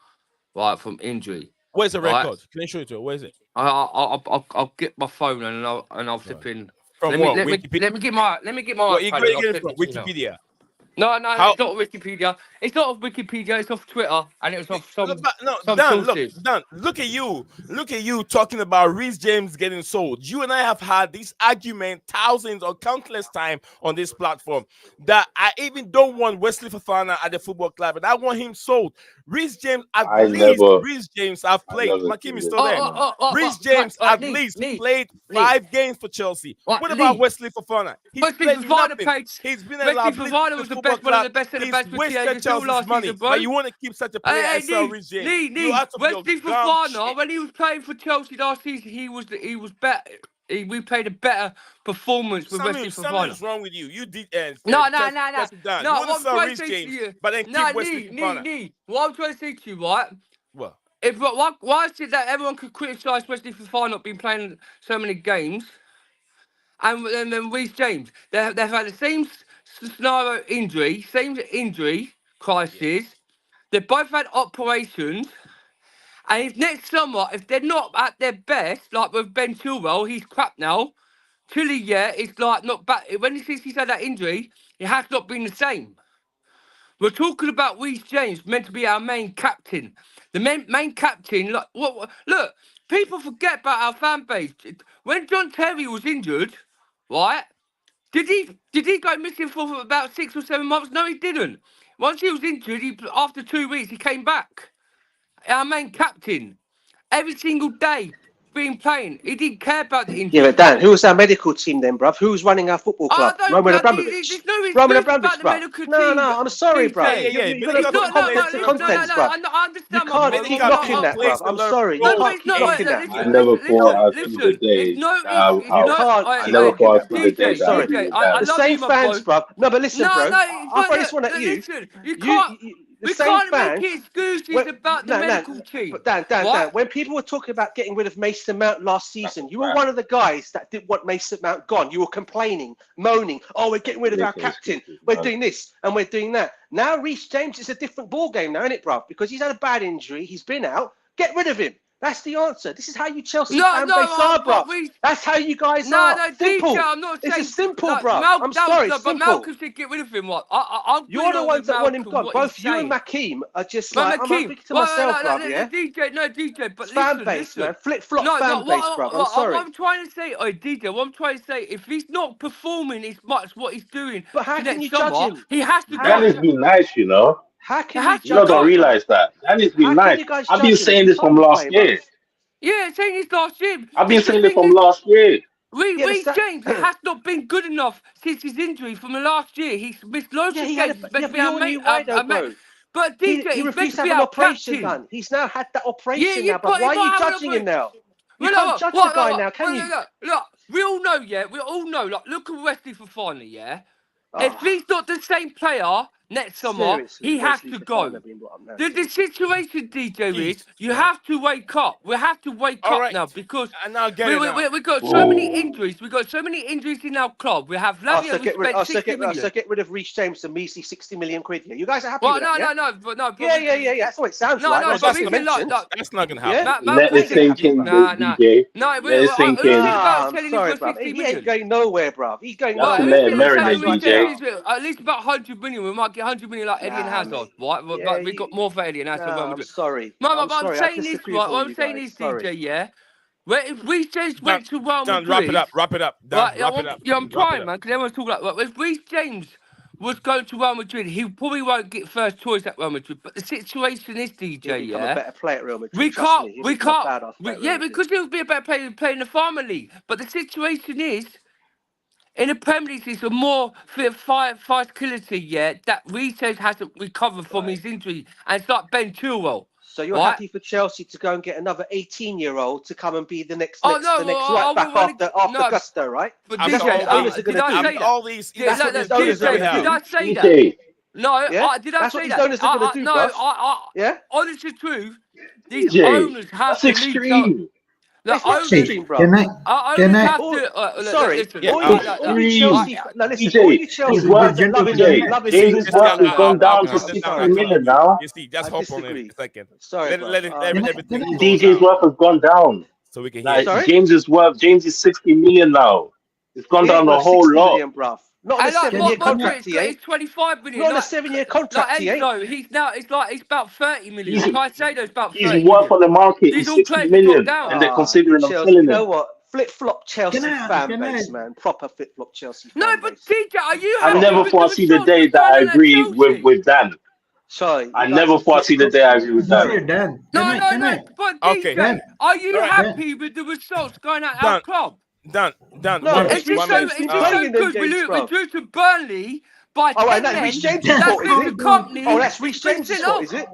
right, from injury. Where's the record? Can you show it to? Where is it? I'll get my phone and I'll flip in. From let me get my. What you get it from? Wikipedia. No, it's not Wikipedia. It's not off Wikipedia. It's off Twitter, and it was off some. Dan, look at you talking about Reece James getting sold. You and I have had this argument thousands or countless times on this platform that I even don't want Wesley Fofana at the football club, and I want him sold. Reece James Reece James have played. Makeem is still there. Reece James at least played 5 games for Chelsea. What about Wesley Fofana? He's been a liability was the best, one of the best in the best for Chelsea's last money, season, bro. But you want to keep such a player as Reece James. Wesley Fofana, when he was playing for Chelsea last season, he was better. We played a better performance with Wesley Fofana. Something's wrong with you. You did. No. You want to sell Reece James, but then keep Wesley Fofana. What I'm trying to say to you, right? What? Why is it that everyone could criticise Wesley Fofana not being playing so many games, and then Reece James? They've had the same scenario same injury crisis. Yeah. They both had operations, and if next summer, if they're not at their best, like with Ben Chilwell, he's crap now. Chile, it's like not bad. When he's had that injury, it has not been the same. We're talking about Reece James, meant to be our main captain. The main captain, like, look, people forget about our fan base. When John Terry was injured, right? Did he go missing for about 6 or 7 months? No, he didn't. Once he was injured, after 2 weeks, he came back. Our main captain, every single day, being playing. He didn't care about the injury. Yeah, but Dan, who was our medical team then, bruv? Who was running our football club? Roman Abramovich. There's no Roman excuse Abramovich, about the bruv. medical No, team. I'm sorry, bruv. Yeah. You've got to put context to contents, bruv. I understand. You can't keep knocking that, bruv. I'm sorry. You can't keep knocking that. I never thought I'd see the day. I never thought I'd see the day. Sorry. The same fans, bruv. No, but listen, bro. I'll throw this one at you. Listen, you can't. The We same can't fans, make excuses about the medical team. But Dan, when people were talking about getting rid of Mason Mount last season, you were one of the guys that didn't want Mason Mount gone. You were complaining, moaning, oh, we're getting rid of our captain. We're doing this and we're doing that. Now Reece James is a different ball game now, isn't it, bruv? Because he's had a bad injury. He's been out. Get rid of him. That's the answer. This is how you Chelsea fan base are, bruv. That's how you guys are. No, simple. DJ, I'm not saying. It's simple, bruv. I'm sorry, but simple. Malcolm should get rid of him. What? You're the ones that want him gone. Both you and Makeem are just like, I'm speaking to myself, bruv, yeah? DJ, but fan base, man. Flip-flop fan base, bruv. I'm sorry. What I'm trying to say, DJ, what I'm trying to say, if he's not performing as much what he's doing, but how can you judge him? He has to go. That has been nice, you know. How can you don't realize that? That has been nice. I've been saying this from last year. Yeah, saying this last year. I've been saying it from last year. Reece James has not been good enough since his injury from the last year. He's missed loads of games. But DJ, he refused to have an operation done. He's now had that operation now. But why are you judging him now? You can't judge the guy now, can you? Look, we all know, yeah. We all know. Like, look at Wesley Fofana, yeah. If he's not the same player next summer, he has to go. The situation, DJ, is you have to wake up. We have to wake up now because we've got so many injuries. We've got so many injuries in our club. We have so get rid of Reece James and measly 60 million quid. Yeah, you guys are happy with that? No. Yeah. That's what it sounds like. That's not gonna happen. Let it sink in, DJ. No, let it sink in. I'm sorry, bruv. He ain't going nowhere, bruv. He's going nowhere. Let it marinate, DJ. At least about 100 million. We might get 100 million like Eddie and Hazard, right? We got more for Eddie and Hazard. I'm sorry. I'm saying this, right? What I'm saying is, DJ, yeah. If Reece James went to Real Madrid, wrap it up. Yeah, I'm trying, man, because everyone's talking like, if Reece James was going to Real Madrid, he probably won't get first choice at Real Madrid. But the situation is, DJ, yeah, a better player at Real Madrid. We can't. Because he'll be a better player than playing the Farmer League. But the situation is, in the Premier League, it's a more physicality, yeah, that Reece James hasn't recovered from his injury. And it's like Ben Chilwell. So you're happy for Chelsea to go and get another 18-year-old to come and be the next right back after Gusto, right? But did I say that? All these, did I say that? No, did I say that? That's what these owners are going to do, no, honest truth, these owners have to leave. That's extreme, bro. Can I? Sorry. James' worth has gone down to 60 million now. You see, just hold on a second. Sorry, DJ's worth has gone down. So we can hear. James is 60 million now. It's gone down a whole lot. Not on a 7-year contract, He's 25 million. Not on a 7-year contract, he's about 30 million. I say there's about 30 He's worth on the market. He's 60 million, and they're considering him selling him. You know what? Flip-flop Chelsea fan base, man. Proper flip-flop Chelsea fan base. No, but DJ, are you I never foresee the day that I agree with Dan. Sorry. I never foresee the day I agree with Dan. No. But DJ, are you happy with the results going out our club? Done. It's just so good. We drew to Burnley by 10 that's Reece James' fault, is it? That's Reece James' fault, is it?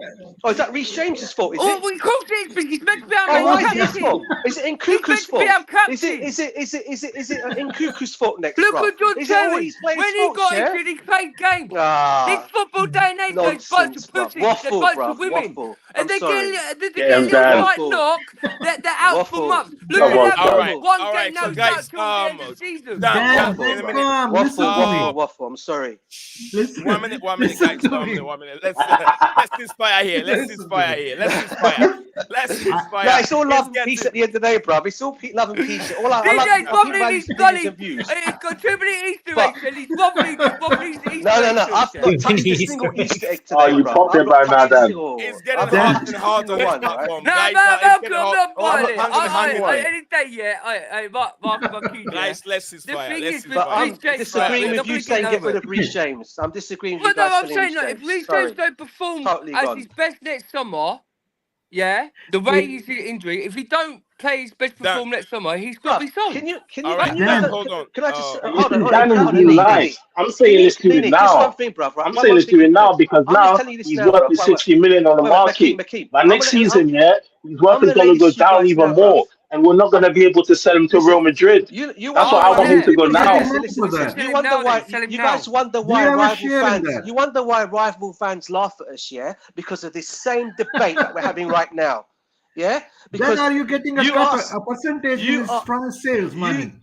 Is that Reece James' fault, is it? Of course it is, because he's meant to be our captain. Is it Nkuku's fault? Is it Nkuku's fault next? Look at John Terry. When he got injured, he played games. This football day and age, they're a bunch of pussies. They're a bunch of women. I'm sorry. They Get get a him little down. slight knock. They're out for Waffle. months. Look Come at on, that. fam. All One right. game, no So start guys, till the end of the season. Dan, Dan, in a minute. come, listen to me. Waffle. I'm sorry. Listen, 1 minute, listen guys. to 1 me. minute, 1 minute. Let's inspire here. Let's Listen to inspire me. here. Let's inspire. Let's inspire. No, it's all Let's love and get peace to- at the end of the day, bruv. It's all love and peace. All I like DJ's to wobbling value his opinions gully. and views. He's got too many Easter But- eggs and he's wobbling his Easter No. eggs. I've not touched a single Easter egg today, Oh, you bruv. popping I've not by now, touched a Dan. single. It's getting I've not hot touched and a hot on single this one, right? platform, No, guys. no, It's Malcolm, getting I'm hot. not buying it. touched a single one. Any day, yeah. Mark, Guys, let's The inspire. thing Let's is, inspire. But I'm Reece James, disagreeing right, with we're you not saying gonna get rid get of Reece James. I'm disagreeing with Well, you guys no, I'm selling saying Reece that James. if Reece Sorry. James don't perform Totally as gone. his best next summer, yeah, the way he's injury, if he don't play his best Dan. perform next summer, he's got to Bruv, be sold. can you All right, just- Dan, hold on. Can I just hold Listen, on, Dan is hold on, being Lee, nice. I'm Lee, saying let's do it Lee, just one now. thing, bruv. Right, I'm one saying more let's thing do it now quickly. because I'm gonna now tell you this he's now, worth bruv. his Wait, 60 million on the wait, market. Makeem. By I'm next gonna- season, yeah, his worth I'm is gonna going lay to go this to you down guys even now, more, bruv. and we're not going to be able to sell him to Listen, Real Madrid. You That's wonder what I why. want him to go He's now. getting money for that. You Sell him wonder now why. then, sell him You now. guys wonder Do why you have a rival share in fans. that? You wonder why rival fans laugh at us, yeah, because of this same debate that we're having right now, yeah. Then Because are you getting a you cut, ask- a percentage you in his are- France sales money?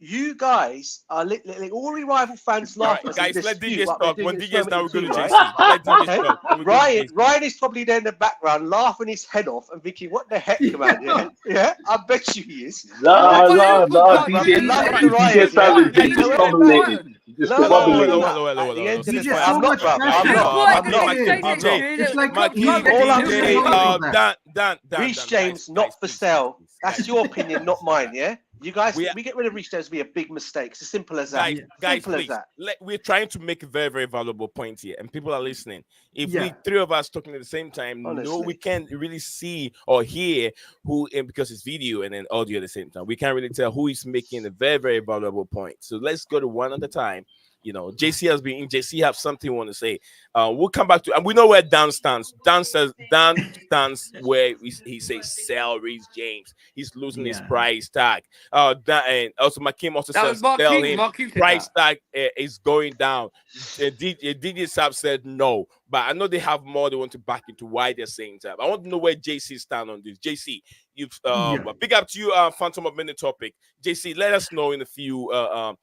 you guys are all the rival fans All laugh right, at us. guys, and let dispute DJs what we're talk. doing When in DJs now, we go to team, JC. right? Let DJs Okay. talk. Then we go to JC. Ryan is probably there in the background laughing his head off and thinking, "What the heck, man?" Yeah, I bet you he is. No, DJ, DJ Savage is discombobulated. Hello. At the end of the DJ, day, so I'm not, much bruv. passion. I'm not. Why I'm did not. he say DJ, that? DJ. It's like Come DJ, on, all I'm saying Dan, Reece James not for sale. That's your opinion, not mine. Yeah, you guys. We get rid of Reece James would be a big mistake. It's as simple as that. Guys, Simple as please. that. We're trying to make a very, very valuable point here, and people are listening. If we Yeah. three of us talking at the same time, no, Honestly. we can't really see or hear who, and because it's video and then audio at the same time, we can't really tell who is making a very, very valuable point. So let's go to one at a time. You know, JC has been in. JC have something we want to say. We'll come back to, and we know where Dan stands. Dan stands where he says sell Reece James. He's losing his price tag. And also Makeem also That says was Mark sell King. him. Mark King said Price that. tag is going down. DJ Sab said no, but I know they have more. They want to back into why they're saying that. I want to know where JC stand on this. JC, you've big up to you. Phantom of Minute topic. JC, let us know in a few less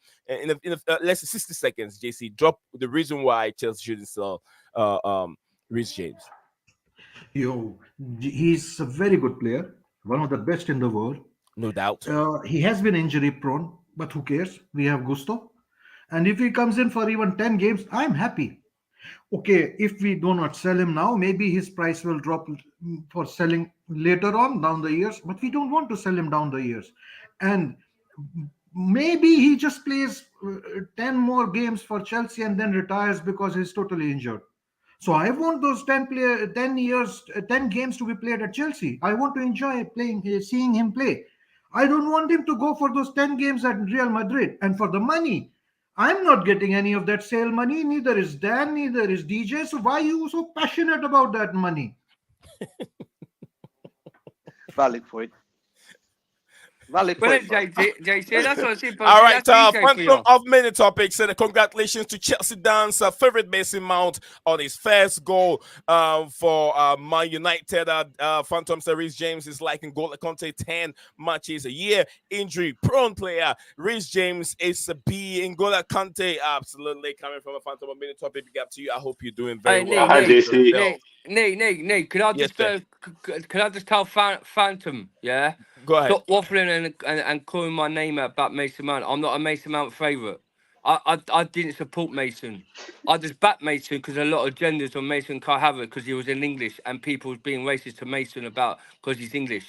than 60 seconds. JC, drop the reason why Chelsea shouldn't sell Reece James. He's a very good player, one of the best in the world. No doubt. He has been injury prone, but who cares? We have Gusto. And if he comes in for even 10 games, I'm happy. Okay, if we do not sell him now, maybe his price will drop for selling later on down the years, but we don't want to sell him down the years. And maybe he just plays 10 more games for Chelsea and then retires because he's totally injured. So I want those 10 games to be played at Chelsea. I want to enjoy seeing him play. I don't want him to go for those 10 games at Real Madrid. And for the money, I'm not getting any of that sale money. Neither is Dan, neither is DJ. So why are you so passionate about that money? Valid point. Valid Well, point. JC, that's what I said. All right, That's DJ for Phantom you. of Minute topics. And congratulations to Chelsea Dan's favorite Mason Mount on his first goal for Man United. Phantom Reece James is like in goal Conte 10 matches a year. Injury prone player. Reece James is a B in goal Conte. Absolutely coming from a Phantom of Minute topic. Big up to you. I hope you're doing very well. Nick, could I just tell Phantom, yeah? Go ahead. Stop waffling and calling my name out about Mason Mount. I'm not a Mason Mount favourite. I didn't support Mason. I just backed Mason because a lot of genders on Mason can't have it because he was in English and people was being racist to Mason about because he's English.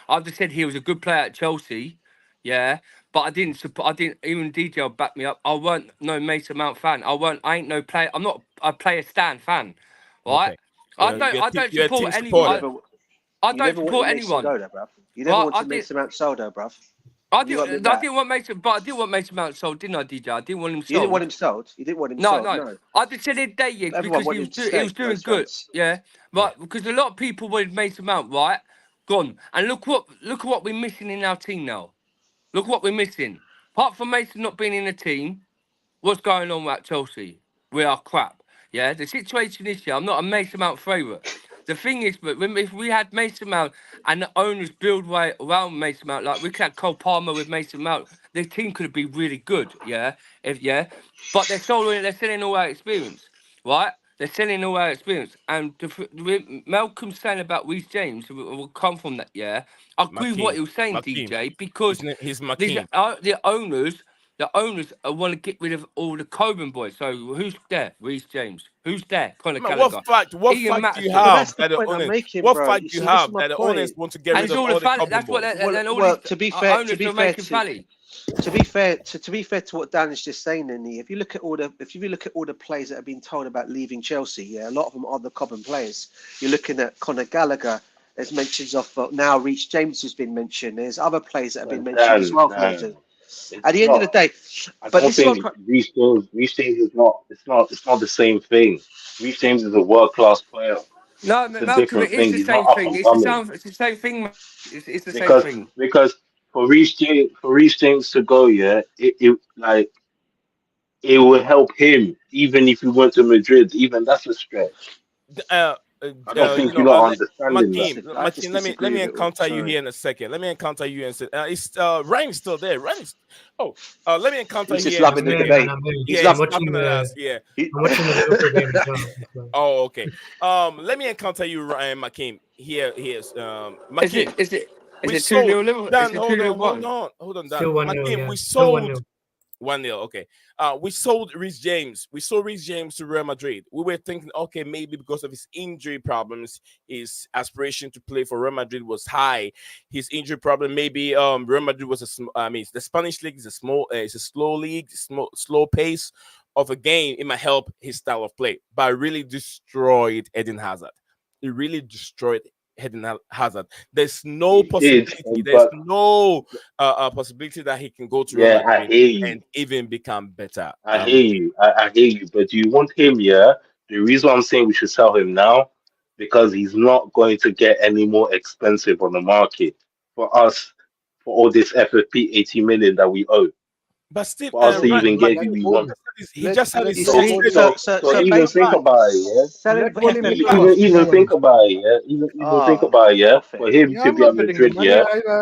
I just said he was a good player at Chelsea, yeah, but I didn't support. I didn't even DJ back me up. I weren't no Mason Mount fan. I ain't no player. I'm not a player Stan fan, right? Okay. I don't support anyone. I don't support anyone. You never wanted Mason Mount sold, bruv. I didn't want Mason, but I didn't want Mason Mount sold, didn't I, DJ? I didn't want him sold. You didn't want him sold. You didn't want him sold. No. I just said it day because he was doing good. Yeah, right. Because a lot of people wanted Mason Mount, right? Gone. And look at what we're missing in our team now. Look what we're missing. Apart from Mason not being in the team, what's going on at Chelsea? We are crap. Yeah, the situation is here. I'm not a Mason Mount favourite. The thing is, but if we had Mason Mount and the owners build right around Mason Mount, like we could have Cole Palmer with Mason Mount, the team could be really good, But they're selling all our experience, right? They're selling all our experience. And Malcolm's saying about Reece James will come from that, I agree with what he was saying, DJ, because he's McKean. the owners want to get rid of all the Coburn boys. So who's there? Reece James. Who's there? Conor Gallagher. What fact do you have that the owners? What fact do you have that the owners want to get rid of all the Coburn boys? To be fair, to be fair to what Dan is just saying, if you look at all the players that have been told about leaving Chelsea, a lot of them are the Coburn players. You're looking at Conor Gallagher. There's mentions of now Reece James has been mentioned. There's other players that have been mentioned as well. At the end of the day, but this is Reece James is not. It's not the same thing. Reece James is a world-class player. No, Malcolm, it is the same thing. It's the same thing. It's the same thing. Because for Reece James to go, it will help him even if he went to Madrid. Even that's a stretch. I don't think you're not understanding that. Let me encounter you here in a second. Let me encounter you and say, is Ryan's still there? Ryan's. Let me encounter you. He's just loving the debate. He's watching the Oh, okay. Let me encounter you, Ryan McKean. Here's McKean. Is it 2-0 Liverpool? Hold on, Dan. McKean, we sold 1-0. Okay. We sold Reece James. We sold Reece James to Real Madrid. We were thinking, okay, maybe because of his injury problems, his aspiration to play for Real Madrid was high. His injury problem, maybe Real Madrid was the Spanish league is a slow league, slow pace of a game. It might help his style of play, but it really destroyed Eden Hazard. It really destroyed Eden Hazard. There's no possibility. There's no possibility that he can go to Real Madrid and even become better. I hear you. But do you want him? Yeah. The reason I'm saying we should sell him now because he's not going to get any more expensive on the market for us for all this FFP 80 million that we owe. But still, for us to even get who we want. He just had his so even think about it, Even think about it, Even think about it, For him to be at Madrid,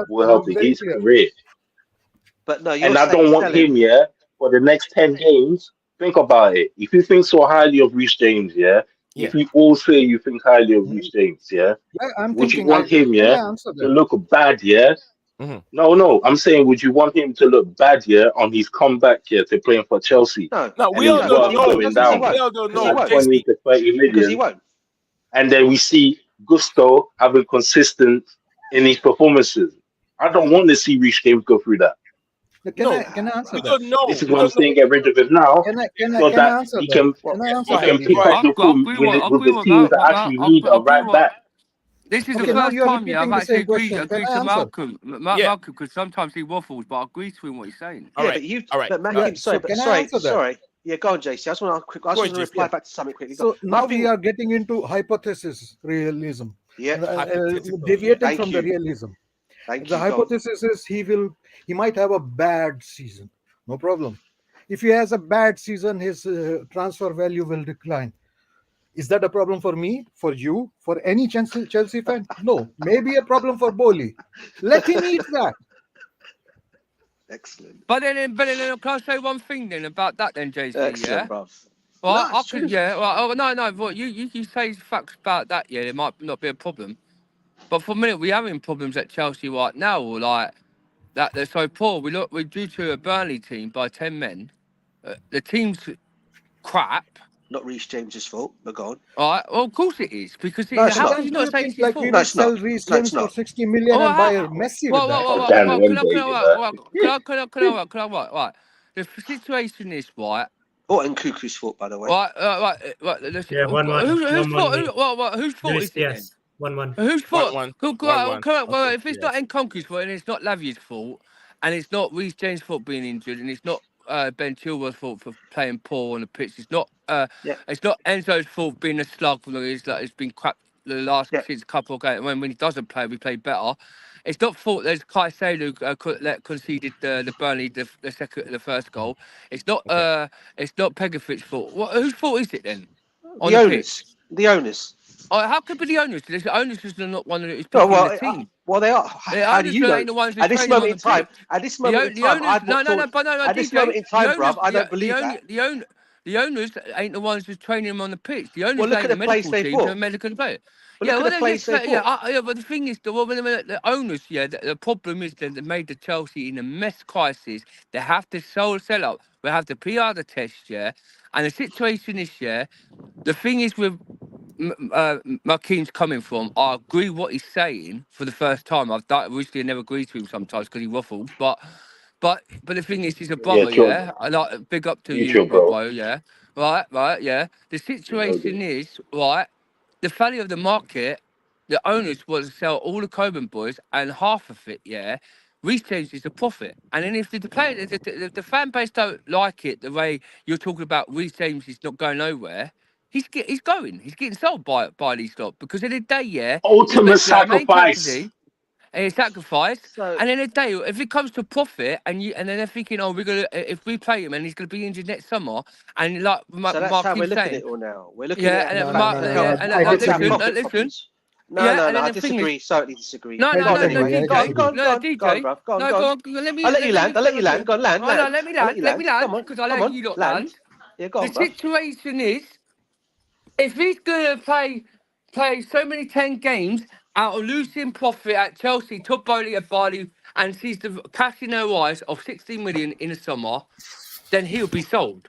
will help his career. But no, and I don't want him, for the next 10 games. Think about it. If you think so highly of Reece James, if you all say you think highly of Reece James, would you want him, to look bad, Mm-hmm. No. I'm saying, would you want him to look bad, on his comeback to playing for Chelsea? No, we all don't know. We all don't know. 20 to 30 million. Because he won't. And then we see Gusto having consistent in his performances. I don't want to see Reece James go through that. Can I answer that? This is what I'm saying. Get rid of him now, so that he can pick up the form with the teams that actually need a right back. This is the first time, I've actually agreed to Malcolm. Malcolm, because sometimes he waffles, but I agree to him what he's saying. But Malcolm, sorry. Yeah, go on, JC. I just want to reply back to something quickly. So now we are getting into hypothesis realism. Yeah, deviating from the realism. The hypothesis is he might have a bad season. No problem. If he has a bad season, his transfer value will decline. Is that a problem for me, for you, for any Chelsea fan? No. Maybe a problem for Boli. Let him eat that. Excellent. But then, can I say one thing then about that then, JC? Excellent, bruv. Well, I could, no. But you say facts about that, it might not be a problem. But for a minute, we're having problems at Chelsea right now, like that. They're so poor. We're due to a Burnley team by 10 men. The team's crap. Not Reece James's fault, but go on. All right. Well, of course it is because how do you not say it's his fault? We would sell Reece James for 60 million and buy Messi with that. Right. The situation is right. Oh, and Cuckoo's fault, by the way. Right. Yeah, 1-1. Whose fault is it then? 1-1. Whose fault? 1-1. If it's not Nkunku's fault and it's not Lavia's fault and it's not Reece James' fault being injured and it's not Ben Chilwell's fault for playing poor on the pitch. It's not Enzo's fault being a slug. It's been crap the last couple of games. When he doesn't play, we play better. It's not fault. There's Caicedo conceded the Burnley the first goal. It's not Pegovic's fault. Whose fault is it then? The owners. How could be the owners? The owners is not one who's No, picking the team. well, they are. The How do owners you know? ain't the ones who's At this training on moment in the time, pitch. at this moment in The time, owners, at this DJ, moment in time, bruv, I don't the believe that. owners ain't the ones who's training them on the pitch. The owners Well, look ain't at the the place medical they team to bought. the medical player. But look at the place they bought. But the thing is, the owners, the problem is that they made the Chelsea in a mess crisis. They have to sell up. We have to PR the test, and the situation is, the thing is with Marquinhos coming from, I agree what he's saying for the first time. I've recently never agreed to him sometimes because he waffles, but the thing is, he's a brother, chill. I like big up to you, Chill, bro. bro, right, yeah. The situation is, right, the value of the market, the owners want to sell all the Coburn boys and half of it, Reece James is a profit. And then if the player, the fan base don't like it, the way you're talking about Reece James is not going nowhere, he's going. He's getting sold by these lot. Because in the day, Ultimate sacrifice. A sacrifice, So, and in a day, if it comes to profit, and then they're thinking, we're gonna if we play him and he's gonna be injured next summer, and like so that's how we're looking at saying, it all now. We're looking at and listen. No, I disagree. Certainly disagree. No, Go on, DJ. DJ. Go on, bruv. Go on. Let me. I'll let you land. Go on, land. No, let me land. Come on, Because I let you lot land. Yeah, go on, The bruv. situation is, if he's gonna play so many 10 games out of losing profit at Chelsea, Todd Bowley at Bali, and sees the cash in their eyes of 16 million in the summer, then he'll be sold.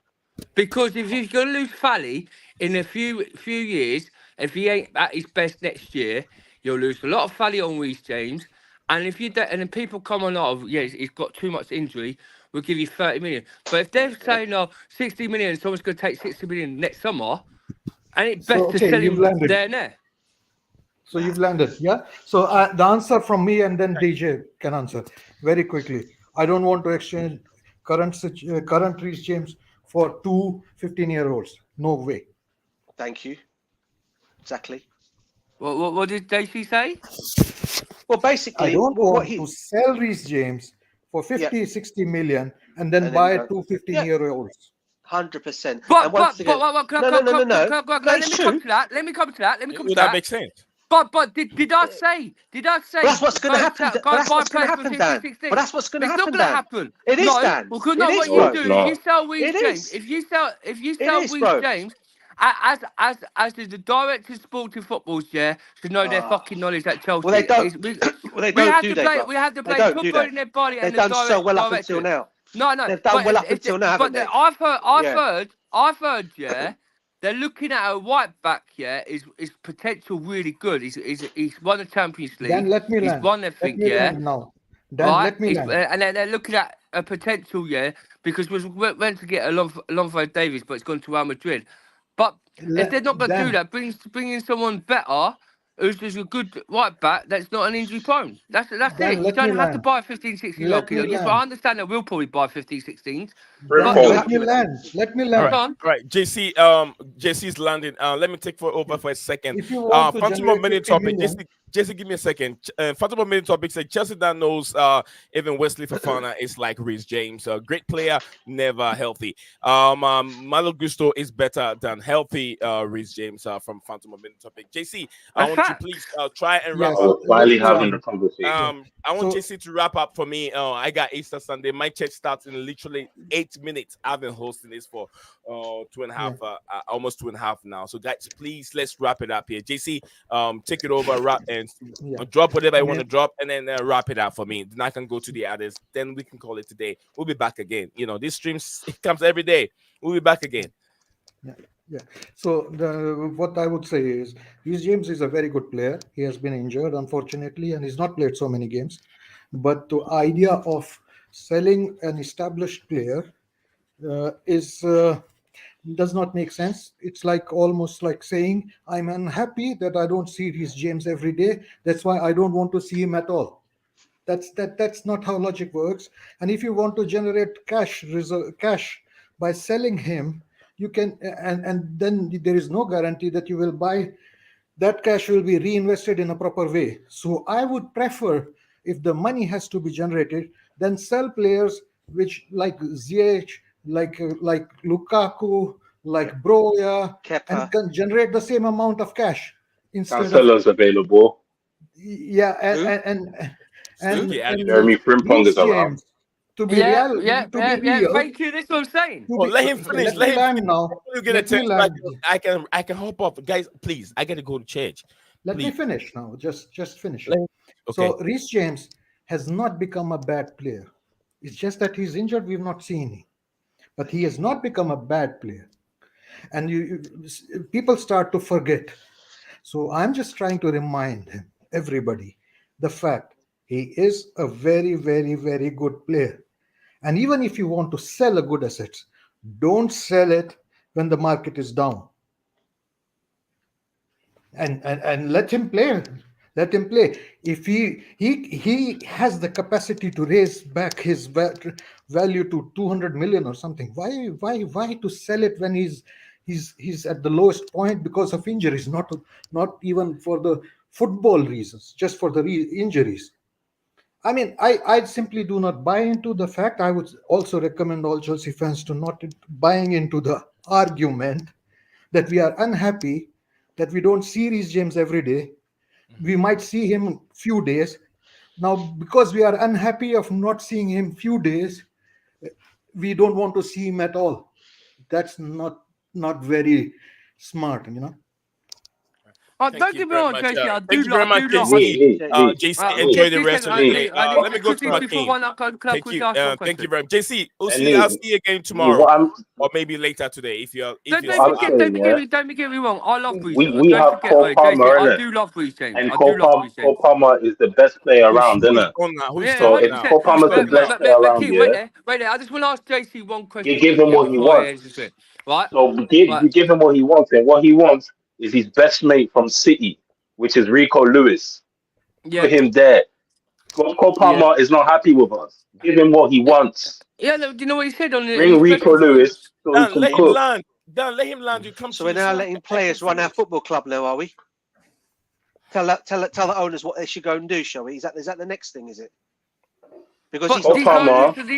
Because if he's going to lose Fally in a few years, if he ain't at his best next year, you'll lose a lot of Fally on Reece James. And if you and then people come on, he's got too much injury, we'll give you 30 million. But if they're saying, 60 million, someone's going to take 60 million next summer, and it's best to sell him there and there. So you've landed, yeah? So the answer from me, and then DJ can answer very quickly. I don't want to exchange current Reece James for two 15-year-olds. No way. Thank you. Exactly. What did JC say? Well, basically, I don't want to sell Reece James for 60 million and then buy two 15-year-olds. 100%. But no. Let me come to that. Would that make sense? But did I say? That's what's going to happen. But that's what's going to happen, Dan. But that's what's going to happen. It's not going to happen. It is, Dan. Well, no, what you do if you sell Reece James, if you sell Reece James, as the director of sporting footballs, should know their fucking knowledge that Chelsea. Well, they don't. We have to play football in their body, and they've done so well up until now. No, they've done well up until now. But I've heard, they're looking at a right back, is potential really good. He's won the Champions League. Dan, let me land. He's won everything, now. Dan, right? let me land. And then they're looking at a potential, because we're meant to get Alonso Davies, but it's gone to Real Madrid. But if they're not going to do that, bring in someone better, who's just a good right back, that's not an injury prone. That's it. You don't have to buy a 15, 16 year old kid. Yes, I understand that we'll probably buy 15, 16s. Let me land. All right. JC's landing. Let me take over for a second. If you want to Fatima minute topic. million, JC, give me a second. Fatima minute topic said Chelsea that knows even Wesley Fofana is like Reece James. A great player, never healthy. Malo Gusto is better than healthy Reece James from Fatima minute topic. JC, I want you please try and wrap up. Finally having the conversation. I want JC to wrap up for me. I got Easter Sunday. My church starts in literally 8 minutes. I've been hosting this for 2.5, almost 2.5 now. So guys, please let's wrap it up here. JC, take it over, wrap and drop whatever I want to drop, and then wrap it up for me. Then I can go to the others. Then we can call it today. We'll be back again. This streams, it comes every day. We'll be back again. Yeah. So what I would say is, Reece James is a very good player. He has been injured, unfortunately, and he's not played so many games. But the idea of selling an established player does not make sense. It's almost like saying, I'm unhappy that I don't see Reece James every day. That's why I don't want to see him at all. That's not how logic works. And if you want to generate cash by selling him, you can, and then there is no guarantee that you will buy. That cash will be reinvested in a proper way. So I would prefer, if the money has to be generated, then sell players which like Ziyech, like Lukaku, like Broja, and can generate the same amount of cash instead of Cancelo's available. and Jeremy Frimpong Reece is around. James, to be real, Yeah. Thank you. That's what I'm saying. Let him finish. Let him finish. now. You get a Let me text land. back. I can hop off, guys. Please, I gotta go to church. Let me Please. finish now. Just finish it. Let him- Okay. So Reece James has not become a bad player. It's just that he's injured. We've not seen him, but he has not become a bad player. And people start to forget. So I'm just trying to remind everybody the fact he is a very, very, very good player. And even if you want to sell a good asset, don't sell it when the market is down. And let him play. Let him play. If he has the capacity to raise back his value to 200 million or something, why to sell it when he's at the lowest point because of injuries, not even for the football reasons, just for the injuries. I mean, I simply do not buy into the fact. I would also recommend all Chelsea fans to not buying into the argument that we are unhappy that we don't see Reece James every day. We might see him few days. Now, because we are unhappy of not seeing him few days, we don't want to see him at all. That's not very smart, you know. Don't get me wrong, JC. I Thank you very much, JC. Enjoy the rest of the day. Let me go to my team. Thank you. Thank you very much, JC. I'll see you again tomorrow, or maybe later today. Don't get me wrong. I love Reece. We have Cole Palmer, I do love Reece James. and Cole Palmer is the best player around, isn't it? So if Cole Palmer's the best player around here, wait there. I just want to ask JC one question. you give him what he wants. Right? So you give him what he wants, and what he wants is his best mate from City, which is Rico Lewis. Put him there. Cole Palmer is not happy with us. Give him what he wants. Yeah, do you know what he said on the Bring Rico Lewis so he can cook. Let him land. You come. So we're now letting players run our football club now, are we? Tell the owners what they should go and do, shall we? Is that the next thing? Is it? Because these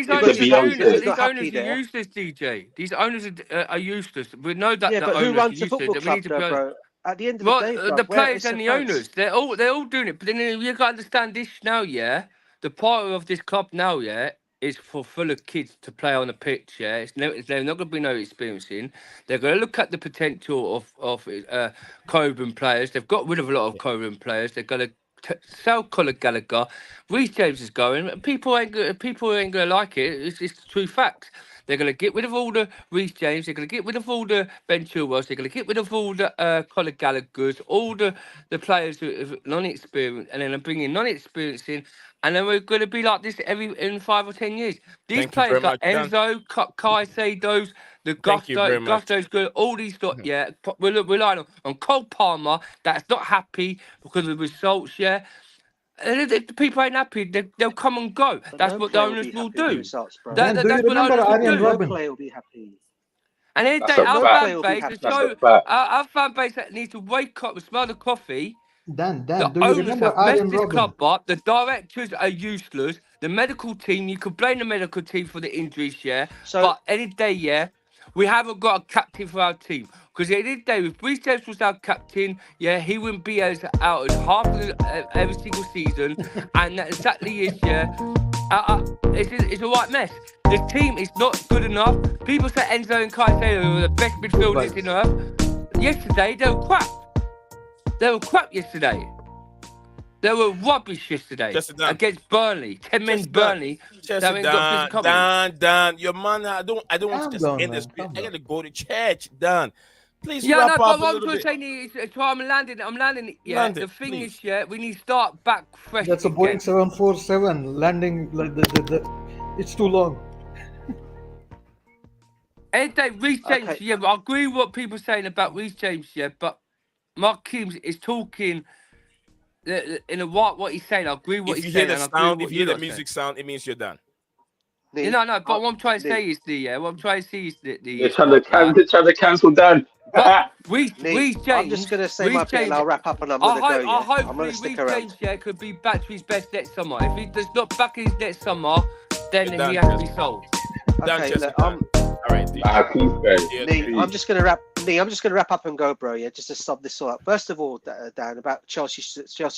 owners are there. useless, DJ. These owners are useless. We know that. Yeah, but who runs the football club, bro? At the end of the day, bro, the players and the owners, they're all doing it. But then you got to understand this now, yeah. The part of this club now, yeah, is for full of kids to play on the pitch. Yeah, they're not going to be no experiencing. They're going to look at the potential of Coburn players. They've got rid of a lot of Coburn players. They're going to sell Conor Gallagher. Reece James is going. People ain't gonna like it. It's the true fact. They're gonna get rid of all the Reece James. They're gonna get rid of all the Ben Chilwells. They're gonna get rid of all the Conor Gallaghers. All the players who are non-experienced, and then bring in non-experienced in. And then we're going to be like this in 5 or 10 years. These players like Enzo, Caicedo's, the Gusto's good. All these we're relying on Cole Palmer. That's not happy because of the results. Yeah, if the people ain't happy, they'll come and go. That's what the owners will do. Results, bro. That's what the owners will do. No player will be happy. And then our fan base that needs to wake up and smell the coffee. Dan, the do you owners remember have Arjen messed this Robben? club up. The directors are useless. The medical team, you could blame the medical team for the injuries, yeah. But any day, yeah, we haven't got a captain for our team. Because at the end of the day, if Reece James was our captain, yeah, he wouldn't be out as half every single season. And that exactly is, yeah. It's a right mess. The team is not good enough. People say Enzo and Caicedo are the best midfielders in earth. Yesterday, they were crap. They were crap yesterday. They were rubbish yesterday against Burnley. 10 men Burnley. Dan, your man. I don't want to just end this. I gotta go to church, Dan. Please wrap up but a what little I'm bit. saying is, I'm landing. Yeah, the thing is, yeah, we need to start back fresh. That's a Boeing 747 landing. Like it's too long. Any day, Reece James. Yeah, I agree with what people are saying about Reece James. Yeah, but Mark Keams is talking in a what he's saying. I agree with what he's saying. If you hear the music sound, it means you're done. No. But what I'm trying to say is They're trying to cancel Dan. Reece James. I'm just going to say my bit and I'll wrap up and I'm going to go. I hope Reece James could be back to his best next summer. If he does not back his next summer, then he has to be sold. Okay, all right. I'm just going to wrap Lee, I'm just going to wrap up and go, bro. Yeah, just to sub this all up. First of all, Dan, about Chelsea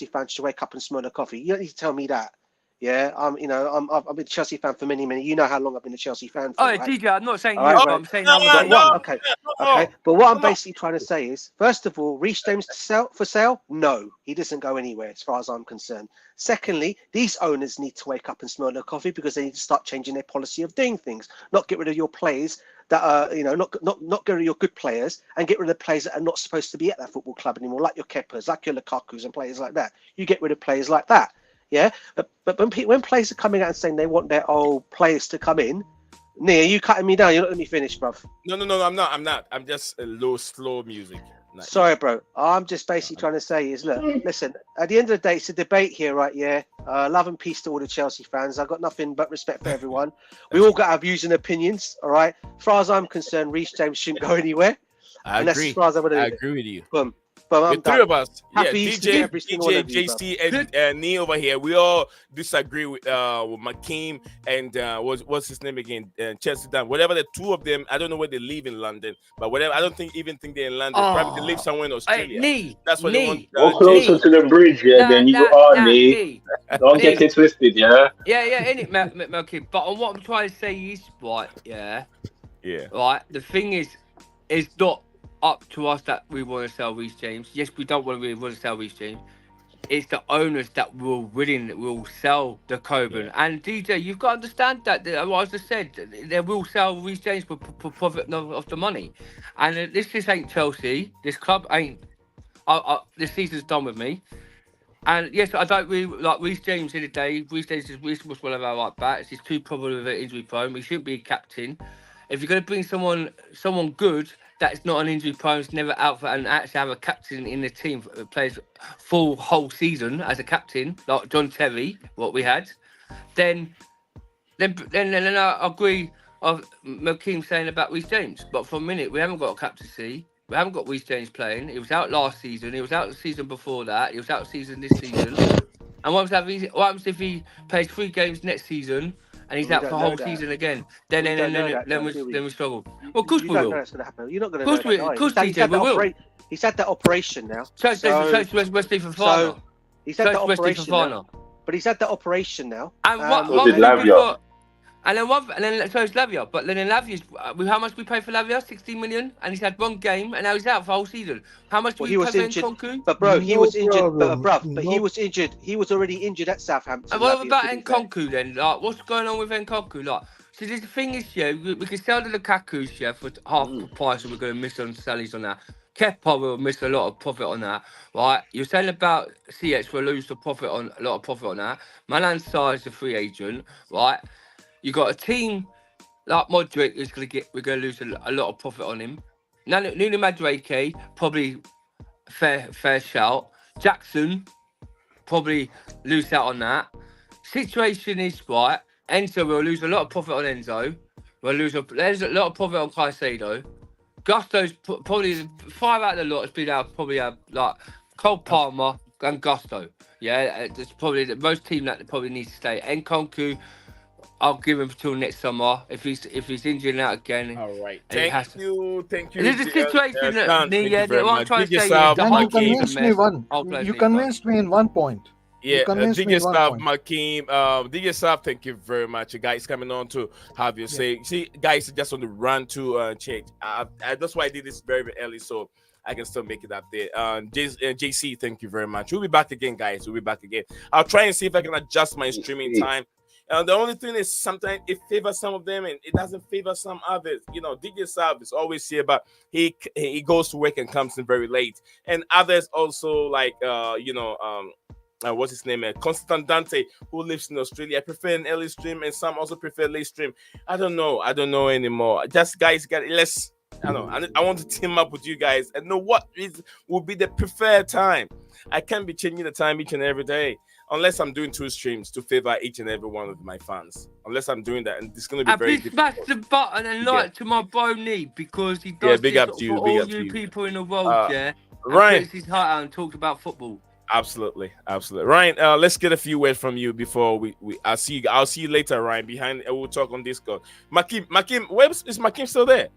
fans should wake up and smell the coffee. You don't need to tell me that. Yeah, I've been a Chelsea fan for many. You know how long I've been a Chelsea fan for. Oh, right? DJ, I'm not saying All you, right, but right. I'm saying No, other But people. what? Okay. But what I'm basically trying to say is, first of all, Reece James for sale? No, he doesn't go anywhere as far as I'm concerned. Secondly, these owners need to wake up and smell their coffee because they need to start changing their policy of doing things. Not get rid of your players that are, not get rid of your good players and get rid of the players that are not supposed to be at that football club anymore, like your Kepas, like your Lukakus and players like that. You get rid of players like that. Yeah, but when players are coming out and saying they want their old players to come in, Nia, you cutting me down? You're not letting me finish, bruv. No, I'm not. I'm just a low, slow music. Sorry, bro. I'm just basically trying to say is, look, listen, at the end of the day, it's a debate here, right? Yeah. Love and peace to all the Chelsea fans. I've got nothing but respect for everyone. We all got our views and opinions, all right? As far as I'm concerned, Reece James shouldn't go anywhere. I and agree. That's as far as I'm going to I agree with you. Boom. But The three of us, Happy Easter to every single one of you, JC, and Nee over here, we all disagree with Makeem and what's his name again, Chelsea Dan. Whatever the two of them, I don't know where they live in London, but whatever, I don't think they're in London. Probably they live somewhere in Australia. That's what they want. Go closer to the bridge, yeah. Then you are Nee. Don't get it twisted, yeah. Yeah, innit, Makeem. But on what I'm trying to say is, right, yeah. Right. The thing is, it's not up to us that we want to sell Reece James. Yes, we don't really want to sell Reece James. It's the owners that will sell the Coburn. And DJ, you've got to understand that, what I just said, they will sell Reece James for profit of the money. And this ain't Chelsea. This club ain't. This season's done with me. And yes, I don't really like Reece James in the day. Reece James was one of our right backs. He's too probably injury prone. He shouldn't be a captain. If you're going to bring someone good that's not an injury prone, is never out for, and actually have a captain in the team that plays full whole season as a captain, like John Terry, what we had, then I agree of Makeem saying about Reece James. But for a minute, we haven't got a captaincy. We haven't got Reece James playing. He was out last season. He was out the season before that. He was out the season this season. And what happens if he plays 3 games next season? And he's out for the whole season again. Then we struggle. Well, of course we will. You don't know that's going to happen. You're not going to know that. Of course, DJ, we will. He's had that operation now. So West Fafana. He's had that operation now. But he's had that operation now. And so did Lavia. And then so it's Lavia. But then in Lavia's, how much we pay for Lavia? 16 million. And he's had 1 game, and now he's out for the whole season. How much do we pay for Nkunku? But bro, he was injured. But he was injured. He was already injured at Southampton. And what about Nkunku then? Like, what's going on with Nkunku? Like, so the thing is, yeah, we can sell the Lukaku's, yeah, for half the price, and we're going to miss on Sally's on that. Kepa will miss a lot of profit on that, right? You're saying about CX will lose a lot of profit on that. Malan Sarr is a free agent, right? You got a team like Modric is we're going to lose a lot of profit on him. Nuno Madueke, probably fair shout. Jackson, probably lose out on that. Situation is right. Enzo will lose a lot of profit on Enzo. There's a lot of profit on Caicedo. Gusto's probably 5 out of the lot. It's been probably like Cole Palmer and Gusto. Yeah, it's probably the most team that probably needs to stay. Nkunku, I'll give him till next summer. If he's injured out again. All right. Thank you. There's a situation that what I'm trying to say is you convinced me You convinced me in one point. Yeah, DJ Staff, Makeem, DJ Staff, thank you very much. You guys coming on to have your say. See, guys, just on the run to change. That's why I did this very, very early, so I can still make it up there. JC, thank you very much. We'll be back again, guys. We'll be back again. I'll try and see if I can adjust my streaming time. The only thing is sometimes it favors some of them and it doesn't favor some others. You know, DJ Saab is always here, but he goes to work and comes in very late. And others also like what's his name? Constant Dante, who lives in Australia. I prefer an early stream, and some also prefer late stream. I don't know anymore. Just guys, I want to team up with you guys and know what will be the preferred time. I can't be changing the time each and every day unless I'm doing 2 streams to favor each and every one of my fans. Unless I'm doing that, and it's going to be very difficult. Smash the button and like to my bro Need because he does big up to you, for big all up to you you. people in the world, Ryan, his heart out and talked about football. Absolutely. Ryan, let's get a few words from you before I'll see you later, Ryan. Behind, we'll talk on Discord. Makeem, is Makeem still there?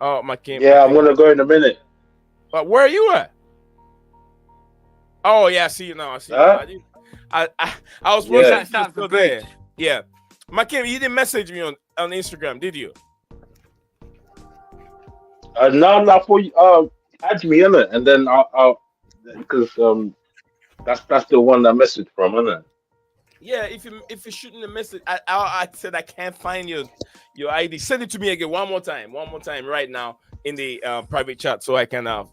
Oh, my king. Yeah, I'm gonna go in a minute. But where are you at? Oh yeah, I see you now. I see Huh? you now. I was Yeah. wondering That's if you're Stamford still Bridge. there. Yeah. My king, you didn't message me on Instagram, did you? No, no, for you. Add me in it, and then I'll because that's the one that messaged from, isn't it? Yeah, if you're shooting a message, I said I can't find your ID. Send it to me again one more time right now in the private chat so I can All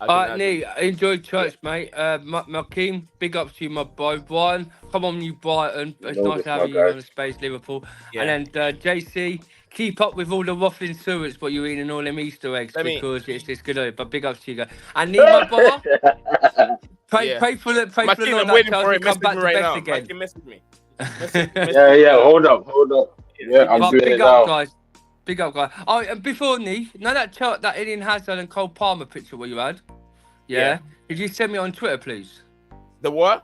right, Lee, enjoy church, mate. Markeem, big up to you, my boy. Brian, come on, you Brighton. It's Know nice this, to have my you guy. on the space, Liverpool. Yeah. And then JC, keep up with all the waffling sewers, but you're eating all them Easter eggs Let me- because it's good. But big up to you guys. And Lee, my brother, pray Yeah. for the My Lord I'm that waiting tells for me it. come Message back me to right best now. again. Message me. Message Yeah, hold up. Yeah, I'm But doing big it up, now. guys. Big up, guys. Oh, and before Nee, know that chart, that Eden Hazard and Cole Palmer picture what you had? Yeah. Could you send me on Twitter, please? The what?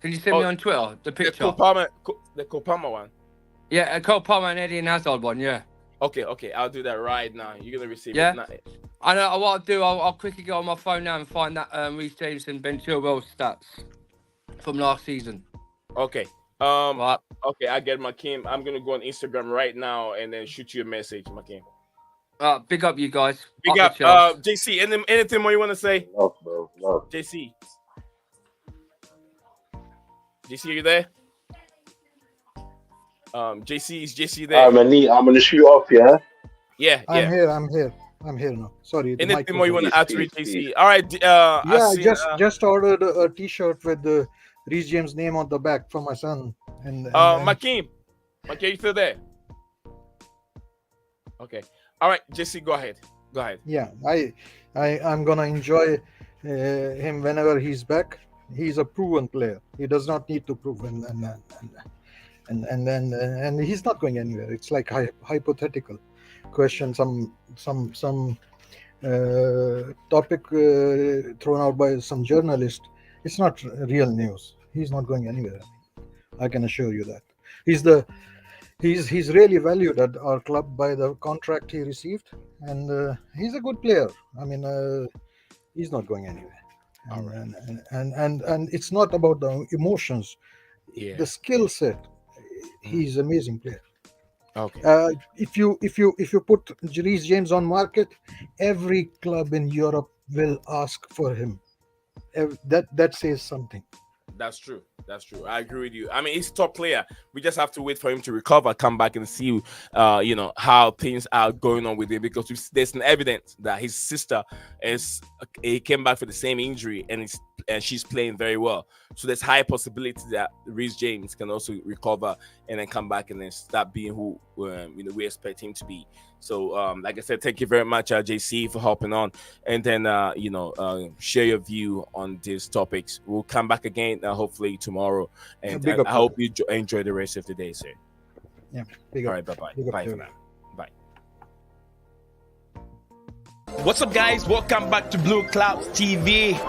Can you send me on Twitter the picture? The Kopama one. Yeah, Cole Palmer and Eden Hazard one. Yeah. Okay, I'll do that right now. You're gonna receive Yeah. it. Now. I know what I'll do. I'll quickly go on my phone now and find that Reece James and Ben Chilwell stats from last season. Okay. Right. Okay, I get Makim. I'm gonna go on Instagram right now and then shoot you a message, Makim. Big up, you guys. Big up, the Chelsea. JC. Anything more you want to say? Love, bro. Love. JC, are you there? JC, is JC there? I'm gonna shoot off, yeah. Yeah. I'm here now. Sorry. the mic Anything more you was want on. to add to it, Peace, JC? peace. All right. Yeah, just ordered a T-shirt with the Reece James name on the back for my son. And Makim, you still there? Okay. All right, JC, go ahead. yeah, I'm gonna enjoy him whenever he's back. He's a proven player. He does not need to prove, and he's not going anywhere. It's like hypothetical question, some topic thrown out by some journalist. It's not real news. He's not going anywhere. I can assure you that. He's really valued at our club by the contract he received, and he's a good player. I mean, he's not going anywhere. And it's not about the emotions, the skill set. He's an amazing player. Okay. If you put Reece James on market, every club in Europe will ask for him. That says something. That's true. I agree with you. I mean, he's a top player. We just have to wait for him to recover, come back and see, how things are going on with him, because there's an evidence that his sister he came back for the same injury and she's playing very well. So there's high possibility that Reece James can also recover and then come back and then start being who we expect him to be. So, like I said, thank you very much, JC, for hopping on, and then share your view on these topics. We'll come back again, hopefully tomorrow, and I hope you enjoy the rest of the day, sir. Yeah. All right, bye for now. Bye. What's up, guys? Welcome back to Blueclouds TV.